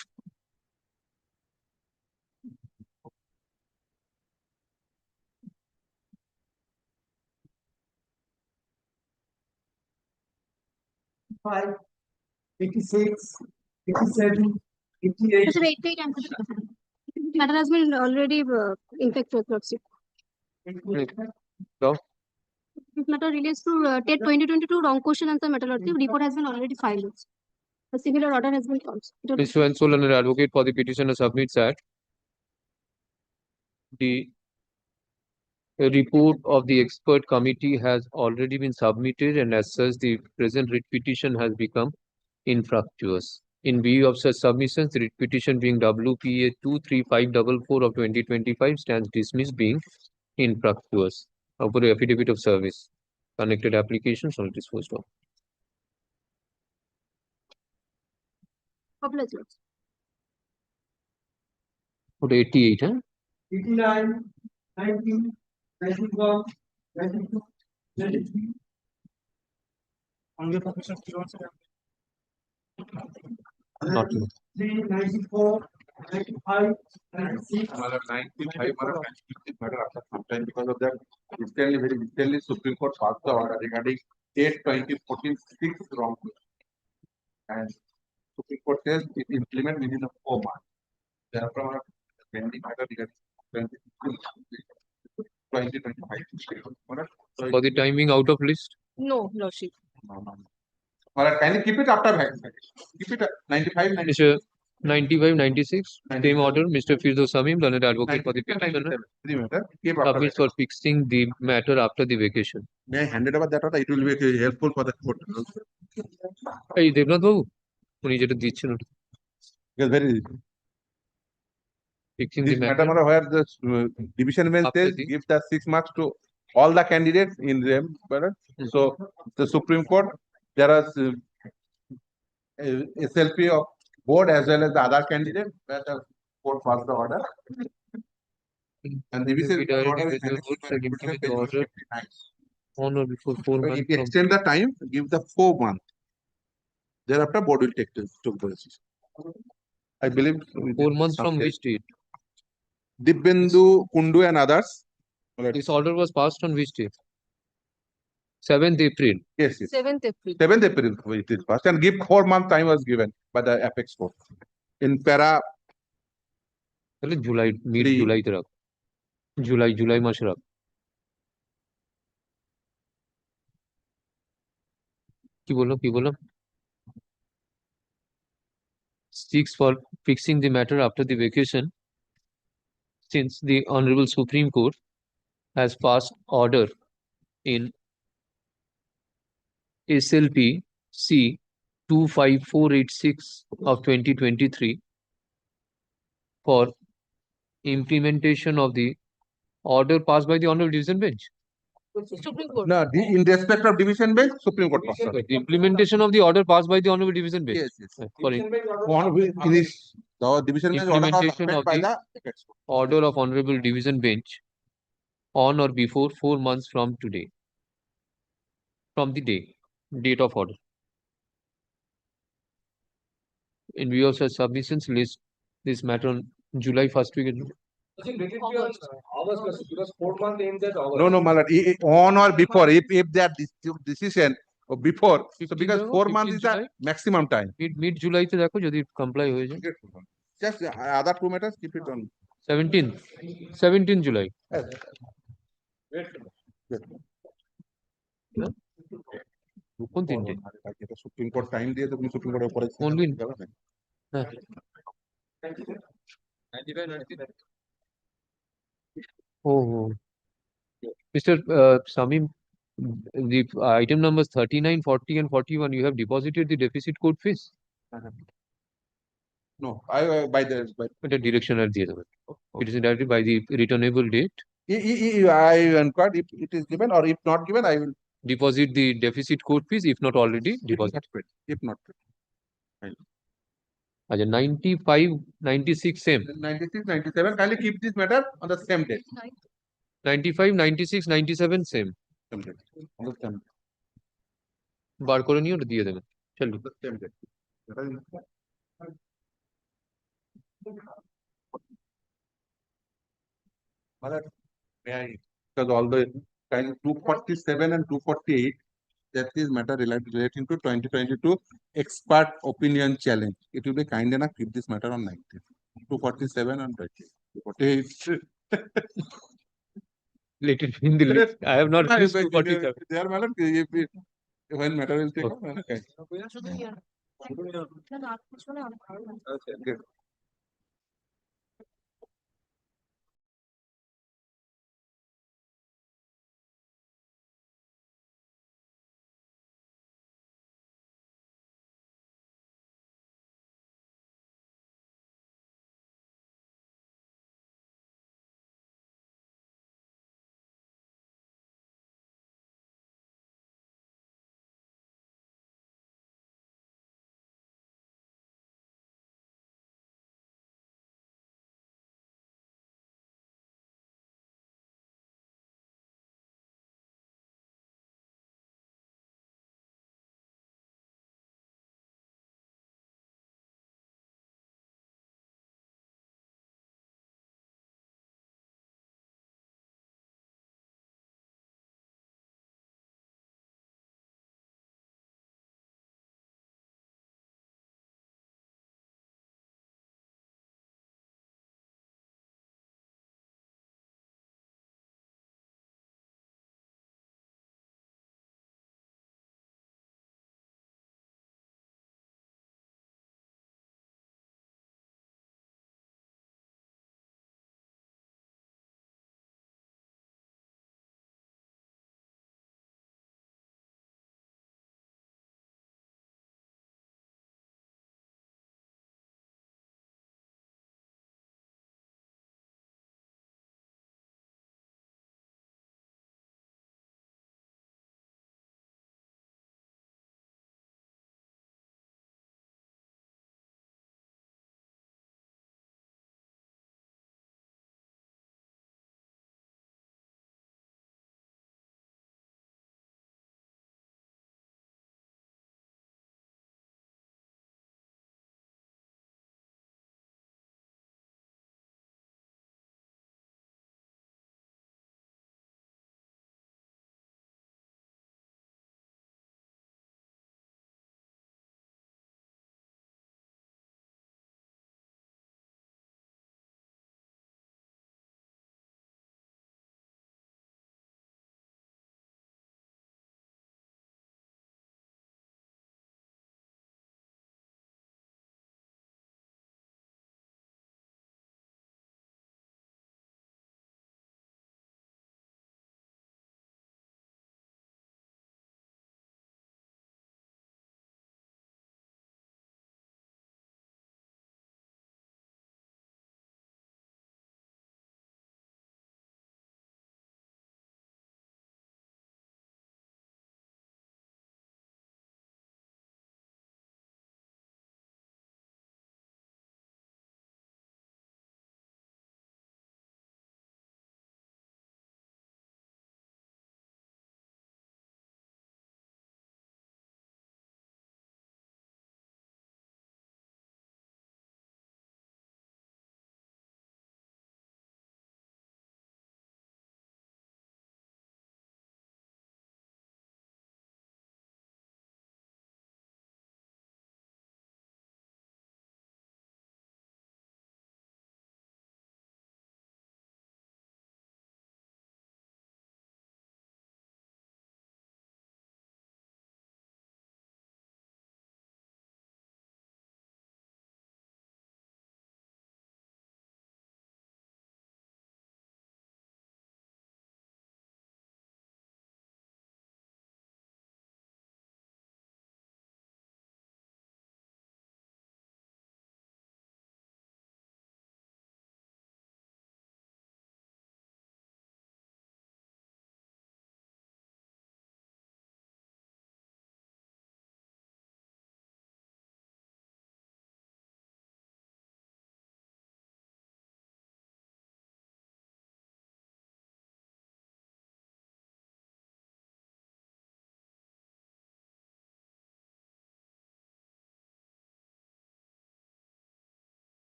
Five, 86, 87, 88. Sir, 88 and matter has been already infected. So, This matter relates to TET 2022 wrong question answer matter. Report has been already filed. A similar order has been passed. Mr. Ansel, an advocate for the petitioner, submits that the report of the expert committee has already been submitted, and as such, the present writ petition has become infructuous. In view of such submissions, the writ petition being WPA 23544 of 2025 stands dismissed, being infructuous. For the affidavit of service, connected applications are disposed of. For 88, huh? 89, 90, 91, 92, 93. Not me. 94, 95, 96. 95 matter after some time because of that very recently Supreme Court passed the order regarding 8/2014 6 wrong and Supreme Court says it implement within a 4 months. Therefore, pending matter regarding 2025. For the timing out of list? No, lordship. All right, kindly keep it after vaccination. Keep it at 95, 96. Mr. 95, 96, same order, Mr. Firdaus Samim, learned advocate for the petitioner, submits for fixing the matter after the vacation. May I hand it over that order? It will be helpful for the court. Hey, Devnath Babu, উনি যেটা দিচ্ছেন ওটা Because very fixing this the matter matter where the division bench after says the gives the 6 marks to all the candidates in them. So the Supreme Court, there are SLP of board as well as the other candidate where the court passed the order. And the order on or before 4 months. if you extend the time, give the 4 months. Thereafter, board will take the decision. I believe 4 months from which date? Dibbendu, Kundu, and others. This order was passed on which date? 7th April. Yes, yes. 7th April. 7th April it is passed, and give 4 month time was given by the apex court. In para July, mid July, July, July, July, কি বললাম 6 for fixing the matter after the vacation, since the Honorable Supreme Court has passed order in SLP C 25486 of 2023 for implementation of the order passed by the Honorable Division Bench. Supreme Court. No, in respect of division bench, Supreme Court passed. The implementation of the order passed by the Honorable Division Bench. Yes, yes. For Finish the division bench order was implementation upheld of by the the order of Honorable Division Bench on or before 4 months from today, from the date of order. In view of such submissions, list this matter on July 1st week. Because 4 months ends at August. No, my lord, on or before, if that decision or before, so because 4 months is the maximum time. Mid July তে দেখো যদি comply হয়ে যায়। Just other 2 matters, keep it on. 17 July. কোন তিনটে? Supreme court time দিয়ে তুমি supreme কোর্টের উপরে কোন দিন? হ্যাঁ। Oh, Mr. Samim, the item numbers 39, 40 and 41, you have deposited the deficit code fees? No, by the The direction at the other. It is directed by the returnable date. I inquired if it is given, or if not given, I will deposit the deficit code fees if not already deposited. If not paid. Acha, 95, 96 same. 96, 97, kindly keep this matter on the same date. 95, 96, 97 same. Same date. On the same date. বার করে নিয়ে ওটা দিয়ে দেবেন। চলো। Same date. Because all the kind 247 and 248, that is matter relating to 2022 expert opinion challenge. It will be kind enough keep this matter on 19. 247 and 248. Let it be in the list. I have not used 247. There, madam, when matter will take up. Okay.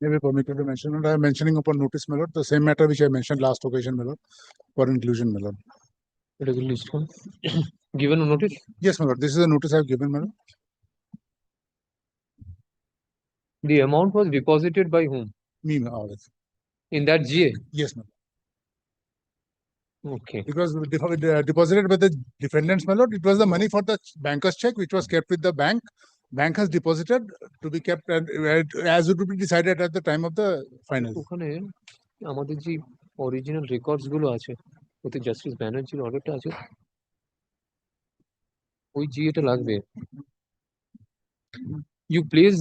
Maybe permitted to mention, and I am mentioning upon notice, my lord, the same matter which I mentioned last occasion, my lord, for inclusion, my lord. It is a list one. Given a notice? Yes, my lord, this is the notice I have given, my lord. The amount was deposited by whom? Me, my lord. In that GA? Yes, my lord. Okay. Because deposited by the defendants, my lord, it was the money for the banker's check which was kept with the bank. Bank has deposited to be kept as it would be decided at the time of the final. ওখানে আমাদের যে original records গুলো আছে ওতে justice ব্যানার্জির অর্ডারটা আছে ওই জিএটা লাগবে you place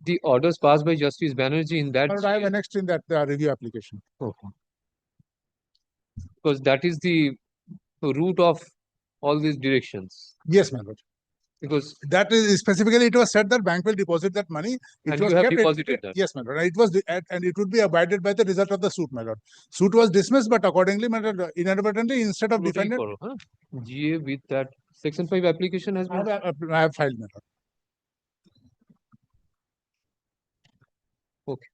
the orders passed by Justice Banerjee in that I have annexed in that review application. Okay. Because that is the root of all these directions. Yes, my lord. Because that is specifically it was said that bank will deposit that money. It and was you have kept, deposited that. Yes, my lord. It was and it would be abided by the result of the suit, my lord. Suit was dismissed, but accordingly, my lord, inadvertently, instead of defendant, GA with that Section 5 application has been. I have filed, my lord. Okay.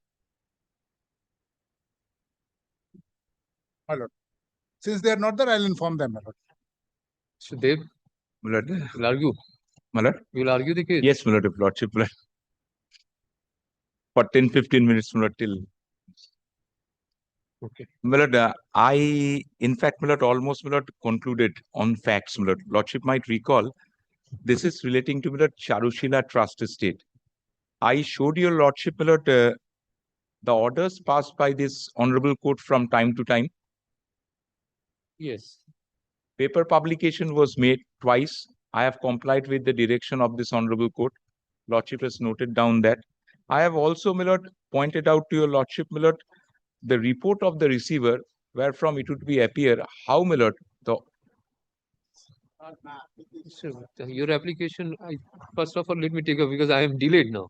My lord. Since they are not there, I'll inform them, my lord. So Dev, my lord, will argue. My lord, you will argue the case. Yes, my lord, lordship, my lord. For 10-15 minutes, my lord, till. Okay. My lord, in fact, my lord, almost my lord concluded on facts, my lord. Lordship might recall, this is relating to my lord Charushila Trust Estate. I showed your lordship, my lord, the orders passed by this honorable court from time to time. Yes. Paper publication was made twice. I have complied with the direction of this honorable court. Lordship has noted down that. I have also, my lord, pointed out to your lordship, my lord, the report of the receiver, wherefrom it would be appear how, my lord, the So, your application, first of all, let me take up because I am delayed now.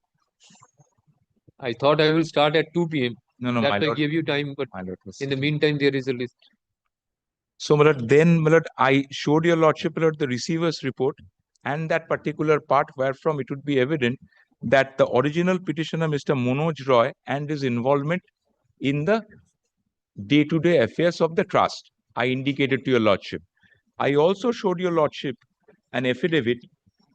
I thought I will start at 2 p.m. No, that my I lord, gave you time, but my lord, in the meantime, there is a list. So, my lord, then, my lord, I showed your lordship, my lord, the receiver's report and that particular part wherefrom it would be evident that the original petitioner, Mr. Manoj Roy, and his involvement in the day-to-day affairs of the trust, I indicated to your lordship. I also showed your lordship an affidavit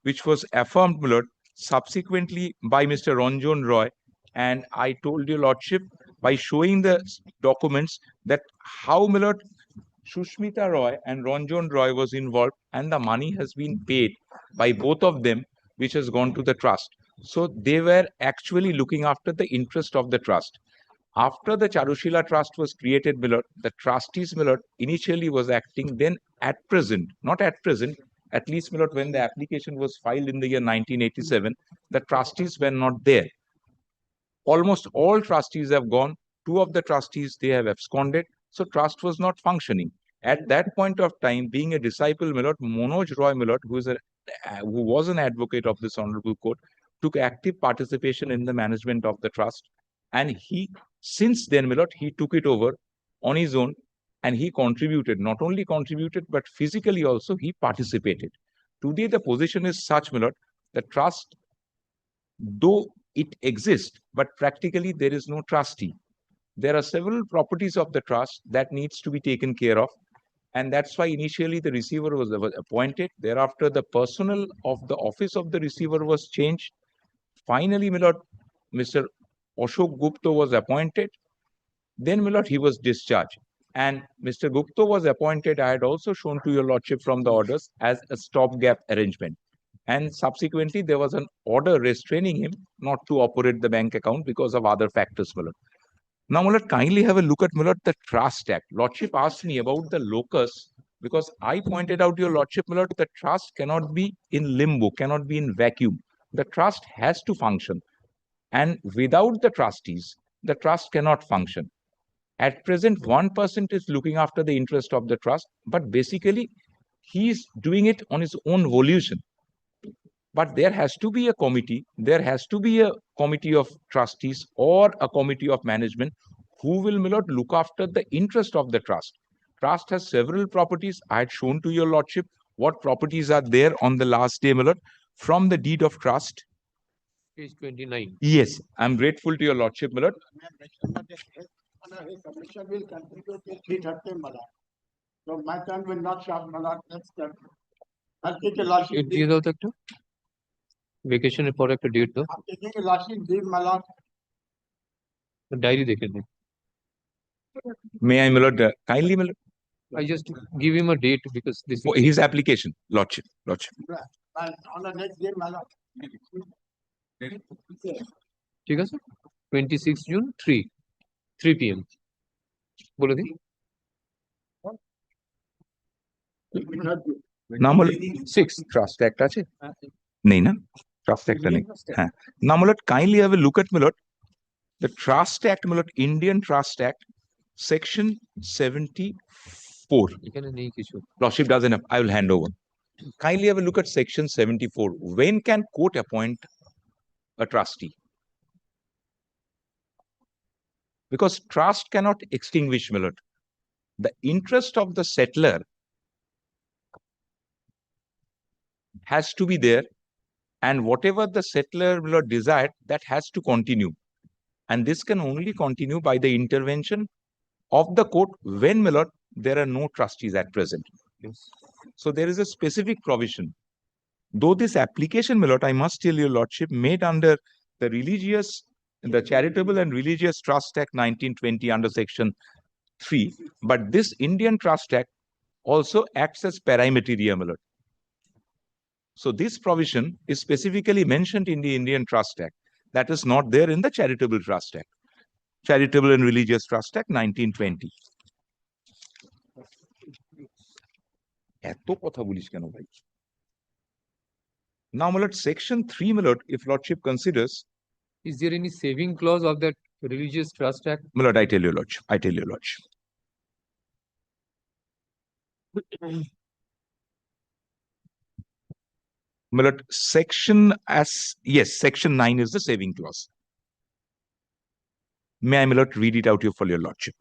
which was affirmed, my lord, subsequently by Mr. Ranjan Roy, and I told your lordship by showing the documents that how, my lord, Shushmita Roy and Ranjan Roy was involved and the money has been paid by both of them, which has gone to the trust. So they were actually looking after the interest of the trust. After the Charushila Trust was created, my lord, the trustees, my lord, initially was acting then at present, not at present, at least, my lord, when the application was filed in the year 1987, the trustees were not there. Almost all trustees have gone. 2 of the trustees, they have absconded. So trust was not functioning. At that point of time, being a disciple, my lord, Manoj Roy, my lord, who was an advocate of this honorable court, took active participation in the management of the trust. And he, since then, my lord, he took it over on his own and he contributed, not only contributed, but physically also he participated. Today, the position is such, my lord, the trust, though it exists, but practically there is no trustee. There are several properties of the trust that needs to be taken care of. And that's why initially the receiver was appointed. Thereafter, the personnel of the office of the receiver was changed. Finally, my lord, Mr. Ashok Gupta was appointed. Then, my lord, he was discharged. And Mr. Gupta was appointed, I had also shown to your lordship from the orders, as a stopgap arrangement. And subsequently, there was an order restraining him not to operate the bank account because of other factors, my lord. Now, my lord, kindly have a look at, my lord, the Trust Act. Lordship asked me about the locus because I pointed out to your lordship, my lord, the trust cannot be in limbo, cannot be in vacuum. The trust has to function. And without the trustees, the trust cannot function. At present, 1% is looking after the interest of the trust, but basically, he is doing it on his own volition. But there has to be a committee, there has to be a committee of trustees or a committee of management who will, my lord, look after the interest of the trust. Trust has several properties. I had shown to your lordship what properties are there on the last day, my lord, from the deed of trust. Page 29. Yes, I'm grateful to your lordship, my lord. His submission will continue till 3:30, my lord. So my turn will not stop, my lord. Next turn. I'll take a lordship. Date দিয়ে দাও তো একটা ভেকেশনের পর একটা date দাও I'm taking a lordship leave, my lord. Diary দেখে নে May I, my lord, kindly, my lord? I just give him a date because this For his application, lordship, lordship. And on the next day, my lord. ঠিক আছে 26 June 3 p.m. বলে দিন Now, my lord, 6 trust act আছে নেই না trust act নেই হ্যাঁ now my lord, kindly have a look at my lord the trust act, my lord, Indian Trust Act section 74. এখানে নেই কিছু Lordship doesn't have, I will hand over. Kindly have a look at section 74. When can court appoint a trustee? Because trust cannot extinguish, my lord. The interest of the settler has to be there, and whatever the settler will desired, that has to continue. And this can only continue by the intervention of the court when, my lord, there are no trustees at present. Yes. So there is a specific provision. Though this application, my lord, I must tell your lordship, made under the Charitable and Religious Trust Act 1920 under section 3, but this Indian Trust Act also acts as parameteria, my lord. So this provision is specifically mentioned in the Indian Trust Act. That is not there in the Charitable Trust Act. Charitable and Religious Trust Act 1920. এত কথা বলিস কেন ভাই? Now, my lord, section 3, my lord, if lordship considers. Is there any saving clause of that Religious Trust Act? My lord, I tell you, lordship. I tell you, lordship. My lord, section 9 is the saving clause. May I, my lord, read it out for your lordship?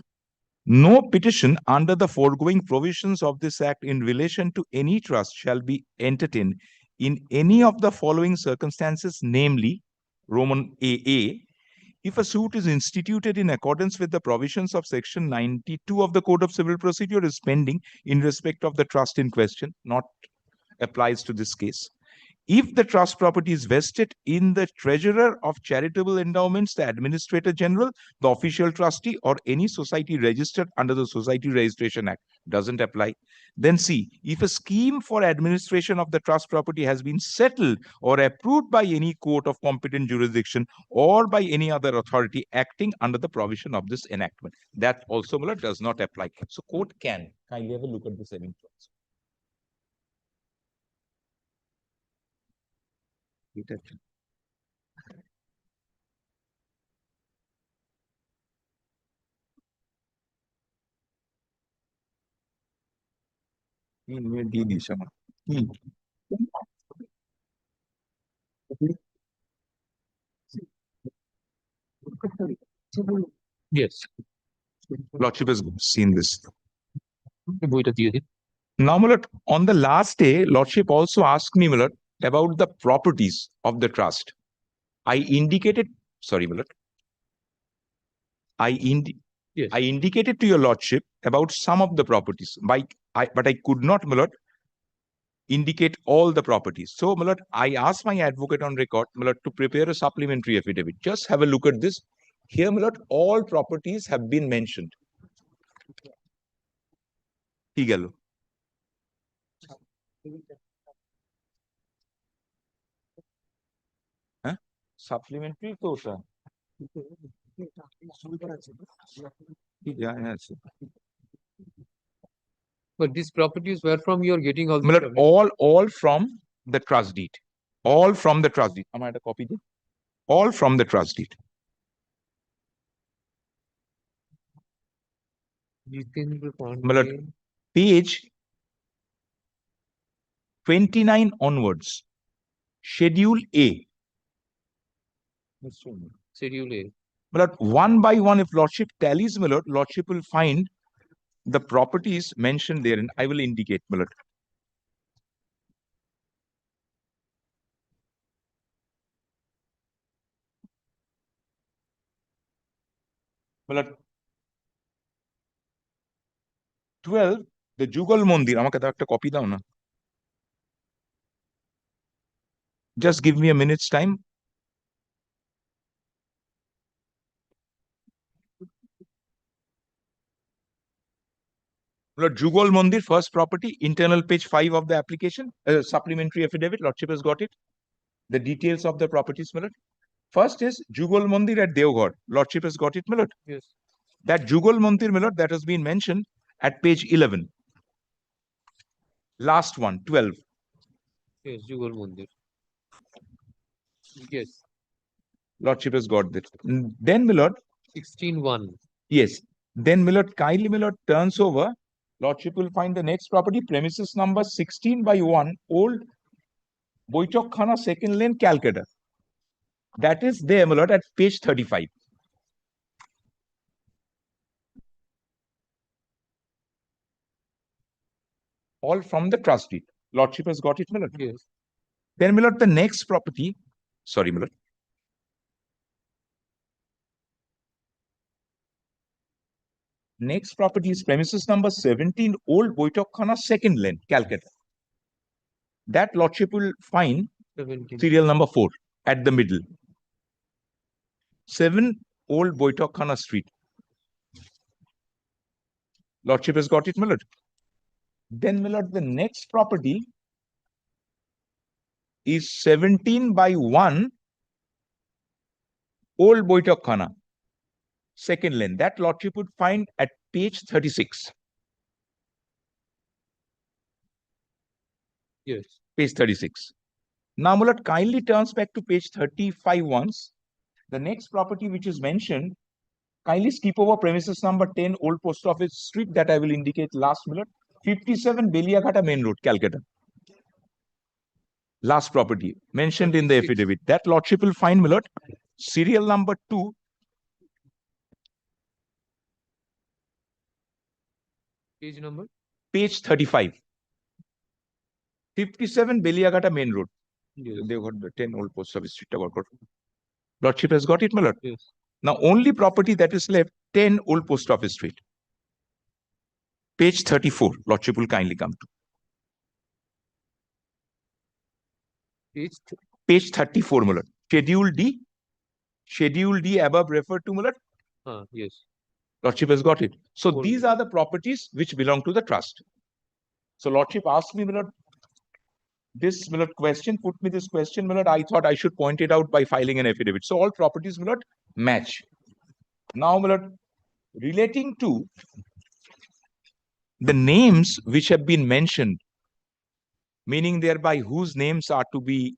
No petition under the foregoing provisions of this act in relation to any trust shall be entertained in any of the following circumstances, namely, Roman AA, if a suit is instituted in accordance with the provisions of section 92 of the Code of Civil Procedure is pending in respect of the trust in question, not applies to this case. If the trust property is vested in the treasurer of charitable endowments, the administrator general, the official trustee, or any society registered under the Society Registration Act, doesn't apply. Then C, if a scheme for administration of the trust property has been settled or approved by any court of competent jurisdiction or by any other authority acting under the provision of this enactment, that also does not apply. So court can. Kindly have a look at the saving clause. দিয়ে this আমার Yes. Lordship has seen this. বইটা দিয়ে দিন Now, my lord, on the last day, lordship also asked me, my lord, about the properties of the trust. I indicated, sorry, my lord. I indicated to your lordship about some of the properties, but I could not, my lord, indicate all the properties. So, my lord, I asked my advocate on record, my lord, to prepare a supplementary affidavit. Just have a look at this. Here, my lord, all properties have been mentioned. কি গেল? হ্যাঁ supplementary তো ওটা But these properties were from you are getting all all from the trust deed. All from the trust deed. আমার একটা copy দিন. All from the trust deed. Page 29 onwards. Schedule A. Schedule A. My lord, one by one, if lordship tallies, my lord, lordship will find the properties mentioned there, and I will indicate, my lord. Well, 12, the Jugal Mandir. আমাকে দাও একটা copy দাও না। Just give me a minute's time. Lord Jugal Mandir, first property, internal page 5 of the application, supplementary affidavit. Lordship has got it. The details of the properties, my lord. First is Jugal Mandir at Devghar. Lordship has got it, my lord. Yes. That Jugal Mandir, my lord, that has been mentioned at page 11. Last one, 12. Yes, Jugal Mandir. Yes. Lordship has got that. Then, my lord. 16.1. Yes. Then, my lord, kindly, my lord, turns over. Lordship will find the next property, premises number 16/1, Old Boitok Khana, second lane, Calcutta. That is there, my lord, at page 35. All from the trustee. Lordship has got it, my lord. Yes. Then, my lord, the next property, sorry, my lord. Next property is premises number 17, Old Boitok Khana, second lane, Calcutta. That lordship will find 17. serial number 4 at the middle. 7, Old Boitok Khana Street. Lordship has got it, my lord. Then, my lord, the next property is 17/1, Old Boitok Khana, second lane. That lordship would find at page 36. Yes. Page 36. Now, my lord, kindly turns back to page 35 once. The next property which is mentioned, kindly skip over premises number 10, Old Post Office Street, that I will indicate last, my lord. 57 Beliaghata Main Road, Calcutta. Last property mentioned in the affidavit. That lordship will find, my lord, serial number 2. Page number? Page 35. 57 Beliaghata Main Road. Yes. They've got the 10 Old Post Office Street. Lordship has got it, my lord. Yes. Now, only property that is left, 10 Old Post Office Street. Page 34. Lordship will kindly come to. Page 34, my lord. Schedule D. Schedule D above referred to, my lord. Yes. Lordship has got it. So these are the properties which belong to the trust. So Lordship asked me, my lord, this, my lord, question, put me this question, my lord. I thought I should point it out by filing an affidavit. So all properties, my lord, match. Now, my lord, relating to the names which have been mentioned, meaning thereby whose names are to be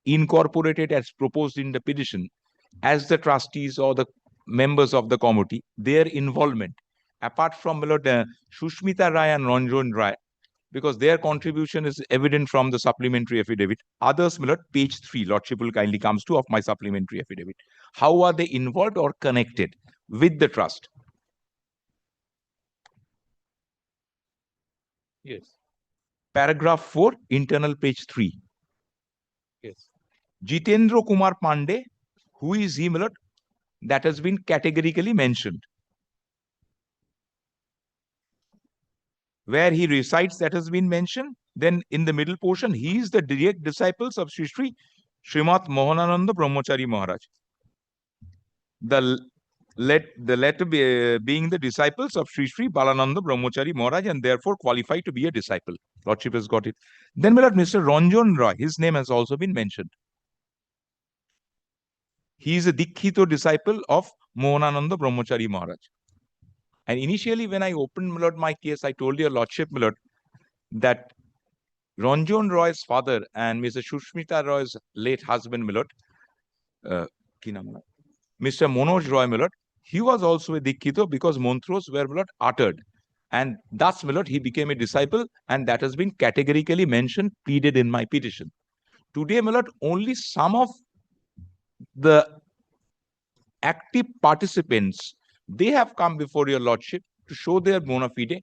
incorporated as proposed in the petition as the trustees or the members of the committee, their involvement, apart from, my lord, Shushmita Rai and Ranjan Rai, because their contribution is evident from the supplementary affidavit. Others, my lord, page 3, Lordship will kindly comes to of my supplementary affidavit. How are they involved or connected with the trust? Yes. Paragraph 4, internal page 3. Yes. Jitendra Kumar Pandey, who is he, my lord? That has been categorically mentioned. Where he resides, that has been mentioned. Then in the middle portion, he is the direct disciples of Sri Srimat Mohanananda Brahmachari Maharaj. The letter being the disciples of Sri Balananda Brahmachari Maharaj and therefore qualified to be a disciple. Lordship has got it. Then, my lord, Mr. Ranjan Rai, his name has also been mentioned. He is a Dikshito disciple of Mohanananda Brahmachari Maharaj. And initially, when I opened, my lord, my case, I told your lordship, my lord, that Ranjan Roy's father and Mr. Shushmita Roy's late husband, my lord, Mr. Manoj Roy, my lord, he was also a Dikshito because mantras were, my lord, uttered. And thus, my lord, he became a disciple, and that has been categorically mentioned, pleaded in my petition. Today, my lord, only some of the active participants, they have come before your lordship to show their bona fide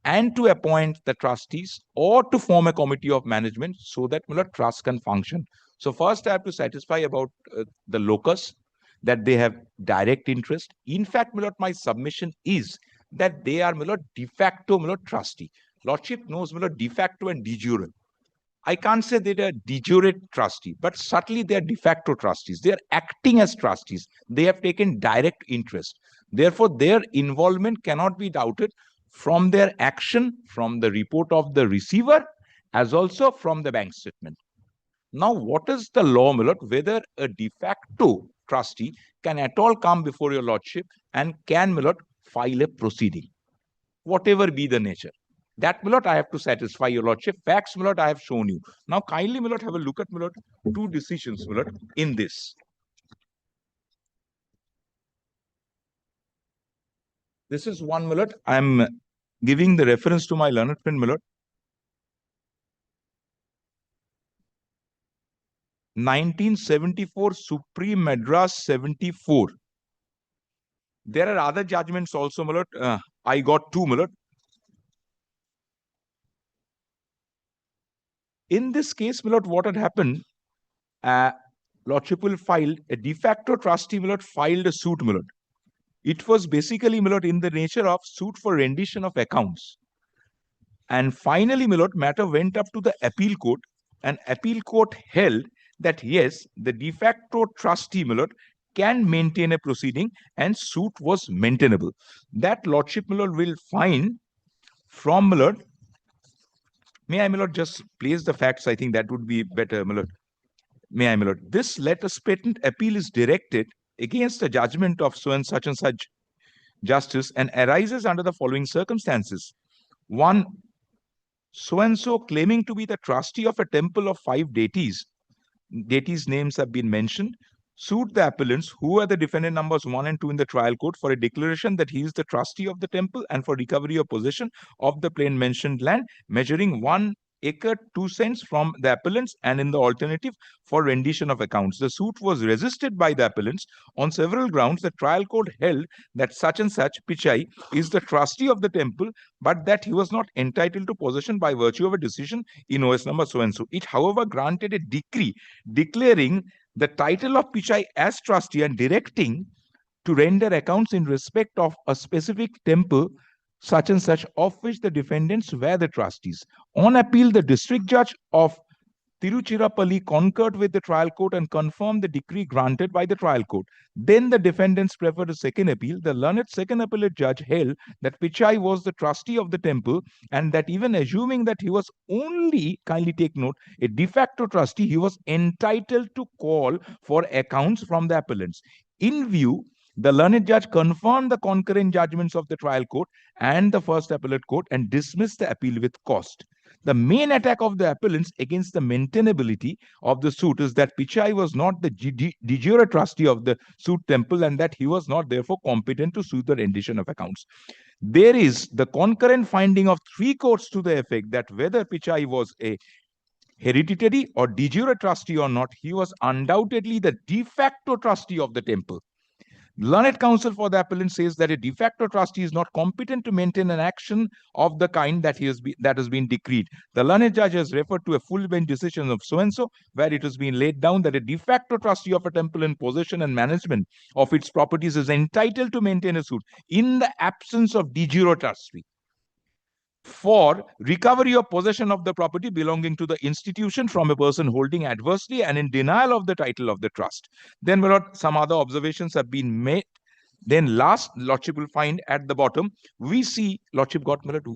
and to appoint the trustees or to form a committee of management so that, my lord, trust can function. So first I have to satisfy about the locus. that they have direct interest. In fact, my lord, my submission is that they are, my lord, de facto, my lord, trustee. Lordship knows, my lord, de facto and de jure. I can't say they are de jure trustee, but certainly they are de facto trustees. They are acting as trustees. They have taken direct interest. Therefore, their involvement cannot be doubted from their action, from the report of the receiver, as also from the bank statement. Now, what is the law, my lord, whether a de facto trustee can at all come before your lordship and can, my lord, file a proceeding, whatever be the nature? That, my lord, I have to satisfy your lordship. Facts, my lord, I have shown you. Now, kindly, my lord, have a look at, my lord, two decisions, my lord, in this. This is one, my lord. I am giving the reference to my learned friend, my lord. 1974 Supreme Madras 74. There are other judgments also, my lord. I got two, my lord. In this case, my lord, what had happened? Lordship will file a de facto trustee, my lord, filed a suit, my lord. It was basically, my lord, in the nature of suit for rendition of accounts. And finally, my lord, matter went up to the appeal court, and appeal court held that yes, the de facto trustee, my lord, can maintain a proceeding and suit was maintainable. That lordship, my lord, will find from, my lord. May I, my lord, just place the facts? I think that would be better, my lord. May I, my lord? This letters patent appeal is directed against the judgment of so and such justice and arises under the following circumstances. One, so and so claiming to be the trustee of a temple of 5 deities. Deities' names have been mentioned. Sued the appellants, who are the defendant numbers 1 and 2 in the trial court, for a declaration that he is the trustee of the temple and for recovery of possession of the plain mentioned land, measuring 1 acre 2 cents from the appellants, and in the alternative for rendition of accounts. The suit was resisted by the appellants on several grounds. The trial court held that such and such Pichai is the trustee of the temple, but that he was not entitled to possession by virtue of a decision in OS number so and so. It, however, granted a decree declaring the title of Pichai as trustee and directing to render accounts in respect of a specific temple such and such, of which the defendants were the trustees. On appeal, the district judge of Tiruchirappalli concurred with the trial court and confirmed the decree granted by the trial court. Then the defendants preferred a second appeal. The learned second appellate judge held that Pichai was the trustee of the temple and that even assuming that he was only, kindly take note, a de facto trustee, he was entitled to call for accounts from the appellants. In view, the learned judge confirmed the concurrent judgments of the trial court and the first appellate court and dismissed the appeal with cost. The main attack of the appellants against the maintainability of the suit is that Pichai was not the de jure trustee of the suit temple and that he was not therefore competent to sue the rendition of accounts. There is the concurrent finding of 3 courts to the effect that whether Pichai was a hereditary or de jure trustee or not, he was undoubtedly the de facto trustee of the temple. Learned counsel for the appellant says that a de facto trustee is not competent to maintain an action of the kind that has been decreed. The learned judge has referred to a full bench decision of so and so, where it has been laid down that a de facto trustee of a temple in possession and management of its properties is entitled to maintain a suit in the absence of de jure trustee for recovery of possession of the property belonging to the institution from a person holding adversely and in denial of the title of the trust. Then, my lord, some other observations have been made. Then last, lordship will find at the bottom, we see, lordship got, my lord,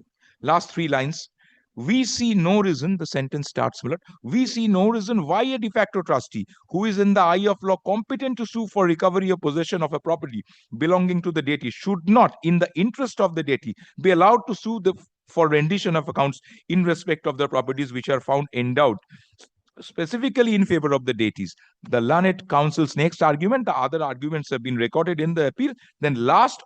last 3 lines. We see no reason, the sentence starts, my lord, we see no reason why a de facto trustee who is in the eye of law competent to sue for recovery of possession of a property belonging to the deity should not, in the interest of the deity, be allowed to sue for rendition of accounts in respect of the properties which are found endowed specifically in favor of the deities. The learned counsel's next argument, the other arguments have been recorded in the appeal. Then last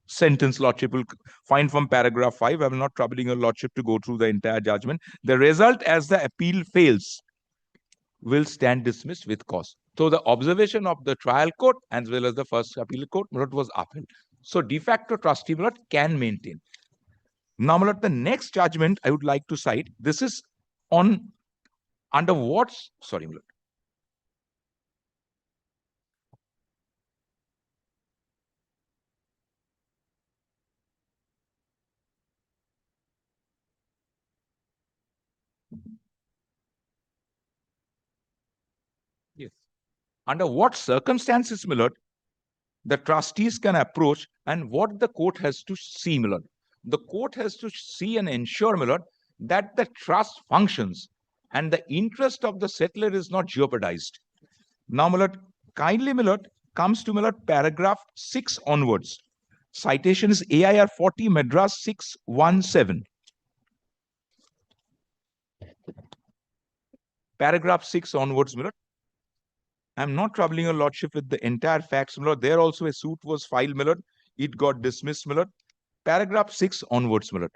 sentence, lordship will find from paragraph 5. I am not troubling your lordship to go through the entire judgment. The result, as the appeal fails, will stand dismissed with cause. So the observation of the trial court as well as the first appeal court was upheld. So de facto trustee can maintain. Now, my lord, the next judgment I would like to cite, this is on under what, sorry, my lord. under what circumstances, my lord, the trustees can approach and what the court has to see, my lord. The court has to see and ensure, my lord, that the trust functions and the interest of the settler is not jeopardized. Now, my lord, kindly, my lord, comes to, my lord, paragraph 6 onwards. Citation is AIR 40 Madras 617. Paragraph 6 onwards, my lord. I'm not troubling your lordship with the entire facts, my lord. There also a suit was filed, my lord. It got dismissed, my lord. Paragraph 6 onwards, my lord.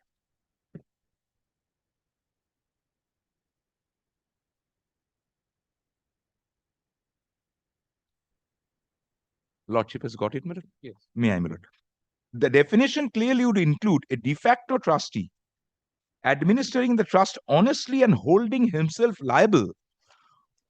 Lordship has got it, my lord? Yes. May I, my lord? The definition clearly would include a de facto trustee administering the trust honestly and holding himself liable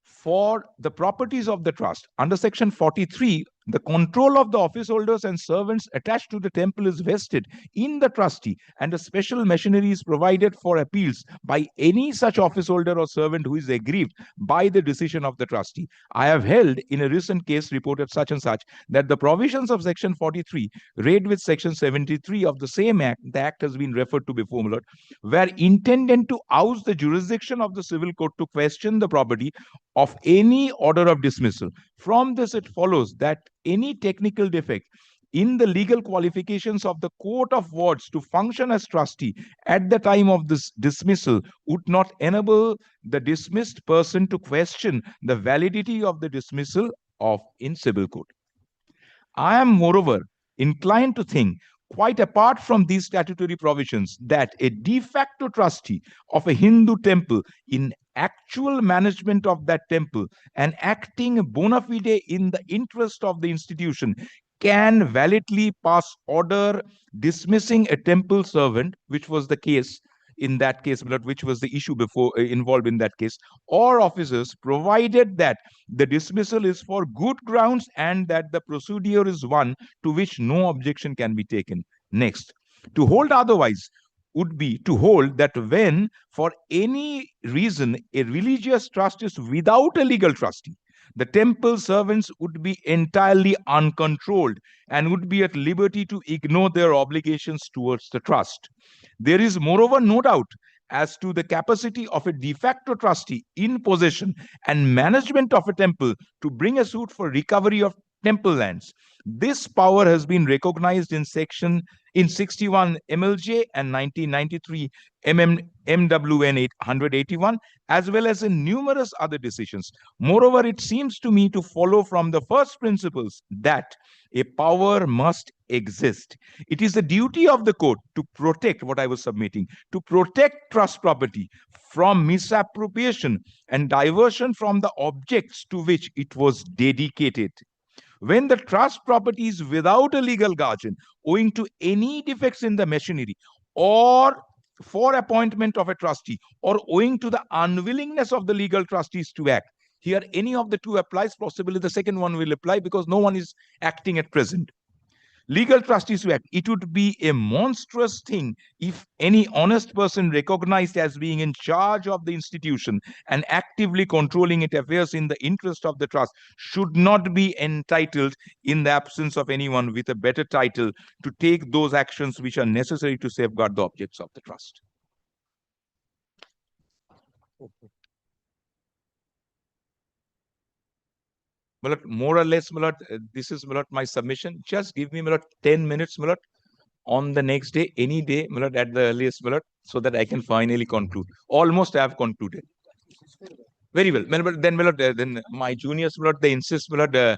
for the properties of the trust. Under section 43, the control of the office holders and servants attached to the temple is vested in the trustee, and a special machinery is provided for appeals by any such office holder or servant who is aggrieved by the decision of the trustee. I have held in a recent case reported such and such that the provisions of section 43 read with section 73 of the same act, the act has been referred to before, my lord, were intended to oust the jurisdiction of the civil court to question the property of any order of dismissal. From this, it follows that any technical defect in the legal qualifications of the court of wards to function as trustee at the time of this dismissal would not enable the dismissed person to question the validity of the dismissal of in civil court. I am, moreover, inclined to think, quite apart from these statutory provisions, that a de facto trustee of a Hindu temple in actual management of that temple and acting bona fide in the interest of the institution can validly pass order dismissing a temple servant, which was the case in that case, which was the issue before involved in that case, or officers, provided that the dismissal is for good grounds and that the procedure is one to which no objection can be taken. Next, to hold otherwise would be to hold that when, for any reason, a religious trust is without a legal trustee, the temple servants would be entirely uncontrolled and would be at liberty to ignore their obligations towards the trust. There is, moreover, no doubt as to the capacity of a de facto trustee in possession and management of a temple to bring a suit for recovery of temple lands. This power has been recognized in 61 MLJ and 1993 MWN 181, as well as in numerous other decisions. Moreover, it seems to me to follow from the first principles that a power must exist. It is the duty of the court to protect what I was submitting, to protect trust property from misappropriation and diversion from the objects to which it was dedicated. When the trust property is without a legal guardian, owing to any defects in the machinery, or for appointment of a trustee, or owing to the unwillingness of the legal trustees to act, here any of the two applies, possibly the second one will apply because no one is acting at present. Legal trustees to act. It would be a monstrous thing if any honest person recognized as being in charge of the institution and actively controlling its affairs in the interest of the trust should not be entitled, in the absence of anyone with a better title, to take those actions which are necessary to safeguard the objects of the trust. More or less, this is my submission. Just give me 10 minutes on the next day, any day at the earliest, so that I can finally conclude. Almost I have concluded. Very well. Then my juniors, they insist, I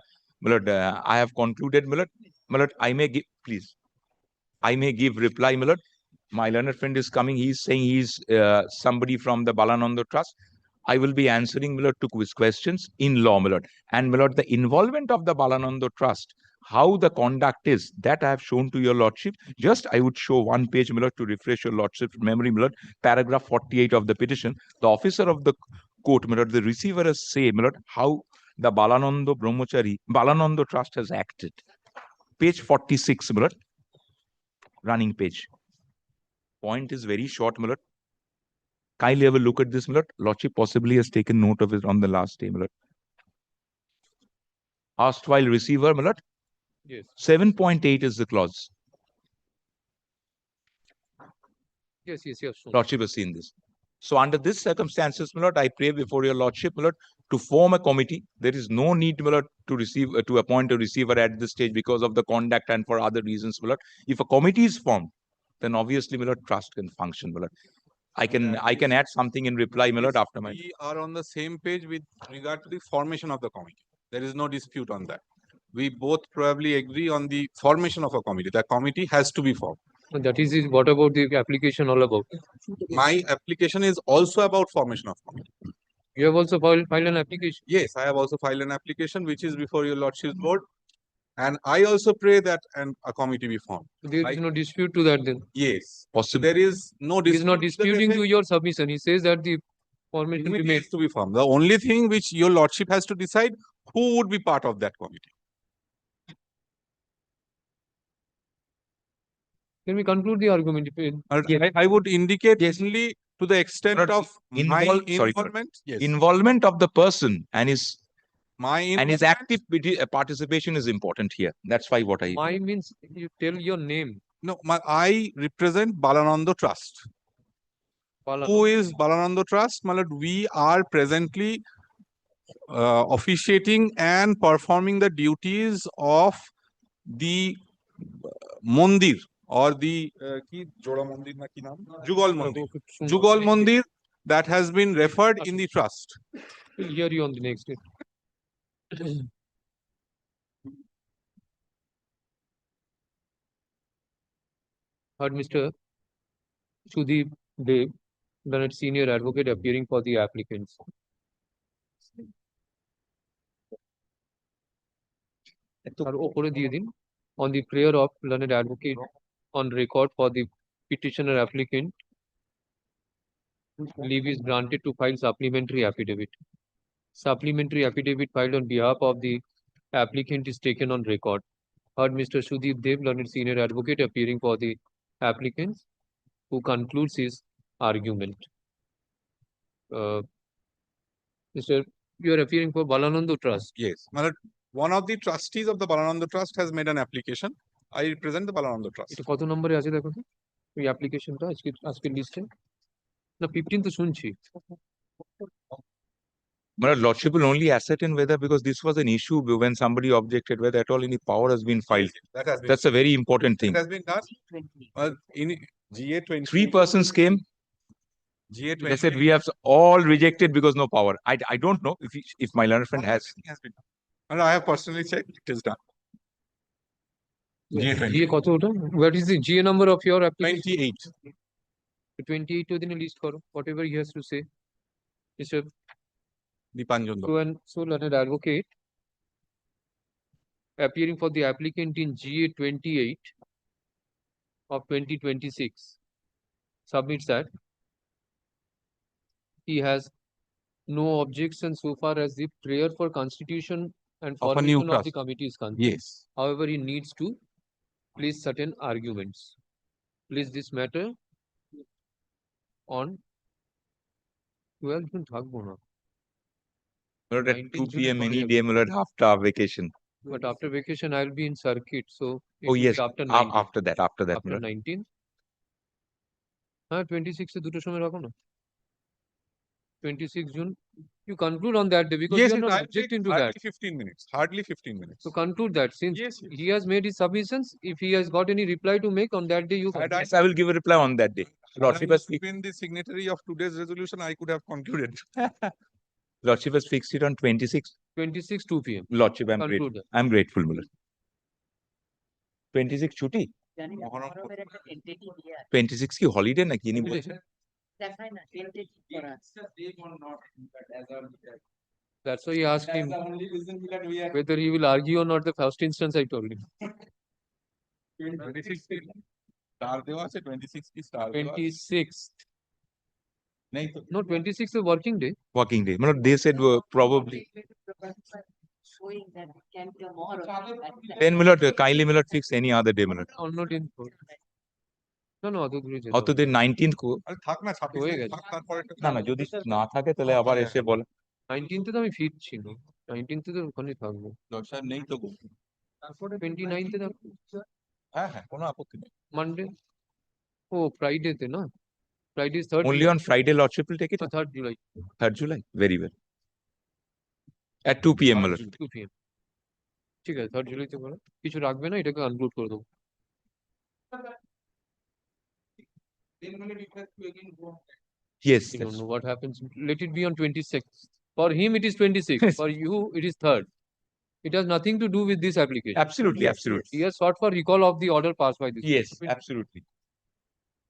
have concluded, I may give, please. I may give reply, my learned friend is coming. He's saying he's somebody from the Balananda Trust. I will be answering to quiz questions in law, and the involvement of the Balananda Trust, how the conduct is, that I have shown to your lordship. Just I would show one page, to refresh your lordship's memory, paragraph 48 of the petition. The officer of the court, the receiver has say, how the Balananda Trust has acted. Page 46, running page. Point is very short, Kindly have a look at this, Lordship possibly has taken note of it on the last day, erstwhile receiver, my lord. Yes. 7.8 is the clause. Yes, yes, yes. Shown. Lordship has seen this. So under these circumstances, my lord, I pray before your lordship, my lord, to form a committee. There is no need, my lord, to appoint a receiver at this stage because of the conduct and for other reasons, my lord. If a committee is formed, then obviously, my lord, trust can function, my lord. I can add something in reply, my lord, after my. We are on the same page with regard to the formation of the committee. There is no dispute on that. We both probably agree on the formation of a committee. The committee has to be formed. And that is what about the application all about? My application is also about formation of committee. You have also filed an application? Yes, I have also filed an application which is before your lordship's board. And I also pray that a committee be formed. There is no dispute to that then? Yes. Possible. There is no dispute. He is not disputing to your submission. He says that the formation Committee remains is to be formed. The only thing which your lordship has to decide who would be part of that committee. Can we conclude the argument? I would indicate only to the extent of my involvement. Yes. Involvement of the person and his his active participation is important here. That's why what I. My means you tell your name. No, I represent Balanando Trust. Who is Balanando Trust? My lord, we are presently officiating and performing the duties of the Mandir or the Jugal Mandir. Jugal Mandir that has been referred in the trust. We'll hear you on the next day. Heard Mr. Sudeep Dev, Learned Senior Advocate, appearing for the applicants. On the prayer of Learned Advocate on record for the petitioner applicant, leave is granted to file supplementary affidavit. Supplementary affidavit filed on behalf of the applicant is taken on record. Heard Mr. Sudeep Dev, Learned Senior Advocate, appearing for the applicants, who concludes his argument. Mr. You are appearing for Balanando Trust. Yes. One of the trustees of the Balanando Trust has made an application. I represent the Balanando Trust. এটা কত নম্বরে আছে দেখো তো এই অ্যাপ্লিকেশনটা আজকের লিস্টে না 15 তো শুনছি My lordship will only ascertain whether, because this was an issue when somebody objected, whether at all any power has been filed. That's a very important thing. It has been done. In GA20. 3 persons came. GA20. They said we have all rejected because no power. I don't know if my learned friend has. Been done. And I have personally checked. It is done. GA20. GA কত ওটা? What is the GA number of your application? 28. 28 ওদিনে list করো. Whatever he has to say. Mr. Dipanjan. So learned advocate appearing for the applicant in GA 28 of 2026 submits that he has no objection so far as the prayer for constitution and Of a new formation of the trust. committee is concerned. Yes. However, he needs to place certain arguments. Place this matter on 12 June থাকবো না. At 2 p.m. any day, after our vacation. But after vacation, I'll be in circuit. So it Oh will yes, be after 19. after that. After 19. 26 এ দুটো সময় রাখো না 26 June. You conclude on that day because Yes, you are not I'll take objecting to that. hardly 15 minutes. Hardly 15 minutes. So conclude that since Yes, he has made his submissions, if he has got any reply to make on that day, you can. Yes, I will give a reply on that day. Lordship has Been the signatory of today's resolution, I could have concluded. Lordship has fixed it on 26. 26 2 p.m. Lordship, I'm Conclude grateful. that. I'm grateful, my lord. 26 ছুটি 26 কি holiday নাকি ইনি বলছেন That's why he asked him whether he will argue or not. The first instance I told him. 26 star দেওয়া আছে 26 কি star 26th. নেই তো No, 26th is working day. Working day. My lord, they said probably. Then my lord, kindly my lord fix any other day, my lord. Or not in court. No, no, অত দূরে যেতে অত দিন 19th কো আরে থাক না 26 হয়ে গেছে। থাক তারপরে না না যদি না থাকে তাহলে আবার এসে বল 19th তো আমি ফিরছি না 19th তো ওখানে থাকবো। জজ সাহেব নেই তো গো। 29th এ থাকবো। হ্যাঁ হ্যাঁ কোনো আপত্তি নেই। Monday? ও Friday তে না? Friday is 3rd Only July. on Friday lordship will take it up. 3rd July. 3rd July, very well. At 2 p.m. my lord. 2 p.m. ঠিক আছে 3rd July তে করো। কিছু রাখবে না, এটাকে আনগ্রুপ করে দেবো। Yes, I don't that's know what happens. Let it be on 26th. For him, it is 26th. For you, it is 3rd. It has nothing to do with this application. absolutely, absolutely. He has sought for recall of the order passed by this. Yes, court. absolutely.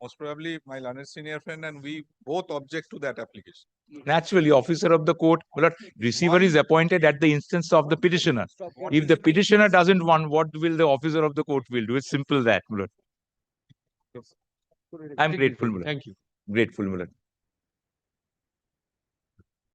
Most probably my learned senior friend and we both object to that application. Naturally, officer of the court, my lord, receiver is appointed at the instance of the petitioner. If the petitioner doesn't want, what will the officer of the court will do? It's simple that, my lord. I'm grateful, my lord. Thank you. Grateful, my lord.